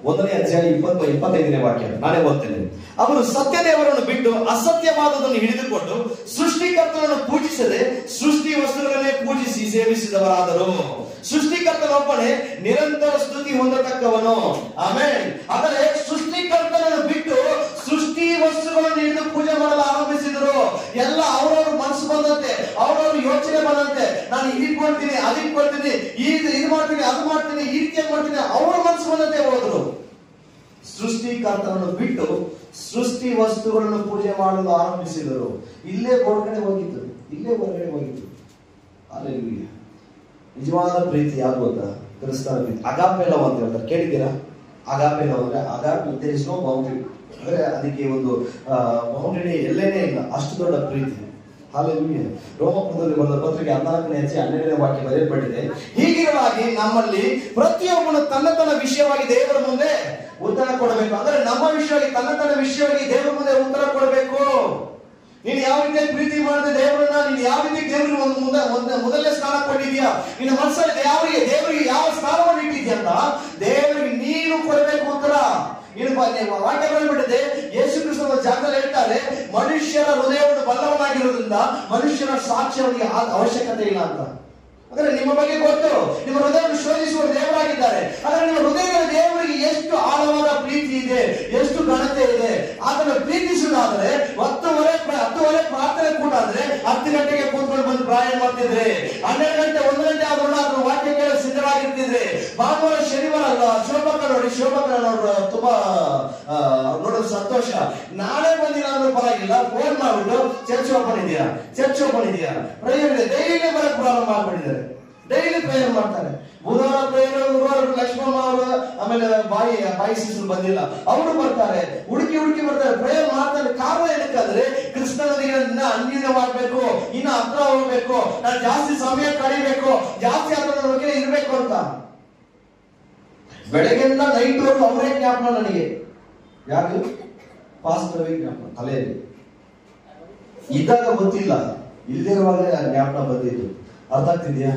1ನೇ ಅಧ್ಯಾಯ 25ನೇ ವಾಕ್ಯ ನಾನೇ ಓದ್ತೇನೆ. ಅವರು ಸತ್ಯ ದೇವರನ್ನು ಬಿಟ್ಟು ಅಸತ್ಯವಾದದನ್ನು ಹಿಡಿದುಕೊಂಡು ಸೃಷ್ಟಿಕರ್ತನನ್ನು ಪೂಜಿಸದೆ ಸೃಷ್ಟಿ ವಸ್ತುಗಳನ್ನೇ ಪೂಜಿಸಿ ಸೇವಿಸಿದವರಾದರು. ಸೃಷ್ಟಿಕರ್ತನೊಬ್ಬನೇ ನಿರಂತರ ಸ್ತುತಿ ಹೊಂದತಕ್ಕವನು. ಆಮೆನ್. ಆದರೆ ಸೃಷ್ಟಿಕರ್ತನನ್ನು ಬಿಟ್ಟು ಸೃಷ್ಟಿ ವಸ್ತುಗಳನ್ನು ಹಿಡಿದು ಪೂಜೆ ಮಾಡಲು ಆರಂಭಿಸಿದರು. ಎಲ್ಲ ಅವರವ್ರ ಮನಸ್ಸು ಬಂದಂತೆ, ಅವರವ್ರ ಯೋಚನೆ ಬಂದಂತೆ, ನಾನು ಇದಕ್ಕೆ ಕೊಡ್ತೀನಿ, ಅದಕ್ಕೆ ಕೊಡ್ತೀನಿ, ಇದು ಮಾಡ್ತೀನಿ, ಅದು ಮಾಡ್ತೀನಿ, ಈ ರೀತಿಯಾಗಿ ಮಾಡ್ತೀನಿ, ಅವರ ಮನಸ್ಸು ಬಂದಂತೆ ಹೋದ್ರು. ಸೃಷ್ಟಿಕರ್ತನನ್ನು ಬಿಟ್ಟು ಸೃಷ್ಟಿ ವಸ್ತುಗಳನ್ನು ಪೂಜೆ ಮಾಡಲು ಆರಂಭಿಸಿದರು. ಇಲ್ಲೇ ಹೊರಗಡೆ ಹೋಗಿತ್ತು. ಹಲ್ಲೆಲೂಯಾ. ನಿಜವಾದ ಪ್ರೀತಿ ಯಾರು ಗೊತ್ತಾ? ಕ್ರಿಸ್ತನ ಪ್ರೀತಿ. ಅಗಾಪೆ ಲವ್ ಅಂತ ಹೇಳ್ತಾರೆ, ಕೇಳಿದ್ದೀರಾ? ಅಗಾಪೆ ಲವ್ ಅಂದ್ರೆ ಅಗಾಪೆ ದೇರ್ ಇಸ್ ನೋ ಬೌಂಡ್ರಿ, ಅಂದ್ರೆ ಅದಕ್ಕೆ ಒಂದು ಬೌಂಡ್ರಿ ಎಲ್ಲೇನೇ ಇಲ್ಲ, ಅಷ್ಟು ದೊಡ್ಡ ಪ್ರೀತಿ. ಹಲ್ಲೆಲೂಯಾ. ರೋಮಪುರದಲ್ಲಿ ಬರೆದ ಪತ್ರಿಕೆ 14ನೇ ಅಧ್ಯಾಯ 12ನೇ ವಾಕ್ಯ ಬರೆಯಲ್ಪಟ್ಟಿದೆ, ಹೀಗಿರುವಾಗಿ ನಮ್ಮಲ್ಲಿ ಪ್ರತಿಯೊಬ್ಬನು ತನ್ನ ವಿಷಯವಾಗಿ ದೇವರ ಮುಂದೆ ಉತ್ತರ ಕೊಡಬೇಕು. ಅಂದ್ರೆ ನಮ್ಮ ವಿಷಯವಾಗಿ ತನ್ನ ವಿಷಯವಾಗಿ ದೇವರ ಮುಂದೆ ಉತ್ತರ ಕೊಡಬೇಕು. ನೀನು ಯಾವ ರೀತಿ ಪ್ರೀತಿ ಮಾಡಿದೆ ದೇವರನ್ನ, ನೀನು ಯಾವ ರೀತಿ ದೇವರಿಗೆ ಮೊದಲನೇ ಸ್ಥಾನ ಕೊಟ್ಟಿದ್ಯಾ, ನಿನ್ನ ಮನಸ್ಸಲ್ಲಿ ದೇವರಿಗೆ ಯಾವ ಸ್ಥಾನವನ್ನು ಇಟ್ಟಿದ್ಯಾ ಅಂತ ದೇವರಿಗೆ ನೀನು ಕೊಡಬೇಕು ಉತ್ತರ. ವಾಕ್ಯ ಬರೆಯಲ್ಪಟ್ಟಿದೆ, ಯೇಸು ಕ್ರಿಸ್ತನ ಜಾಗದಲ್ಲಿ ಹೇಳ್ತಾರೆ, ಮನುಷ್ಯರ ಹೃದಯವನ್ನು ಬಲ್ಲವನಾಗಿರೋದ್ರಿಂದ ಮನುಷ್ಯರ ಸಾಕ್ಷಿ ಅವನಿಗೆ ಅವಶ್ಯಕತೆ ಇಲ್ಲ ಅಂತ. ಅಂದ್ರೆ ನಿಮ್ಮ ಬಗ್ಗೆ ಗೊತ್ತು, ನಿಮ್ಮ ಹೃದಯವನ್ನು ಶೋಧಿಸುವ ದೇವರಾಗಿದ್ದಾರೆ. ಆದರೆ ನಿಮ್ಮ ಹೃದಯದಲ್ಲಿ ದೇವರಿಗೆ ಎಷ್ಟು ಆಳವಾದ ಪ್ರೀತಿ ಇದೆ, ಎಷ್ಟು ಘನತೆ ಇದೆ. ಅದನ್ನು ಪ್ರೀತಿಸುವುದಾದರೆ 10 ಪ್ರಾರ್ಥನೆ ಕೂಡ ಆದ್ರೆ 10 ಗಂಟೆಗೆ ಕೂತ್ಕೊಂಡು ಬಂದು ಪ್ರಾರ್ಥನೆ ಮಾಡ್ತಿದ್ರೆ, 12 ಗಂಟೆ 1 ಗಂಟೆ ಆದ್ರೂ ಅದರ ವಾಕ್ಯ ಕೇಳಿ ಸಿದ್ಧರಾಗಿರ್ತಿದ್ರೆ. ಭಾನುವಾರ ಶನಿವಾರ ಶೋಭಕ್ಕ ನೋಡ್ರು ತುಂಬಾ ನೋಡೋದು ಸಂತೋಷ. ನಾಳೆ ಬಂದಿಲ್ಲ ಅಂದ್ರೂ ಪರವಾಗಿಲ್ಲ, ಫೋನ್ ಮಾಡ್ಬಿಟ್ಟು ಚರ್ಚ್ ಓಪನ್ ಇದೆಯಾ ಪ್ರೇಯರ್ ಡೈಲಿ ಬರಕ್ ಪ್ರಾರಂಭ ಮಾಡ್ಬಿಟ್ಟಿದ್ದಾರೆ. ಡೈಲಿ ಪ್ರೇಯರ್ ಮಾಡ್ತಾರೆ. ಬುಧವಾರ ಪ್ರೇಯರ್, ಲಕ್ಷ್ಮಮ್ಮ ಅವರು, ಆಮೇಲೆ ಬಾಯಿ ಸಿಸ್ಟರ್ ಬಂದಿಲ್ಲ, ಅವರು ಬರ್ತಾರೆ, ಹುಡುಕಿ ಬರ್ತಾರೆ, ಪ್ರೇಯರ್ ಮಾಡ್ತಾರೆ. ಕಾರಣ ಏನಕ್ಕಾದ್ರೆ ಕೃಷ್ಣನಿಗೆ ಅನ್ಯೂನ್ಯವಾಗಬೇಕು, ಇನ್ನು ಹತ್ರ ಹೋಗ್ಬೇಕು, ನಾನು ಜಾಸ್ತಿ ಸಮಯ ಕಳಿಬೇಕು, ಜಾಸ್ತಿ ಅದರ ಬಗ್ಗೆ ಇರ್ಬೇಕು ಅಂತ. ಬೆಳಗ್ಗೆಯಿಂದ ನೈಟ್ವರೆಗೂ ಅವರೇ ಜ್ಞಾಪನ ನನಗೆ. ಯಾರು? ಪಾಸ್ಟರ್ ಜ್ಞಾಪನ ತಲೆಯಲ್ಲಿ ಇದ್ದಾಗ ಗೊತ್ತಿಲ್ಲ, ಇಲ್ದಿರುವಾಗ ಜ್ಞಾಪನ ಬಂದಿತ್ತು. ಅರ್ಥ ಆಗ್ತಿದ್ಯಾ?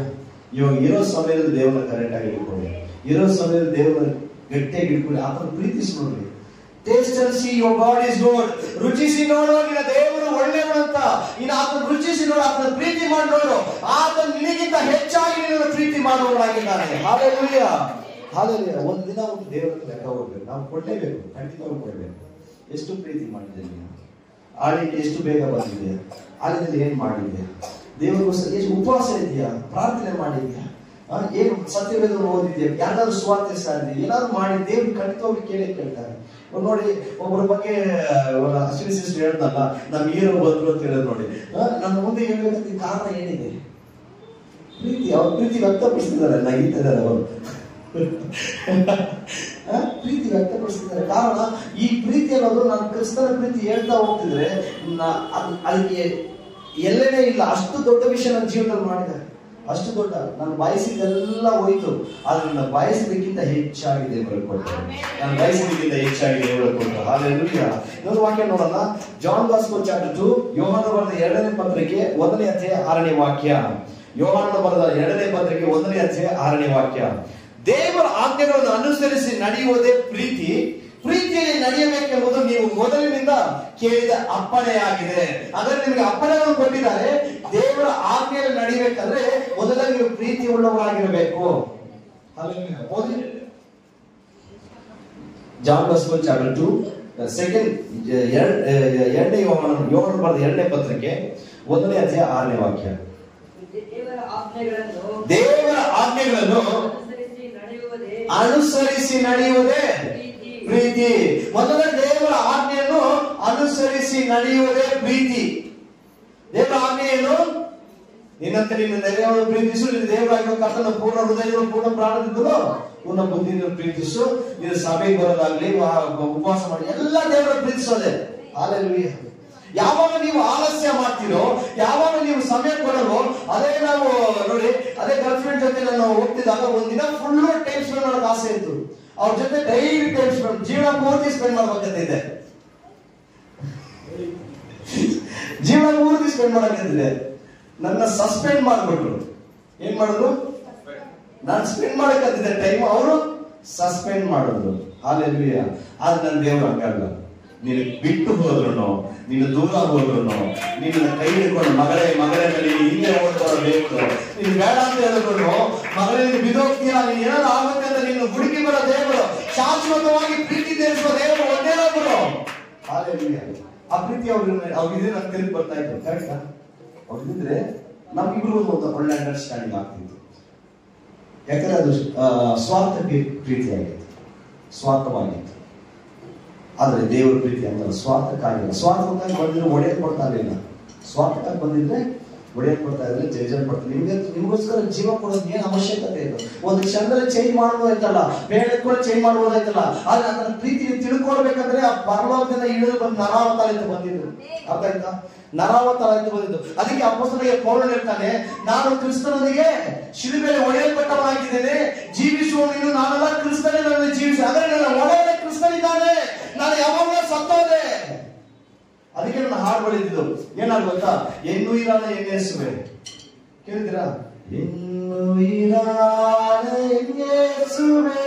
ಇವಾಗ ಇರೋ ಸಮಯದಲ್ಲಿ ದೇವರನ್ನ ಕರೆಕ್ಟ್ ಆಗಿ ಇಟ್ಕೊಳ್ಳಿ, ಇರೋ ಸಮಯದಲ್ಲಿ ದೇವರನ್ನ ಗಟ್ಟಿಯಾಗಿ ಇಟ್ಕೊಳ್ಳಿ, ಆತನ ಪ್ರೀತಿಸಿ ನೋಡ್ರಿ. Taste and see your God is good. ರುಚಿಸಿ ನೋಡು ನಿನ್ನ ದೇವರು ಒಳ್ಳೆಯವನು ಅಂತ. ಇನ್ನು ಆತನ ರುಚಿಸಿ ನೋಡು, ಆತನ ಪ್ರೀತಿ ಮಾಡಿ ನೋಡು. ಆತನ ನಿನಗಿಂತ ಹೆಚ್ಚಾಗಿ ನಿನ್ನನ್ನು ಪ್ರೀತಿ ಮಾಡುವವನಾಗಿದ್ದಾನೆ. ಹಲ್ಲೆಲೂಯಾ. ಒಂದು ದಿನ ಒಂದು ದೇವರನ್ನು ಲೆಕ್ಕ ಹೋಗ್ಬೇಕು, ನಾವು ಕೊಡ್ಲೇಬೇಕು, ಖಂಡಿತವಾಗಿ ಕೊಡ್ಬೇಕು. ಎಷ್ಟು ಪ್ರೀತಿ ಮಾಡಿದ್ದೇನೆ ನೀನು, ಆಳಿಗೆ ಎಷ್ಟು ಬೇಗ ಬಂದಿದೆ, ಆಳಿನಲ್ಲಿ ಏನ್ ಮಾಡಿದ್ಯಾ, ದೇವರಿಗೋಸ್ಕರ ಎಷ್ಟು ಉಪವಾಸ ಇದೆಯಾ, ಪ್ರಾರ್ಥನೆ ಮಾಡಿದ್ಯಾ, ಏನು ಸತ್ಯವೇದ ಓದಿದ್ಯಾ, ಯಾರಾದ್ರೂ ಸ್ವಾರ್ಥ ಸಾರಿದ್ಯಾ, ಏನಾದ್ರು ಮಾಡಿ ದೇವ್ರು ಖಂಡಿತವಾಗಿ ಕೇಳ್ತಾರೆ. ನೋಡಿ, ಒಬ್ಬರ ಬಗ್ಗೆ ಅಶ್ವಿನಿ ಸಿಸ್ಟರ್ ಹೇಳ್ದಲ್ಲ, ನಮ್ ಹೀರೋ ಬಂದ್ರು ಅಂತ ಹೇಳೋದು ನೋಡಿ. ನನ್ನ ಮುಂದೆ ಹೇಳ್ಬೇಕಂತ ಕಾರಣ ಏನಿದೆ? ಪ್ರೀತಿ. ಅವ್ರ ಪ್ರೀತಿ ವ್ಯಕ್ತಪಡಿಸ್ತಿದ್ದಾರೆ, ನಗೀತಿದ್ದಾರೆ ಅವರು. ಪ್ರೀತಿ ವ್ಯಕ್ತಪಡಿಸ್ತಿದ್ದಾರೆ. ಕಾರಣ ಈ ಪ್ರೀತಿ ಅನ್ನೋದು ನಾನು ಕ್ರಿಸ್ತನ ಪ್ರೀತಿ ಹೇಳ್ತಾ ಹೋಗ್ತಿದ್ರೆ ಅದಕ್ಕೆ ಎಲ್ಲೇನೇ ಇಲ್ಲ. ಅಷ್ಟು ದೊಡ್ಡ ವಿಷಯ ನನ್ನ ಜೀವನದಲ್ಲಿ ಮಾಡಿದ್ದಾರೆ, ಅಷ್ಟು ದೊಡ್ಡ. ನಾನು ಬಯಸಿದೆಲ್ಲ ಹೋಯ್ತು, ಆದ್ರೆ ನನ್ನ ಬಯಸಿದಕ್ಕಿಂತ ಹೆಚ್ಚಾಗಿ ದೇವರು ಕೊಟ್ಟರು. ನಾನು ಬಯಸಿದಕ್ಕಿಂತ ಹೆಚ್ಚಾಗಿ ದೇವರು ಕೊಟ್ಟರು. ಹಲ್ಲೆಲೂಯಾ. ಇನ್ನೊಂದು ವಾಕ್ಯ ನೋಡೋಣ. ಜಾನ್ ಗಾಸ್ಪೆಲ್ ಚಾಪ್ಟರ್ 2, ಯೋಹಾನ ಬರೆದ 2ನೇ ಪತ್ರಿಕೆ 1ನೇ ಅಧ್ಯಾಯ 6ನೇ ವಾಕ್ಯ. ಯೋಹಾನ ಬರೆದ 2ನೇ ಪತ್ರಿಕೆ 1ನೇ ಅಧ್ಯಾಯ 6ನೇ ವಾಕ್ಯ. ದೇವರ ಆಜ್ಞೆಗಳನ್ನು ಅನುಸರಿಸಿ ನಡೆಯುವುದೇ ಪ್ರೀತಿ. ಪ್ರೀತಿಯಲ್ಲಿ ನಡೆಯಬೇಕೆಂಬುದು ನೀವು ಮೊದಲಿನಿಂದ ಕೇಳಿದ ಅಪ್ಪಣೆಯಾಗಿದೆ. ಅಂದ್ರೆ ನಿಮಗೆ ಅಪ್ಪಣೆಗಳನ್ನು ಕೊಟ್ಟಿದ್ದಾರೆ. ದೇವರ ಆಜ್ಞೆಯಲ್ಲಿ ನಡೆಯಬೇಕಂದ್ರೆ ಮೊದಲಾಗಿ ನೀವು ಪ್ರೀತಿ ಉಳ್ಳವರಾಗಿರಬೇಕು. ಜಾನ್ ಗಾಸ್ಪೆಲ್ ಚಾಪ್ಟರ್ 2 ಎರಡನೇ ಯೋಹಾನ ಬರೆದ 2ನೇ ಪತ್ರಿಕೆ 1ನೇ ಅಧ್ಯಾಯ 6ನೇ ವಾಕ್ಯ. ದೇವರ ಆಜ್ಞೆಗಳನ್ನು ಅನುಸರಿಸಿ ನಡೆಯುವುದೇ ಪ್ರೀತಿ. ಮೊದಲ ದೇವರ ಆಜ್ಞೆಯನ್ನು ಅನುಸರಿಸಿ ನಡೆಯುವುದೇ ಪ್ರೀತಿ. ದೇವರ ಆಜ್ಞೆಯನ್ನು ನಿನ್ನಂತೆ ನಿನ್ನ ನೆರೆಯವನು ಪ್ರೀತಿಸು, ನಿನ್ನ ದೇವರಾಗಿರುವ ಕರ್ತನ ಪೂರ್ಣ ಹೃದಯ, ಪೂರ್ಣ ಪ್ರಾಣದಿಂದಲೂ ಪೂರ್ಣ ಬುದ್ಧಿಯಿಂದ ಪ್ರೀತಿಸು. ಇದು ಸಭೆಗೆ ಬರೋದಾಗ್ಲಿ, ಉಪವಾಸ ಮಾಡಿ, ಎಲ್ಲ ದೇವರ ಪ್ರೀತಿಸೋದೆ. ಹಲ್ಲೆಲೂಯಾ. ಯಾವಾಗ ನೀವು ಆಲಸ್ಯ ಮಾಡ್ತೀರೋ, ಯಾವಾಗ ನೀವು ಸಮಯ ಕೊಡಲು, ಅದೇ ನಾವು ನೋಡಿ, ಅದೇ ಗರ್ಲ್ ಫ್ರೆಂಡ್ ಜೊತೆ ನಾನು ಹೋಗ್ತಿದ್ದಾಗ ಒಂದಿನ ಫುಲ್ ಟೈಮ್ ಸ್ಪೆಂಡ್ ಮಾಡೋಕೆ ಆಸೆ ಇತ್ತು. ಅವ್ರ ಜೊತೆ ಡೈಲಿ ಟೈಮ್ ಸ್ಪೆಂಡ್, ಜೀವನ ಪೂರ್ತಿ ಸ್ಪೆಂಡ್ ಮಾಡ್ಬೇಕಂತಿದೆ, ಜೀವನ ಪೂರ್ತಿ ಸ್ಪೆಂಡ್ ಮಾಡಕಂತಿದೆ. ನನ್ನ ಸಸ್ಪೆಂಡ್ ಮಾಡ್ಬಿಟ್ರು. ಏನ್ ಮಾಡಿದ್ರು? ನಾನು ಸ್ಪೆಂಡ್ ಮಾಡಕಂತಿದ್ದೆ ಟೈಮ್, ಅವರು ಸಸ್ಪೆಂಡ್ ಮಾಡಿದ್ರು. ಹಲ್ಲೆಲೂಯಾ. ಆದ್ರೆ ನನ್ನ ದೇವ್ರು ಹಂಗಲ್ಲ. ನೀನು ಬಿಟ್ಟು ಹೋದ್ರು, ನೀನು ದೂರ ಹೋದ್ರು, ನಿನ್ನ ಕೈ ಹಿಡ್ಕೊಂಡು ಮಗಳೇ ಮಗಳಲ್ಲಿ ಹಿಂದೆ ಓಡ್ತಾರ ದೇವರು. ನೀನು ಬೇಡ ಅಂತ ಹೇಳಿದ್ರು ಮಗಳೇ ನೀನು ಬಿದ್ದೋಗ್ತೀಯಾ, ನೀನು ಏನಾದ್ರು ಆಗುತ್ತೆ ಅಂತ ನೀನು ಹುಡುಕಿ ಬರೋ ದೇವರು, ಶಾಶ್ವತವಾಗಿ ಪ್ರೀತಿ ತೀರಿಸುವ ದೇವರು ಒಂದೇ ಒಬ್ಬರು. ಆ ಪ್ರೀತಿ ಅವ್ರಿದ್ರೆ ನನ್ ತಿರುಗಿ ಬರ್ತಾ ಇತ್ತು. ಕರೆಕ್ಟಾ? ಅವ್ರಿದ್ರೆ ನಮ್ಗಿಬ್ರು ಒಂದು ಒಳ್ಳೆ ಅಂಡರ್ಸ್ಟ್ಯಾಂಡಿಂಗ್ ಆಗ್ತಿತ್ತು. ಯಾಕಂದ್ರೆ ಅದು ಸ್ವಾರ್ಥಕ್ಕೆ ಪ್ರೀತಿ ಆಗಿತ್ತು, ಸ್ವಾರ್ಥವಾಗಿತ್ತು. ಆದ್ರೆ ದೇವರ ಪ್ರೀತಿ ಅಂತ ಸ್ವಾರ್ಥಕ್ಕಾಗಿಲ್ಲ. ಸ್ವಾರ್ಥಕ್ಕಾಗಿ ಬಂದಿದ್ರೆ ಒಡೆಯಲು ಕೊಡ್ತಾ ಇರಲಿಲ್ಲ. ಸ್ವಾರ್ಥಕ್ಕಾಗಿ ಬಂದಿದ್ರೆ ಒಡೆಯಲು ಕೊಡ್ತಾ ಇರಲಿಲ್ಲ, ಜಯ ಪಡ್ತಾರೆ. ನಿಮಗೋಸ್ಕರ ಜೀವ ಕೊಡೋದು ಏನ್ ಅವಶ್ಯಕತೆ ಇದೆ? ಒಂದು ಕ್ಷಣದಲ್ಲಿ ಚೇಂಜ್ ಮಾಡೋದಾಯ್ತಲ್ಲ, ಬೇಡ ಕೂಡ ಚೇಂಜ್ ಮಾಡುವುದಾಯ್ತಲ್ಲ. ಆದ್ರೆ ಅದನ್ನ ಪ್ರೀತಿ ತಿಳ್ಕೊಳ್ಬೇಕಂದ್ರೆ ಆ ಪರಲೋಕದಿಂದ ಇಳಿದು ಬಂದು ನರಾವತಾರಕ್ಕೆ ಬಂದಿದ್ರು. ಅರ್ಥ ಆಯ್ತಾ? ನರಾವತಾರಕ್ಕೆ ಬಂದಿದ್ದು. ಅದಕ್ಕೆ ಅಪೊಸ್ತಲನಾದ ಪೌಲನು ಹೇಳ್ತಾನೆ, ನಾನು ಕ್ರಿಸ್ತನೊಂದಿಗೆ ಶಿಲುಬೆಯಲ್ಲಿ ಒಡೆಯಲ್ಪಟ್ಟವನಾಗಿದ್ದೇನೆ, ಜೀವಿಸುವವನು ನಾನಲ್ಲ, ಕ್ರಿಸ್ತನೇ ನನ್ನಲ್ಲಿ ಜೀವಿಸಿ. ಅಂದ್ರೆ ನನ್ನ ಒಡೆಯ ಕ್ರಿಸ್ತನಿದ್ದಾನೆ, ನಾನು ಯಾವಾಗಲೂ ಸತ್ತೋದೆ. ಅದಕ್ಕೆ ನನ್ನ ಹಾಡು ಬಳಿದಿದ್ದು ಏನಾದ್ರು ಗೊತ್ತಾ? ಎನ್ನುಯಿರಾನ ಎನ್ನೇಸುವೆ. ಕೇಳಿದ್ದೀರಾ? ಎನ್ನುಯಿರಾನ ಎನ್ನೇಸುವೆ,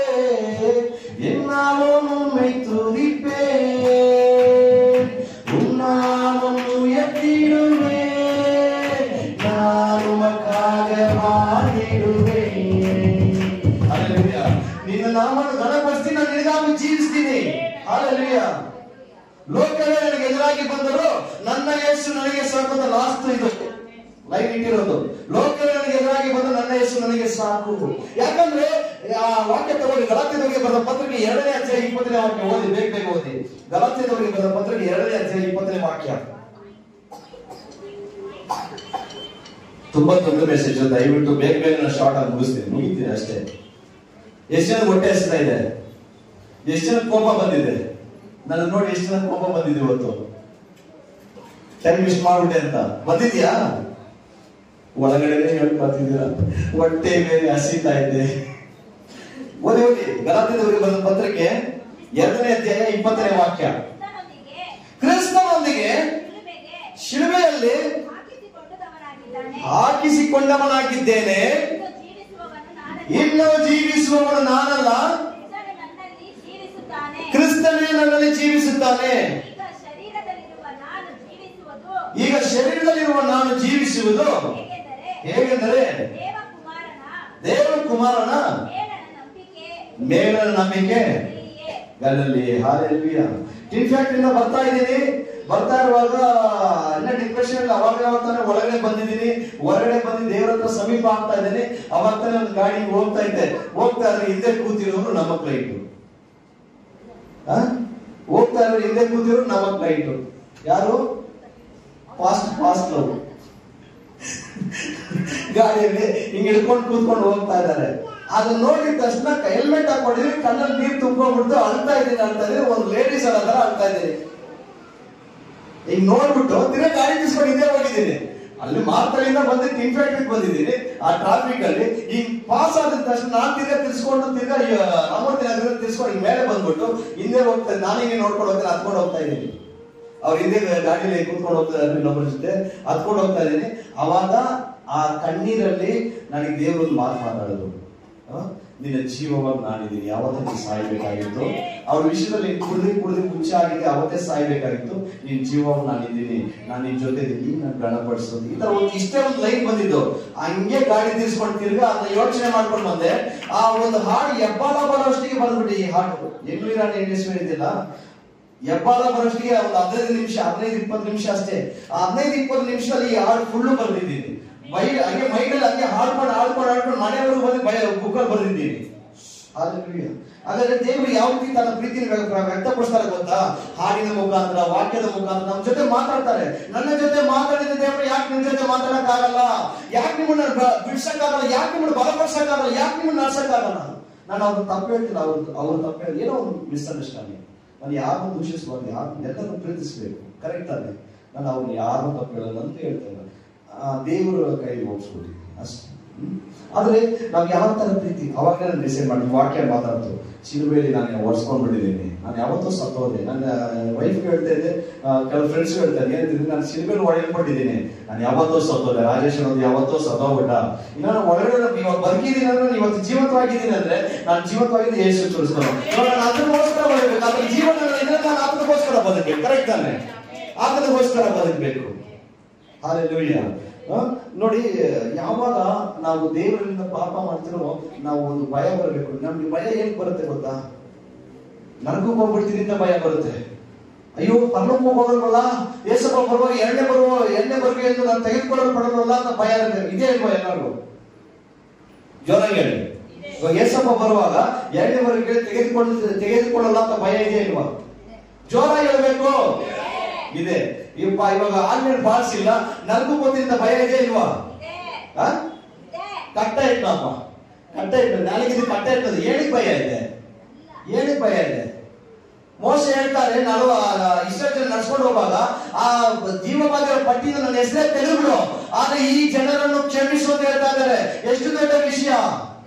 ಎನ್ನಾಮನು ಮೈತುರಿಪೆ, ಉನ್ನಾಮನು ಎತ್ತಿಡುವೆ, ನಾನು ಮಕ್ಕಾಗ ಮಾಡಿಡುವೆ. ಹಲ್ಲೆಲೂಯಾ. ನಿನ್ನ ನಾಮವನ್ನು ಘನಪಡಿಸಿ ನಾನು ನಿನಗಾಗಿ ಜೀವಿಸ್ತೀನಿ. ಹಲ್ಲೆಲೂಯಾ. ಲೋಕವೇ ನನಗೆ ಎದುರಾಗಿ ಬಂದರು, ನನ್ನ ಯೇಸು ನನಗೆ ಸಾಕು. ಲಾಸ್ಟ್ ಇದು ಲೈನ್ ಇಟ್ಟಿರೋದು. ಲೋಕವೇ ನನಗೆ ಎದುರಾಗಿ ಬಂದು ನನ್ನ ಯೇಸು ನನಗೆ ಸಾಕು. ಯಾಕಂದ್ರೆ ಆ ವಾಕ್ಯ ತಗೊಳ್ಳಿ, ಗಲಾತ್ಯದವರಿಗೆ ಬರೆದ ಪತ್ರಿಕೆ 2ನೇ ಅಧ್ಯಾಯ 20ನೇ ವಾಕ್ಯ ಓದಿ, ಬೇಗ ಓದಿ. ಗಲಾತ್ಯದವರಿಗೆ ಬರೆದ ಪತ್ರಿಕೆ 2ನೇ ಅಧ್ಯಾಯ 20ನೇ ವಾಕ್ಯ. ತುಂಬಾ ದೊಡ್ಡ ಮೆಸೇಜ್, ದಯವಿಟ್ಟು ಬೇಗ ನಾನು ಶಾರ್ಟ್ ಆಗಿ ಮುಗಿಸ್ತೀನಿ ಅಷ್ಟೇ. ಎಷ್ಟು ಜನ ಹೊಟ್ಟೆ ಹಸಿತಾ ಇದೆ? ಎಷ್ಟು ಜನ ಕೋಪ ಬಂದಿದೆ? ನನ್ನ ನೋಡಿ ಎಷ್ಟು ಜನ ಕೋಪ ಬಂದಿದೆ ಇವತ್ತು? ಟೈಮ್ ಮಿಸ್ ಮಾಡ್ಬಿಟ್ಟೆ ಅಂತ ಬಂದಿದ್ಯಾ? ಒಳಗಡೆ ಹೇಳ್ಕೊತಿದ್ದೀರಾ, ಹೊಟ್ಟೆ ಮೇಲೆ ಹಸಿತಾ ಇದೆ. ಓದಿ ಓದಿ. ಗಲಾತ್ಯದವರಿಗೆ ಬಂದ ಪತ್ರಿಕೆ 2ನೇ ಅಧ್ಯಾಯ 20ನೇ ವಾಕ್ಯ. ಕ್ರಿಸ್ತನೊಂದಿಗೆ ಶಿಲುಬೆಯಲ್ಲಿ ಹಾಕಿಸಿಕೊಂಡವನಾಗಿದ್ದೇನೆ, ಇನ್ನು ಜೀವಿಸುವವನು ನಾನಲ್ಲ, ಕ್ರಿಸ್ತನೇ ನನ್ನಲ್ಲಿ ಜೀವಿಸುತ್ತಾನೆ. ಈಗ ಶರೀರದಲ್ಲಿರುವ ನಾನು ಜೀವಿಸುವುದು ಹೇಗೆಂದರೆ ದೇವಕುಮಾರನ ಮೇಲಿನ ನಂಬಿಕೆ ಗಲ್ಲಲ್ಲಿ. ಹಾಲೆಲೂಯಾ. ಇನ್ಫ್ಯಾಕ್ಟ್ ಇಂದ ಬರ್ತಾ ಇದ್ದೀನಿ, ಬರ್ತಾ ಇರುವಾಗ ಇನ್ನ ಡಿಪ್ರೆಷನ್ ಅವಾಗ ಯಾವತ್ತಾನೆ ಒಳಗಡೆ ಬಂದಿದ್ದೀನಿ, ಹೊರಗಡೆ ಬಂದು ದೇವರ ಹತ್ರ ಸಮೀಪ ಆಗ್ತಾ ಇದ್ದೀನಿ. ಅವಾಗ ತಾನೆ ಒಂದು ಗಾಡಿ ಹೋಗ್ತಾ ಇದ್ದೆ, ಹೋಗ್ತಾ ಇದ್ರೆ ಹಿಂದೆ ಕೂತಿರೋರು ನಮ್ಮ ಕ್ಲೈಂಟ್, ಹೋಗ್ತಾ ಇದ್ರೆ ಹಿಂದೆ ಕೂತಿರೋರು ನಮ್ಮ ಕ್ಲೈಂಟ್. ಯಾರು? Fast love. ಗಾಡಿಯಲ್ಲಿ ಹಿಂಗ್ ಹಿಡ್ಕೊಂಡು ಕೂತ್ಕೊಂಡು ಹೋಗ್ತಾ ಇದ್ದಾರೆ. ಅದನ್ನ ನೋಡಿದ ತಕ್ಷಣ ಹೆಲ್ಮೆಟ್ ಹಾಕೊಂಡಿದ್ರಿ, ಕಣ್ಣಲ್ಲಿ ನೀರು ತುಂಬ್ಕೊಂಡ್ಬಿಡ್ತು, ಅಳ್ತಾ ಇದ್ದೀನಿ. ಒಂದು ಲೇಡೀಸ್ ಅಲ್ಲ ಅಳ್ತಾ ಇದ್ದೀನಿ. ಹಿಂಗ್ ನೋಡ್ಬಿಟ್ಟು ತಿರ್ಗಾ ಗಾಡಿ ತಿಸ್ಕೊಂಡು ಹಿಂದೆ ಹೋಗಿದ್ದೀನಿ. ಅಲ್ಲಿ ಮಾರ್ತಳಿಂದ ಬಂದು ಇನ್ಫ್ಯಾಕ್ಟ್ರಿ ಬಂದಿದ್ದೀನಿ. ಆ ಟ್ರಾಫಿಕ್ ಅಲ್ಲಿ ಹಿಂಗ್ ಪಾಸ್ ಆದ ತಕ್ಷಣ ನಾನು ತಿರ್ಗಾ ತಿರ್ಸ್ಕೊಂಡು ತಿರ್ಗಾ ರಾಮೂರ್ತಿ ನಗರ ತಿರ್ಸ್ಕೊಂಡು ಹಿಂಗ್ ಮೇಲೆ ಬಂದ್ಬಿಟ್ಟು ಹಿಂದೆ ಹೋಗ್ತಾ ಇದ್ದೀನಿ. ನಾನು ಹಿಂಗೆ ನೋಡ್ಕೊಂಡು ಹೋಗ್ತೀನಿ, ಹತ್ಕೊಂಡು ಹೋಗ್ತಾ ಇದ್ದೀನಿ. ಅವ್ರ ಹಿಂದೆ ಗಾಡಿಯಲ್ಲಿ ಕೂತ್ಕೊಂಡು ಹೋಗ್ತಾ ಇದ್ದಾರೆ, ಇನ್ನೊಬ್ಬರ ಜೊತೆ ಹತ್ಕೊಂಡು ಹೋಗ್ತಾ ಇದ್ದೀನಿ. ಅವಾಗ ಆ ಕಣ್ಣೀರಲ್ಲಿ ನನಗೆ ದೇವರು ಮಾತಾಡೋದು, ನಿನ್ನ ಜೀವವಾಗಿ ನಾನಿದ್ದೀನಿ, ಯಾವತ್ತೇ ನೀನು ಸಾಯ್ಬೇಕಾಗಿತ್ತು. ಅವ್ರ ವಿಷಯದಲ್ಲಿ ಕುಡಿದು ಹುಚ್ಚ ಆಗಿದೆ, ಅವತ್ತೇ ಸಾಯ್ಬೇಕಾಗಿತ್ತು. ನಿನ್ ಜೀವವಾಗಿ ನಾನಿದ್ದೀನಿ, ನಾನು ನಿನ್ ಜೊತೆ ಇದ್ದೀನಿ, ನಾನು ಗಣಪಡಿಸೋದು. ಈ ತರ ಒಂದು ಇಷ್ಟೇ ಒಂದು ಲೈನ್ ಬಂದಿದ್ದು. ಹಂಗೆ ಗಾಡಿ ತಿರ್ಸ್ಕೊಂಡು ತಿರ್ಗಾ ಅದನ್ನ ಯೋಚನೆ ಮಾಡ್ಕೊಂಡು ಬಂದೆ. ಆ ಒಂದು ಹಾಡು ಹೆಬ್ಬಾಳ ಬರೋಷ್ಟಿಗೆ ಬಂದ್ಬಿಟ್ಟು ಈ ಹಾಡು ಎನ್ನುಯಿರಾನ ಎನ್ನೇಸುವೆ ಇದೆಯಲ್ಲ, ಹೆಬ್ಬಾಳ ಬರೋಷ್ಟಿಗೆ ಒಂದು 15 ನಿಮಿಷ 15-20 ನಿಮಿಷ ಅಷ್ಟೇ. ಆ 15-20 ನಿಮಿಷದಲ್ಲಿ ಈ ಹಾಡು ಫುಲ್ಲು ಬರ್ದಿದ್ದೀನಿ. ಹಂಗೆ ಮೈಂಡಲ್ಲಿ ಹಂಗೆ ಹಾಡ್ಕೊಂಡು ಮನೆಯವರು ಬಂದು ಬುಕ್ಕಲ್ಲಿ ಬರ್ದಿದ್ದೀನಿ. ಹಾಗಾದ್ರೆ ದೇವರು ಯಾವ ರೀತಿ ತನ್ನ ಪ್ರೀತಿನ ವ್ಯಕ್ತಪಡಿಸ್ತಾರೆ ಗೊತ್ತಾ? ಹಾಡಿನ ಮುಖಾಂತರ, ವಾಕ್ಯದ ಮುಖಾಂತರ ನಮ್ಮ ಜೊತೆ ಮಾತಾಡ್ತಾರೆ. ನನ್ನ ಜೊತೆ ಮಾತಾಡಿದ ದೇವರು ಯಾಕೆ ನಿಮ್ ಜೊತೆ ಮಾತಾಡಕ್ಕಾಗಲ್ಲ? ಯಾಕೆ ನಿಮ್ಮನ್ನ ಬಿಡ್ಸಕ್ಕಾಗಲ್ಲ? ಯಾಕೆ ನಿಮ್ಮನ್ನ ಬಲಪಡಿಸಕ್ಕಾಗಲ್ಲ? ಯಾಕೆ ನಿಮ್ಮನ್ನ ನಡ್ಸಕ್ಕಾಗಲ್ಲ? ನಾನು ಅವ್ರು ತಪ್ಪು ಹೇಳ್ತಿಲ್ಲ, ಅವ್ರು ತಪ್ಪು ಹೇಳಿ ಏನೋ ಒಂದು ಮಿಸ್ಅಂಡರ್ಸ್ಟ್ಯಾಂಡಿಂಗ್. ನಾನು ಯಾರನ್ನು ದೂಷಿಸಬಾರ್ದು, ಎಲ್ಲರೂ ಪ್ರೀತಿಸ್ಬೇಕು, ಕರೆಕ್ಟ್ ಅದೇ. ನಾನು ಅವ್ರು ಯಾರನ್ನು ತಪ್ಪು ಹೇಳಲ್ಲ ಅಂತ ಹೇಳ್ತೇನೆ. ದೇವರ ಕೈಲಿ ಹೋಗ್ಸ್ಬಿಟ್ಟಿದ್ದೀನಿ ಅಷ್ಟೇ. ಆದ್ರೆ ನಾವ್ ಯಾವ ತರ ಪ್ರೀತಿ ಅವಾಗ ನಾನು ಡಿಸೈಡ್ ಮಾಡಿ ವಾಕ್ಯ ಮಾತಾಡ್ತು. ಶಿಲುಬೆಯಲ್ಲಿ ನಾನು ಒರ್ಸ್ಕೊಂಡ್ಬಿಟ್ಟಿದ್ದೀನಿ, ನಾನು ಯಾವತ್ತೂ ಸತ್ತೋದೆ. ನನ್ನ ವೈಫ್ ಹೇಳ್ತಾ ಇದ್ದೆ, ಕೆಲವು ಫ್ರೆಂಡ್ಸ್ ಹೇಳ್ತಾರೆ, ಏನಿದ್ರೆ ನಾನು ಶಿಲುಬೆಯಲ್ಲಿ ಒಡೆಯಲ್ಪಟ್ಟಿದ್ದೀನಿ, ನಾನು ಯಾವತ್ತೂ ಸತ್ತೋದೆ. ರಾಜೇಶ್ ಅನ್ನೋದು ಯಾವತ್ತೂ ಸತ್ತೋಗ್ಬಿಟ್ಟ. ಇನ್ನು ನಾನು ಒಳಗಡೆ ಇವಾಗ ಬದುಕಿದ್ದೀನಿ ಅಂದ್ರೆ, ಇವತ್ತು ಜೀವಂತವಾಗಿದ್ದೀನಿ ಅಂದ್ರೆ ನಾನು ಜೀವಂತವಾಗಿದ್ದು ಯೇಸು ತೋರಿಸ್ಕೊಂಡು ನಾನು ಅದಕ್ಕೋಸ್ಕರ ಬರಬೇಕು. ಆತನ ಜೀವನ ನಾನು ಆತನಿಗೋಸ್ಕರ ಬದುಕಬೇಕು. ಕರೆಕ್ಟ್ ತಾನೆ? ಆತನಿಗೋಸ್ಕರ ಬದುಕಬೇಕು. ಹಲ್ಲೆಲೂಯಾ. ನೋಡಿ, ಯಾವಾಗ ನಾವು ದೇವರಿಂದ ಪಾಪ ಮಾಡ್ತಿರೋ ನಾವು ಒಂದು ಭಯ ಬರಬೇಕು. ನಮ್ಗೆ ಭಯ ಏನ್ ಬರುತ್ತೆ ಗೊತ್ತಾ? ನರಕಕ್ಕೆ ಹೋಗ್ಬಿಡ್ತೀನಿ ಅಂತ ಭಯ ಬರುತ್ತೆ. ಅಯ್ಯೋ ಪರಲೋಕಕ್ಕೆ ಹೋಗಲ್ವಲ್ಲ, ಏಸಪ್ಪ ಬರುವಾಗ ಎಣ್ಣೆ ಬರುವೆ ಎಂದು ನಾನು ತೆಗೆದುಕೊಳ್ಳಲು ಪಡಲ್ವಲ್ಲ ಅಂತ ಭಯ ಇರುತ್ತೆ. ಇದೇ ಅಲ್ವಾ ಎಲ್ಲರಿಗೂ? ಜೋರಾಗಿ ಹೇಳಿ. ಇವಾಗ ಏಸಪ್ಪ ಬರುವಾಗ ಎಣ್ಣೆ ಬರುವೆ ತೆಗೆದುಕೊಳ್ಳಲ್ಲ ಅಂತ ಭಯ ಇದೆ ಇಲ್ವಾ? ಜೋರಾಗಿ ಹೇಳ್ಬೇಕು. ಇದೆ. ಇವಾಗ ಆನ್ಲೈನ್ ಫಾಲ್ಸ್ ಇಲ್ಲ, ನನಗೂ ಗೊತ್ತಿದ್ದ ಭಯ ಇದೆ ಇಲ್ವಾ? ಕಟ್ಟ ಇಟ್ಟಪ್ಪ, ಕಟ್ಟ ಇಟ್ಟು ನಾಳೆಗಿದ್ದು ಕಟ್ಟ ಇಟ್ಟದು. ಏನಕ್ಕೆ ಭಯ ಇದೆ? ಏನಕ್ಕೆ ಭಯ ಇದೆ? ಮೋಸ ಹೇಳ್ತಾರೆ, ನಾನು ಇಷ್ಟು ಜನ ನಡ್ಸ್ಕೊಂಡು ಹೋಗುವಾಗ ಆ ಜೀವವಾದ ಪಟ್ಟಿನ ನನ್ನ ಹೆಸರೇ ತೆಗೆದುಬಿಡು, ಆದ್ರೆ ಈ ಜನರನ್ನು ಕ್ಷಮಿಸು ಅಂತ ಹೇಳ್ತಾ ಇದ್ದಾರೆ. ಎಷ್ಟು ದೊಡ್ಡ ವಿಷಯ!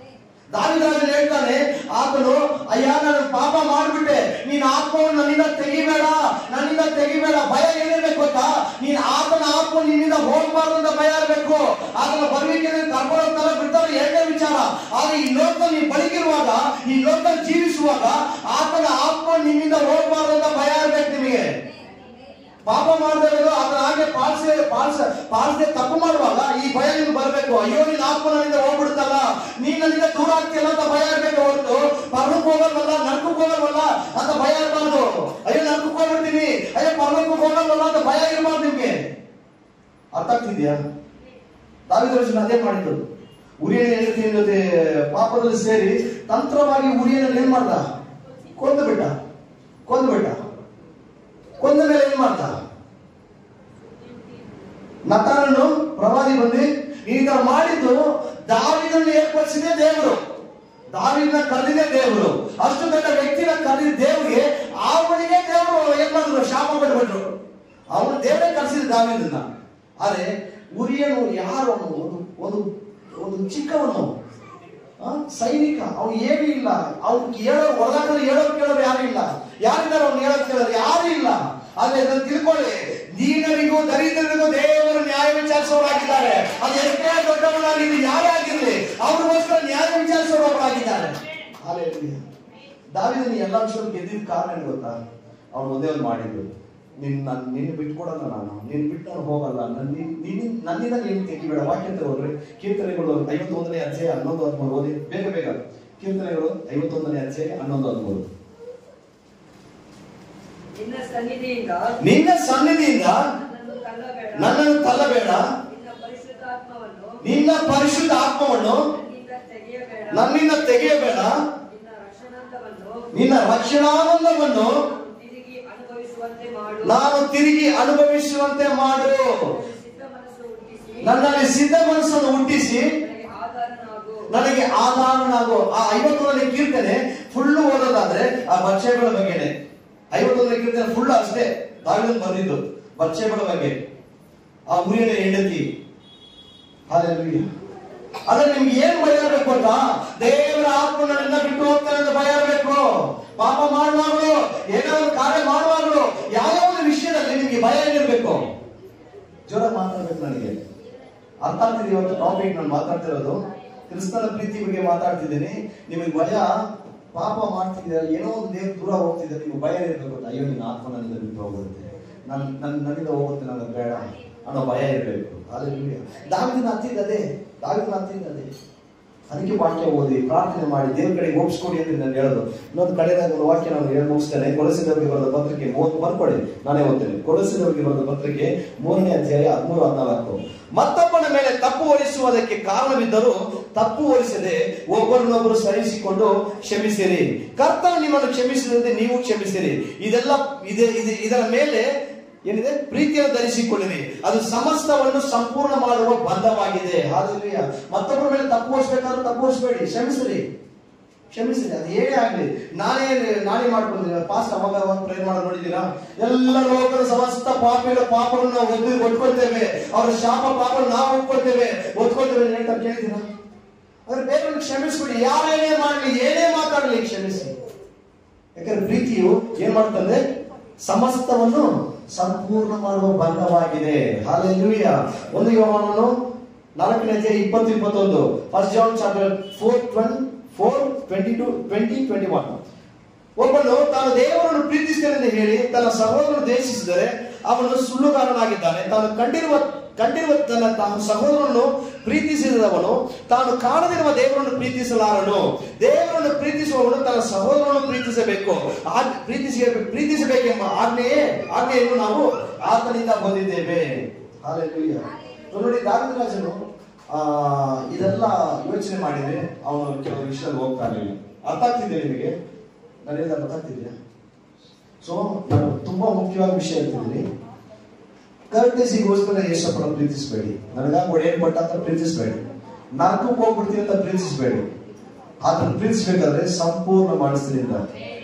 ದಾವಿದರಾಜನು ಹೇಳ್ತಾನೆ, ಆತನು ಅಯ್ಯ ನಾನು ಪಾಪ ಮಾಡ್ಬಿಟ್ಟೆ, ನೀನ್ ಆತ್ಮವನ್ನು ನನ್ನಿಂದ ತೆಗಿಬೇಡ. ಭಯ ಏನಿರ್ಬೇಕು ಗೊತ್ತಾ? ನೀನ್ ಆತನ ಆತ್ಮ ನಿನ್ನಿಂದ ಹೋಗ್ಬಾರ್ದು ಅಂತ ಭಯ ಇರಬೇಕು. ಆತನ ಬರಲಿಕ್ಕೆ ಕರ್ಕೊಂಡು ಹೋಗ್ತಾರ ಬಿಡ್ತಾರೆ, ಎರಡನೇ ವಿಚಾರ. ಆದ್ರೆ ಈ ಲೋಕ ನೀನ್ ಬದುಕಿರುವಾಗ, ಈ ಲೋಕ ಜೀವಿಸುವಾಗ ಆತನ ಆತ್ಮ ನಿನ್ನಿಂದ ಹೋಗ್ಬಾರ್ದು ಅಂತ ಭಯ ಇರ್ಬೇಕು ನಿಮಗೆ. ಪಾಪ ಮಾಡಿದವರು ಆತನ ಹಾಗೆ ಪಾಲ್ಸೆ ತಪ್ಪು ಮಾಡುವಾಗ ಈ ಭಯ ನಿಮ್ಗೆ ಬರ್ಬೇಕು. ಅಯ್ಯೋ ನಿನ್ನ ಆತ್ಮ ನನ್ನಿಂದ ಹೋಗ್ಬಿಡುತ್ತಲ್ಲ, ನೀನ್ ನನ್ನಿಂದ ದೂರ ಆಗ್ತಿಲ್ಲ ಅಂತ ಭಯ ಇರ್ಬೇಕು. ಹೊರತು ಪರಲೋಕಕ್ಕೆ ಹೋಗಲ್ವಲ್ಲ, ನರಕಕ್ಕೆ ಹೋಗಲ್ವಲ್ಲ ಅಂತ ಭಯ ಇರಬಾರ್ದು. ಅಯ್ಯೋ ನರಕಕ್ಕೆ ಹೋಗ್ಬಿಡ್ತೀನಿ, ಅಯ್ಯೋ ಪರಲೋಕಕ್ಕೆ ಹೋಗಲ್ವಲ್ಲ ಅಂತ ಭಯ ಇರಬಾರ್ದು ನಿಮ್ಗೆ. ಅರ್ಥ ಆಗ್ತಿದ್ಯಾ? ದಾವೀದನು ಅದೇ ಮಾಡಿದ್ದು. ಉರಿಯನ ಹೆಂಡತಿಯ ಜೊತೆ ಪಾಪದಲ್ಲಿ ಸೇರಿ ತಂತ್ರವಾಗಿ ಉರಿಯನ್ನ ಏನ್ ಮಾಡ್ದ? ಕೊಂದು ಬಿಟ್ಟ. ಕೊಂದ ಮೇಲೆ ಏನ್ ಮಾಡ್ತ? ನತಾನನು ಪ್ರವಾದಿ ಬಂದು ಈ ತರ ಮಾಡಿದ್ದು ದಾವೀದನನ್ನು ಏರ್ಪಡಿಸಿದೆ ದೇವರು. ದಾವೀದನ ಕರೆದಿದೆ ದೇವರು. ಅಷ್ಟು ದೊಡ್ಡ ವ್ಯಕ್ತಿನ ಕರೆದಿದ್ದ ದೇವರಿಗೆ ಅವನಿಗೆ ದೇವರು ಏನ್ ಮಾಡಿದ್ರು? ಶಾಪ ಬಿಟ್ಬಿಟ್ರು. ಅವನು ದೇವರೇ ಕರೆಸಿದ ದಾವೀದನ. ಆದ್ರೆ ಉರಿಯನು ಯಾರು? ಒಂದು ಚಿಕ್ಕವನು, ಸೈನಿಕ. ಅವನು ಏನೂ ಇಲ್ಲ. ಅವ್ನಿಗೆ ಹೇಳೋರು ಯಾರು ಇಲ್ಲ. ಯಾರಿದ್ದಾರೆ ಅವ್ನು ಹೇಳೋದು ಕೇಳೋರು? ಯಾರು ಇಲ್ಲ. ಆದ್ರೆ ಇದನ್ನು ತಿಳ್ಕೊಳ್ಳಿ, ದೀನರಿಗೂ ದರಿದ್ರರಿಗೂ ದೇವರು ನ್ಯಾಯ ವಿಚಾರಿಸೋರಾಗಿದ್ದಾರೆ. ಅದು ಎಷ್ಟೇ ದೊಡ್ಡವನಾಗಿರಲಿ, ಯಾರೇ ಆಗಿರಲಿ, ಅವ್ರಿಗೋಸ್ಕರ ನ್ಯಾಯ ವಿಚಾರಿಸೋರಾಗಿದ್ದಾರೆ. ದಾವೀದನು ಎಲ್ಲ ವಿಷಯ ಗೆದ್ದಿದ್ದ ಕಾರಣ ಏನು ಗೊತ್ತಾ? ಅವ್ನು ಒಂದೇ ಒಂದು ಮಾಡಿದ್ದು, ನಿನ್ನ ಬಿಟ್ಕೊಡಲ್ಲ, ನೀನ್ ಬಿಟ್ಟು ನಾನು ಹೋಗಲ್ಲ, ನನ್ನಿಂದ ನೀನು ತೆಗಿಬೇಡ. ವಾಕ್ಯ ಅಂತ ಹೋಗ್ರಿ, ಕೀರ್ತನೆಗಳು 51ನೇ ಅಧ್ಯಾಯ 11-13 ಓದಿ ಬೇಗ. ಕೀರ್ತನೆಗಳು 51ನೇ ಅಧ್ಯಾಯ 11-13. ನಿನ್ನ ಸನ್ನಿಧಿಯಿಂದ ನನ್ನನ್ನು ತಳ್ಳಬೇಡ, ನಿನ್ನ ಪರಿಶುದ್ಧ ಆತ್ಮವನ್ನು ನನ್ನಿಂದ ತೆಗೆಯಬೇಡ, ನಿನ್ನ ರಕ್ಷಣಾನಂದವನ್ನು ನಾನು ತಿರುಗಿ ಅನುಭವಿಸುವಂತೆ ಮಾಡು. ನನ್ನಲ್ಲಿ ಸಿದ್ಧ ಮನಸ್ಸನ್ನು ಹುಟ್ಟಿಸಿ ನನಗೆ ಆಧಾರನಾಗು. ಆ 51ನೇ ಕೀರ್ತನೆ ಫುಲ್ಲು ಓದೋದಾದ್ರೆ ಆ ಬಚ್ಚೆಗಳ ಬಗ್ಗೆನೆ. 51ನೇ ಕೀರ್ತನೆ ಫುಲ್ ಅಷ್ಟೇ ದಾವೀದನು ಬಂದಿದ್ದು ಬಚ್ಚೆಗಳ ಬಗ್ಗೆ, ಆ ಉರಿಯನ ಹೆಂಡತಿ. ಹಲ್ಲೆಲೂಯಾ. ಆದ್ರೆ ನಿಮ್ಗೆ ಏನ್ ಭಯ ಇರಬೇಕು ಗೊತ್ತಾ? ದೇವರ ಆತ್ಮ ನನ್ನಿಂದ ಬಿಟ್ಟು ಹೋಗ್ತಾನೆ ಅಂತ ಭಯ ಇರಬೇಕು. ಪಾಪ ಮಾಡುವಾಗಲೂ, ಏನೋ ಒಂದು ಕಾರ್ಯ ಮಾಡುವಾಗಲೂ, ಯಾವುದೋ ಒಂದು ವಿಷಯದಲ್ಲಿ ನಿಮ್ಗೆ ಭಯ ಏನಿರ್ಬೇಕು? ಜೋರ ಮಾತಾಡ್ಬೇಕು. ನನಗೆ ಅರ್ಥ ಆಗ್ತಿದೆ. ಇವತ್ತು ಟಾಪಿಕ್ ನಾನು ಮಾತಾಡ್ತಿರೋದು ಕ್ರಿಸ್ತನ ಪ್ರೀತಿ ಬಗ್ಗೆ ಮಾತಾಡ್ತಿದ್ದೀನಿ. ನಿಮಗೆ ಭಯ, ಪಾಪ ಮಾಡ್ತಿದ್ದೀರಾ, ಏನೋ ಒಂದು ದೇವ್ರ ದೂರ ಹೋಗ್ತಿದ್ದಾರೆ, ನಿಮ್ಗೆ ಭಯ ಇರ್ಬೇಕು ಗೊತ್ತಾ? ಅಯ್ಯೋ ನಿನ್ನ ಆತ್ಮ ನನ್ನಿಂದ ಬಿಟ್ಟು ಹೋಗುತ್ತೆ, ನನ್ನಿಂದ ಹೋಗುತ್ತೆ, ನನಗೆ ಬೇಡ ಅನ್ನೋ ಭಯ ಇರಬೇಕು. ಹಲ್ಲೆಲೂಯಾ. ದಾವೀದನ ಹತ್ತಿದ್ದದೆ. ಅದಕ್ಕೆ ವಾಕ್ಯ ಓದಿ ಪ್ರಾರ್ಥನೆ ಮಾಡಿ ದೇವ್ರ ಕಡೆಗೆ ಒಪ್ಪಿಸ್ಕೊಡಿ ಅಂತ ನಾನು ಹೇಳೋದು. ಇನ್ನೊಂದು ಕಡೆದಾಗ ಒಂದು ವಾಕ್ಯ ನಾನು ಹೇಳಿ ಮುಗಿಸ್ತೇನೆ. ಕೊಲೊಸ್ಸೆಯವರಿಗೆ ಬರೆದ ಪತ್ರಿಕೆ 30 ಬರ್ಕೊಳ್ಳಿ, ನಾನೇ ಓದ್ತೇನೆ. ಕೊಲೊಸ್ಸೆಯವರಿಗೆ ಬರೆದ ಪತ್ರಿಕೆ 3ನೇ ಅಧ್ಯಾಯ 13-14. ಮತ್ತೊಬ್ಬನ ಮೇಲೆ ತಪ್ಪು ಹೊರಿಸುವುದಕ್ಕೆ ಕಾರಣವಿದ್ದರೂ ತಪ್ಪು ಹೊರಿಸದೆ ಒಬ್ಬರನ್ನೊಬ್ಬರು ಸಹಿಸಿಕೊಂಡು ಕ್ಷಮಿಸಿರಿ. ಕರ್ತನು ನಿಮ್ಮನ್ನು ಕ್ಷಮಿಸಿದಂತೆ ನೀವು ಕ್ಷಮಿಸಿರಿ. ಇದರ ಮೇಲೆ ಏನಿದೆ? ಪ್ರೀತಿಯನ್ನು ಧರಿಸಿಕೊಳ್ಳಿರಿ, ಅದು ಸಮಸ್ತವನ್ನು ಸಂಪೂರ್ಣ ಮಾಡುವ ಬಂಧವಾಗಿದೆ. ಹಲ್ಲೆಲೂಯಾ. ಮತ್ತೊಬ್ಬರ ಮೇಲೆ ತಪ್ಪು ಹೊರಿಸಬೇಕಾದ್ರೂ ತಪ್ಪು ಹೊರಿಸಬೇಡಿ, ಕ್ಷಮಿಸಿರಿ. ಅದು ಏನೇ ಆಗ್ಲಿ. ನಾನೇ ಮಾಡ್ಕೊಂಡಿದ್ದೀನಿ. ಪಾಸ್ಟ್ ಅವಾಗ ಪ್ರೇರ್ ಮಾಡೋದು ನೋಡಿದ್ದೀರಾ? ಎಲ್ಲ ಲೋಕದ ಸಮಸ್ತ ಪಾಪಿಗಳ ಪಾಪವನ್ನು ನಾವು ಒತ್ಕೊಳ್ತೇವೆ, ಅವರ ಶಾಪ ಪಾಪ ನಾವು ಒಪ್ಕೊಳ್ತೇವೆ ಅಂತ ಕೇಳಿದ್ದೀರಾ? ಅದ್ರ ಬೇರೆ ಕ್ಷಮಿಸ್ಬಿಡಿ. ಯಾರೇನೇ ಮಾಡ್ಲಿ, ಏನೇ ಮಾತಾಡಲಿ, ಕ್ಷಮಿಸಿ. ಯಾಕಂದ್ರೆ ಪ್ರೀತಿಯು ಏನ್ ಮಾಡ್ತಂದ್ರೆ ಸಮಸ್ತವನ್ನು ಸಂಪೂರ್ಣ ಮಾಡುವ ಬಂಧವಾಗಿದೆ. ಹಲ್ಲೆಲೂಯಾ. 1 ಯೋಹಾನನು 4ನೇ ಅಧ್ಯಾಯ 20-21. 1 John chapter 4:22-20-21. ಒಬ್ಬನು ತಾನು ದೇವರನ್ನು ಪ್ರೀತಿಸ್ತೇನೆ ಎಂದು ಹೇಳಿ ತನ್ನ ಸಹೋದರನು ದ್ವೇಷಿಸಿದರೆ ಅವನು ಸುಳ್ಳುಗಾರನಾಗಿದ್ದಾನೆ. ತಾನು ಕಂಡಿರುವ ತಾನು ಸಹೋದರನನ್ನು ಪ್ರೀತಿಸಿದವನು ತಾನು ಕಾಣದಿರುವ ದೇವರನ್ನು ಪ್ರೀತಿಸಲಾರನು. ದೇವರನ್ನು ಪ್ರೀತಿಸುವವನು ತನ್ನ ಸಹೋದರನನ್ನು ಪ್ರೀತಿಸಬೇಕು. ಪ್ರೀತಿಸಬೇಕೆಂಬ ಆಜ್ಞೆಯನ್ನು ನಾವು ಆತನಿಂದ ಬಂದಿದ್ದೇವೆ. ಹಲ್ಲೆಲೂಯಾ. ನೋಡಿ, ದಾವೀದ ರಾಜನು ಇದೆಲ್ಲ ಯೋಚನೆ ಮಾಡಿದ್ರೆ ಅವನು ಕೆಲವು ವಿಷಯದಲ್ಲಿ ಹೋಗ್ತಾ ಇರಲಿಲ್ಲ. ಅರ್ಥ ಆಗ್ತಿದೆ ನಿಮಗೆ? ನಾನು ಹೇಳಿದ ಅರ್ಥ ಆಗ್ತಿದ್ಯಾ? ಸೊ ನಾನು ತುಂಬಾ ಮುಖ್ಯವಾದ ವಿಷಯ ಹೇಳ್ತಿದ್ದೀನಿ. ಕರ್ಟೆಸಿಗೋಸ್ಕರ ಯೇಸಪ್ಪನ ಪ್ರೀತಿಸಬೇಡಿ. ನನಗಾಗಿ ಒಡೆಯನ್ ಕೊಟ್ಟ ಅಂತ ಪ್ರೀತಿಸಬೇಡಿ. ನರಕಕ್ಕೆ ಹೋಗ್ಬಿಡ್ತೀನಿ ಅಂತ ಪ್ರೀತಿಸಬೇಡಿ. ಆತನ ಪ್ರೀತಿಸಬೇಕಾದ್ರೆ ಸಂಪೂರ್ಣ ಮನಸ್ಸಿನಿಂದ,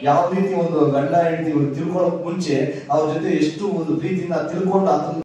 ಯಾವ ರೀತಿ ಒಂದು ಗಂಡ ಹೆಂಡತಿ ತಿಳ್ಕೊಳ್ಳೋಕ್ ಮುಂಚೆ ಅವ್ರ ಜೊತೆ ಎಷ್ಟು ಒಂದು ಪ್ರೀತಿಯಿಂದ ತಿಳ್ಕೊಂಡು ಆತನ